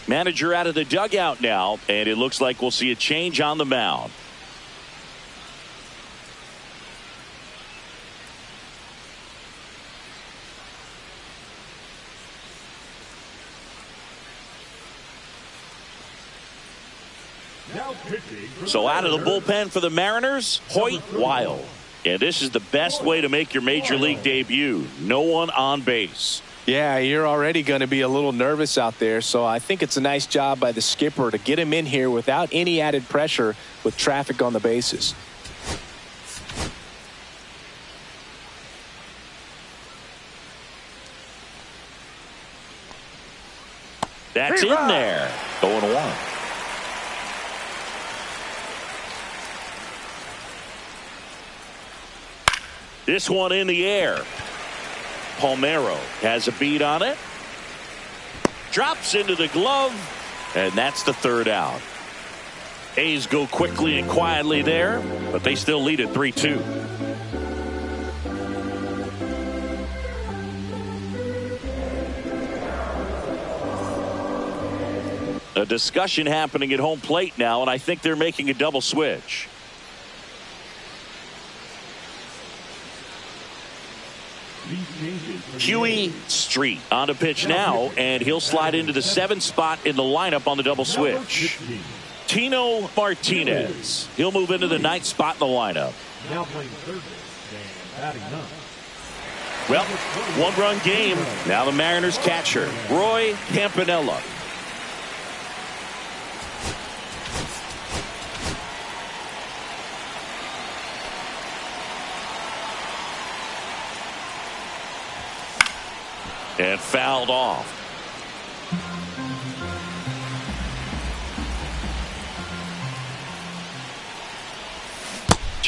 A: Manager out of the dugout now, and it looks like we'll see a change on the mound. So out of the bullpen for the Mariners, Hoyt Wild. And this is the best way to make your major league debut. No one on base.
C: Yeah, you're already going to be a little nervous out there, so I think it's a nice job by the skipper to get him in here without any added pressure with traffic on the bases.
A: That's in there. 0-1. This one in the air. Palmeiro has a beat on it. Drops into the glove. And that's the third out. A's go quickly and quietly there, but they still lead at 3-2. A discussion happening at home plate now, and I think they're making a double switch. Huey Street on a pitch now, and he'll slide into the 7th spot in the lineup on the double switch. Tino Martinez. He'll move into the 9th spot in the lineup.
E: Now playing third base and batting ninth.
A: Well, one-run game. Now the Mariners catcher, Roy Campanella. And fouled off.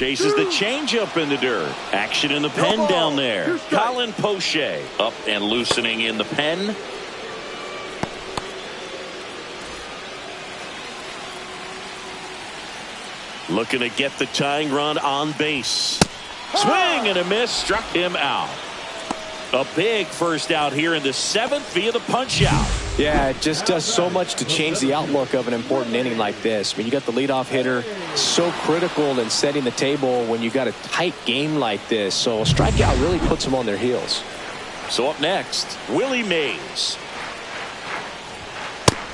A: Chases the changeup in the dirt. Action in the pen down there. Colin Poche up and loosening in the pen. Looking to get the tying run on base. Swing and a miss. Struck him out. A big first out here in the 7th via the punch out.
B: Yeah, it just does so much to change the outlook of an important inning like this. When you got the leadoff hitter, so critical in setting the table when you got a tight game like this. So a strikeout really puts them on their heels.
A: So up next, Willie Mays.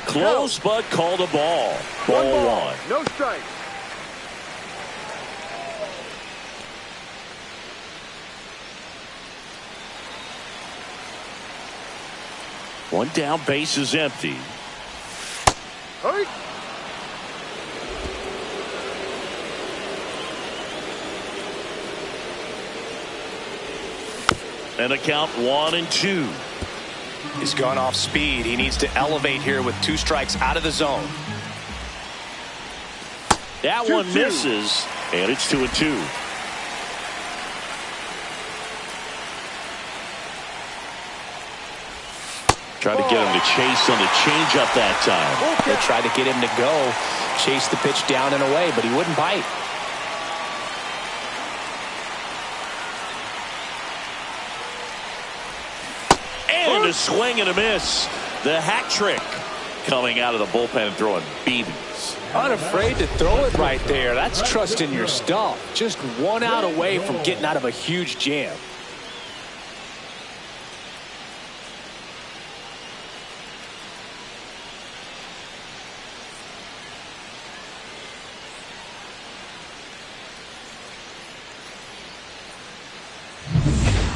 A: Close, but called a ball. Ball 1.
D: No strike.
A: One down, base is empty.
D: Hurry.
A: And a count 1-2.
C: He's gone off speed. He needs to elevate here with 2 strikes out of the zone.
A: That one misses, and it's 2-2. Tried to get him to chase on the changeup that time.
C: They tried to get him to go, chase the pitch down and away, but he wouldn't bite.
A: And a swing and a miss. The hat trick coming out of the bullpen and throwing BBs.
B: Unafraid to throw it right there. That's trusting your stuff. Just 1 out away from getting out of a huge jam.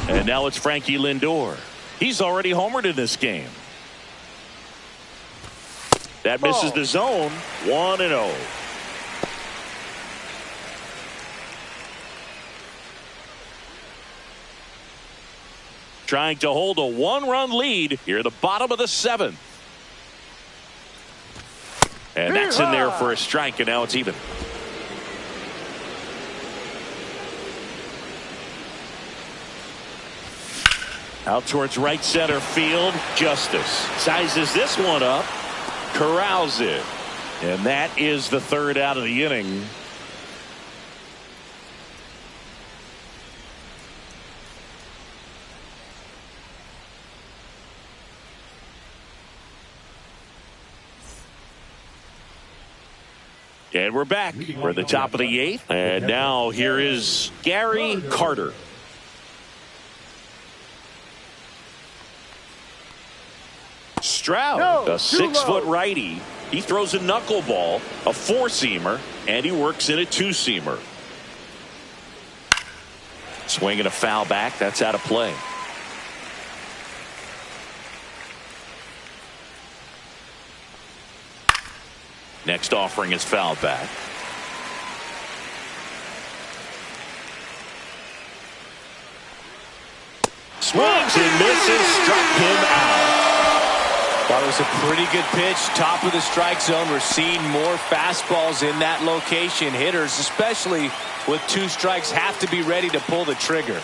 A: And now it's Frankie Lindor. He's already homered in this game. That misses the zone. 1-0. Trying to hold a 1-run lead here at the bottom of the 7th. And that's in there for a strike, and now it's even. Out towards right center field. Justice sizes this one up. Corrals it. And that is the 3rd out of the inning. And we're back. We're at the top of the 8th. And now here is Gary Carter. Stroud, a 6-foot righty. He throws a knuckleball, a 4-seamer, and he works in a 2-seamer. Swinging a foul back. That's out of play. Next offering is fouled back. Swings and misses. Struck him out.
C: That was a pretty good pitch. Top of the strike zone. We're seeing more fastballs in that location. Hitters, especially with 2 strikes, have to be ready to pull the trigger.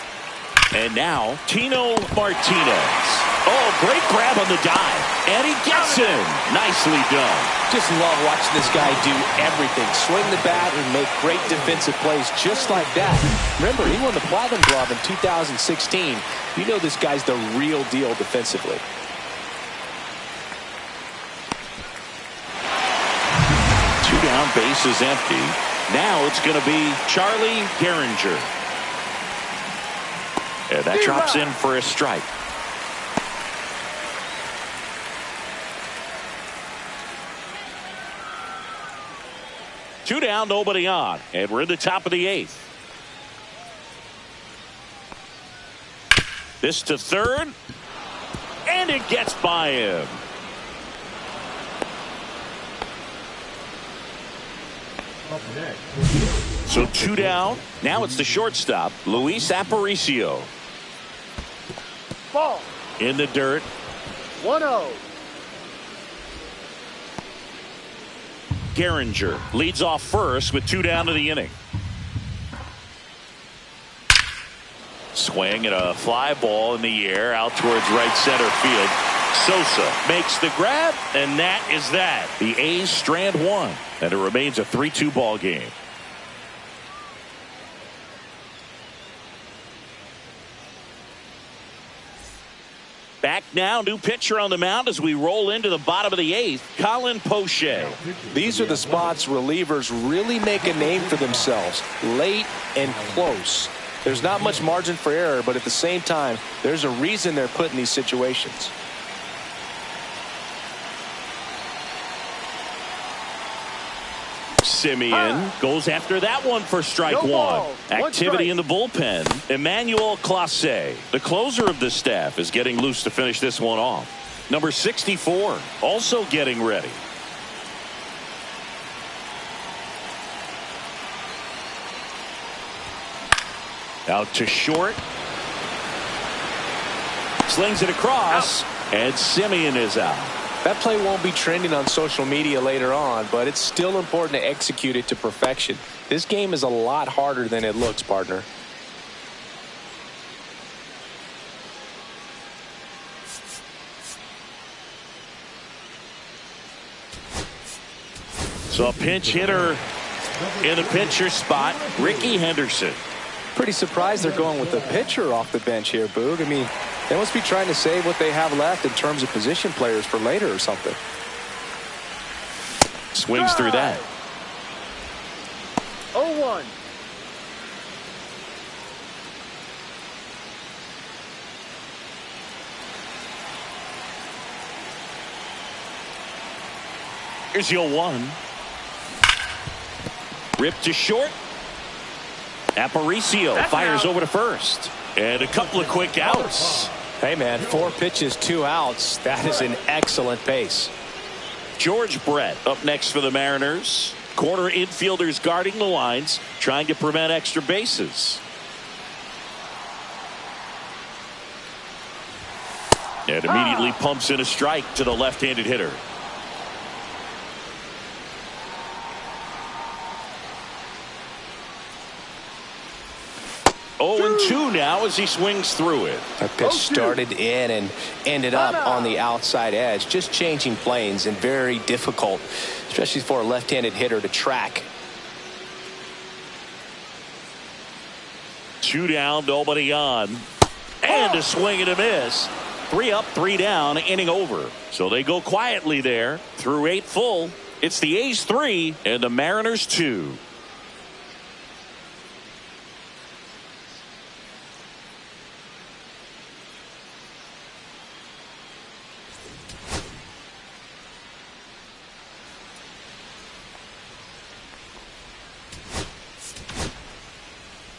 A: And now Tino Martinez. Oh, great grab on the dive. And he gets him. Nicely done.
C: Just love watching this guy do everything. Swing the bat and make great defensive plays just like that. Remember, he won the Platinum Glove in 2016. You know this guy's the real deal defensively.
A: Down, base is empty. Now it's going to be Charlie Gehringer. And that drops in for a strike. Two down, nobody on. And we're in the top of the 8th. This to 3rd. And it gets by him. So 2 down. Now it's the shortstop, Luis Aparicio.
D: Ball.
A: In the dirt.
D: 1-0.
A: Gehringer leads off first with 2 down to the inning. swing and a fly ball in the air out towards right center field. Sosa makes the grab, and that is that. The A's strand one, and it remains a 3-2 ball game. Back now, new pitcher on the mound as we roll into the bottom of the 8th, Colin Poche.
C: These are the spots relievers really make a name for themselves, late and close. There's not much margin for error, but at the same time, there's a reason they're put in these situations.
A: Simeon goes after that one for strike one. Activity in the bullpen. Emmanuel Clase, the closer of the staff, is getting loose to finish this one off. Number 64 also getting ready. Out to short. Slings it across, and Simeon is out.
C: That play won't be trending on social media later on, but it's still important to execute it to perfection. This game is a lot harder than it looks, partner.
A: So a pinch hitter in the pitcher spot, Ricky Henderson.
B: Pretty surprised they're going with the pitcher off the bench here, Boog. I mean, they must be trying to save what they have left in terms of position players for later or something.
A: Swings through that.
D: 0-1.
A: Here's the 0-1. Ripped to short. Aparicio fires over to first. And a couple of quick outs.
C: Hey, man, 4 pitches, 2 outs. That is an excellent pace.
A: George Brett up next for the Mariners. Corner infielders guarding the lines, trying to prevent extra bases. And immediately pumps in a strike to the left-handed hitter. Oh, 2 now as he swings through it.
C: That pitch started in and ended up on the outside edge. Just changing planes and very difficult, especially for a left-handed hitter to track.
A: 2 down, nobody on. And a swing and a miss. 3 up, 3 down, inning over. So they go quietly there through 8 full. It's the A's 3 and the Mariners 2.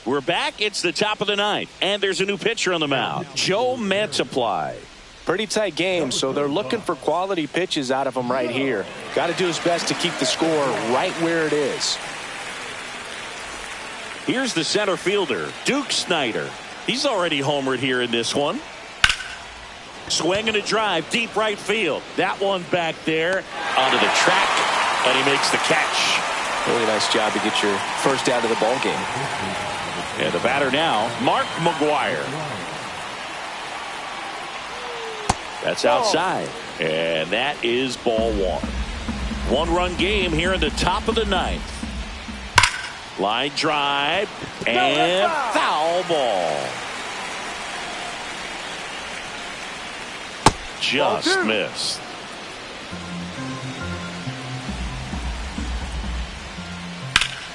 A: We're back. It's the top of the 9th, and there's a new pitcher on the mound, Joe Mantiply.
C: Pretty tight game, so they're looking for quality pitches out of him right here. Got to do his best to keep the score right where it is.
A: Here's the center fielder, Duke Snider. He's already homered here in this one. Swing and a drive, deep right field. That one back there onto the track, and he makes the catch.
C: Really nice job to get your first out of the ball game.
A: And the batter now, Mark McGuire. That's outside. And that is ball 1. 1-run game here in the top of the 9th. Line drive and foul ball. Just missed.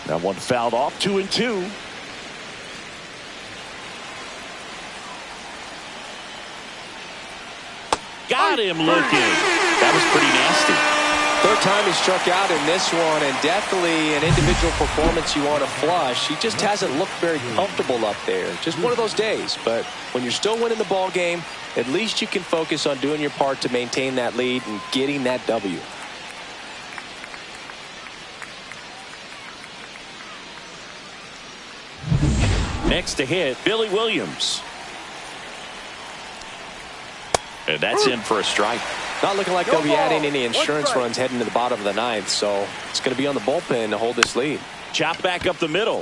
A: That one fouled off. 2-2. Got him looking. That was pretty nasty.
C: Third time he struck out in this one, and definitely an individual performance you want to flush. He just hasn't looked very comfortable up there. Just one of those days. But when you're still winning the ball game, at least you can focus on doing your part to maintain that lead and getting that W.
A: Next to hit, Billy Williams. And that's in for a strike.
C: Not looking like they'll be adding any insurance runs heading to the bottom of the 9th, so it's going to be on the bullpen to hold this lead.
A: Chop back up the middle.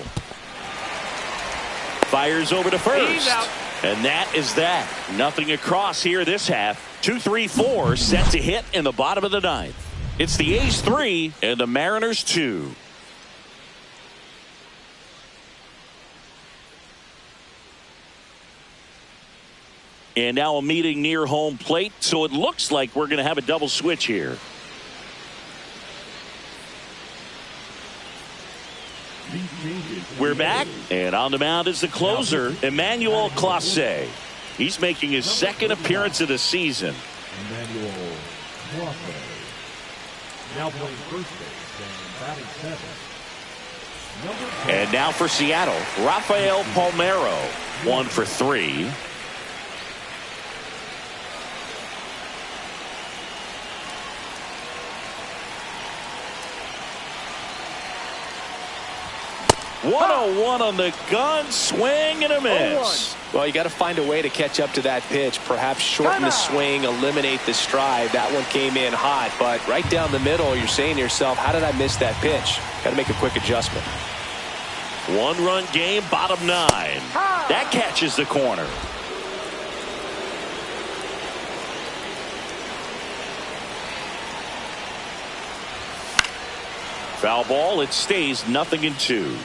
A: Fires over to first. And that is that. Nothing across here this half. 2-3-4 set to hit in the bottom of the ninth. It's the A's 3 and the Mariners 2. And now a meeting near home plate, so it looks like we're going to have a double switch here. We're back, and on the mound is the closer, Emmanuel Clase. He's making his second appearance of the season.
E: Emmanuel Clase. Now playing first base and batting seventh.
A: And now for Seattle, Rafael Palmeiro, 1 for 3. One on the gun, swing and a miss.
C: Well, you got to find a way to catch up to that pitch. Perhaps shorten the swing, eliminate the stride. That one came in hot, but right down the middle, you're saying to yourself, how did I miss that pitch? Got to make a quick adjustment.
A: 1-run game, bottom 9. That catches the corner. Foul ball. It stays 0-2.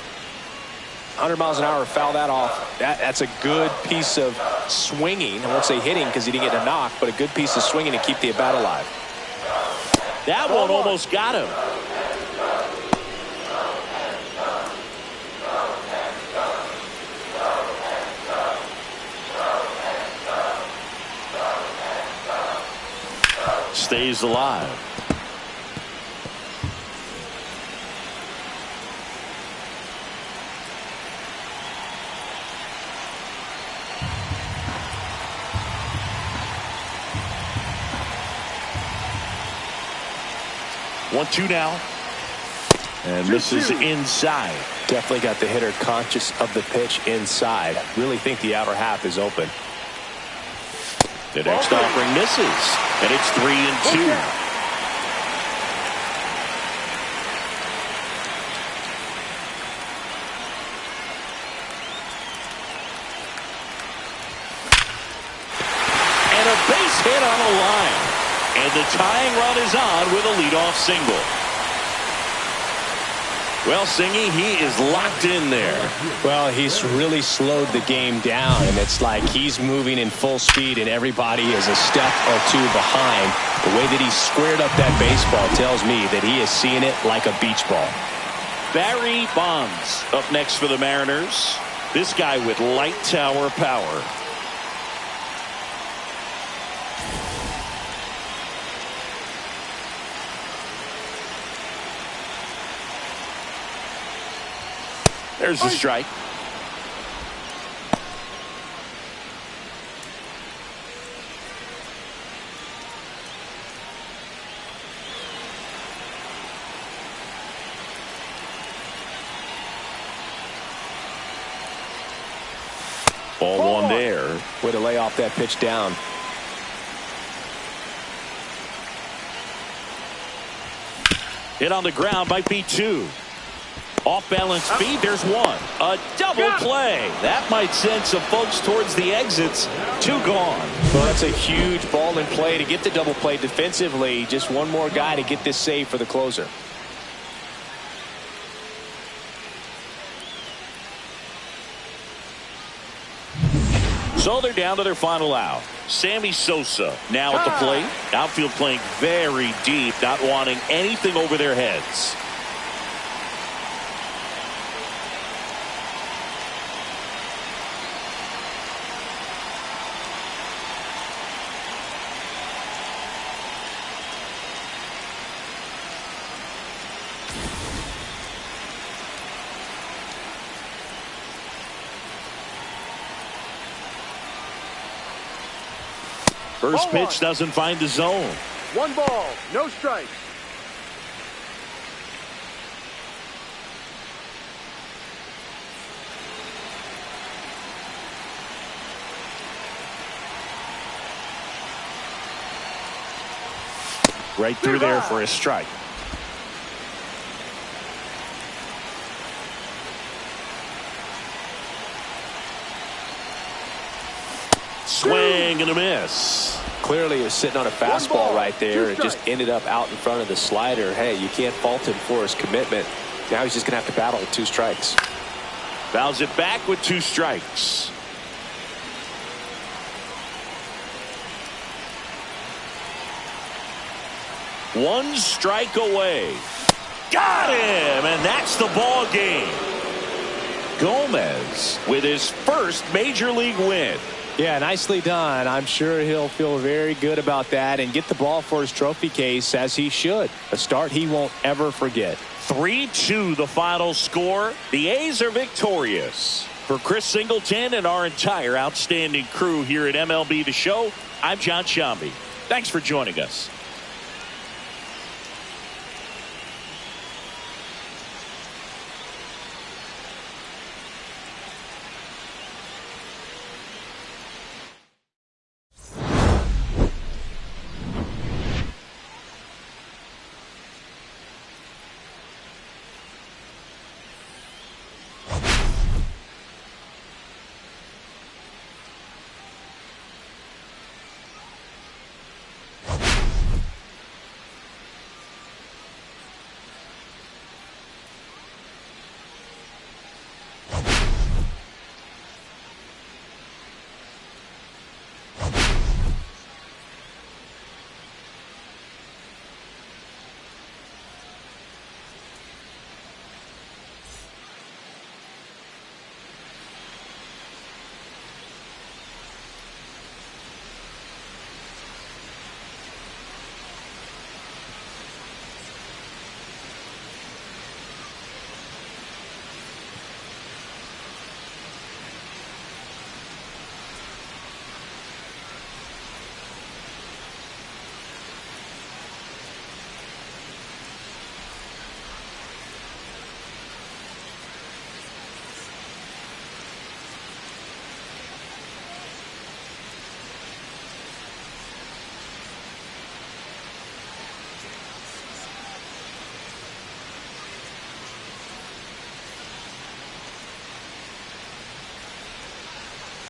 C: 100 miles an hour, foul that off. That's a good piece of swinging. I won't say hitting because he didn't get a knock, but a good piece of swinging to keep the at bat alive.
A: That one almost got him. Stays alive. 1-2 now. And this is inside.
C: Definitely got the hitter conscious of the pitch inside. Really think the outer half is open.
A: The next offering misses. And it's 3-2. And a base hit on the line. And the tying run is on with a leadoff single. Well, Singy, he is locked in there.
C: Well, he's really slowed the game down, and it's like he's moving in full speed, and everybody is a step or two behind. The way that he squared up that baseball tells me that he is seeing it like a beach ball.
A: Barry Bonds up next for the Mariners. This guy with light tower power. There's the strike. Ball one there.
C: Way to lay off that pitch down.
A: Hit on the ground, might be 2. Off balance speed, there's 1. A double play. That might send some folks towards the exits. 2 gone.
C: Well, that's a huge ball in play to get the double play defensively. Just one more guy to get this save for the closer.
A: So they're down to their final out. Sammy Sosa now at the plate. Outfield playing very deep, not wanting anything over their heads. First pitch doesn't find the zone.
D: 1 ball, no strikes.
A: Right through there for a strike. Swing and a miss.
C: Clearly, he was sitting on a fastball right there and just ended up out in front of the slider. Hey, you can't fault him for his commitment. Now he's just going to have to battle with 2 strikes.
A: Fouls it back with 2 strikes. One strike away. Got him, and that's the ball game. Gomez with his first major league win.
B: Yeah, nicely done. I'm sure he'll feel very good about that and get the ball for his trophy case, as he should. A start he won't ever forget.
A: 3-2 the final score. The A's are victorious. For Chris Singleton and our entire outstanding crew here at MLB The Show, I'm John Sciambi. Thanks for joining us.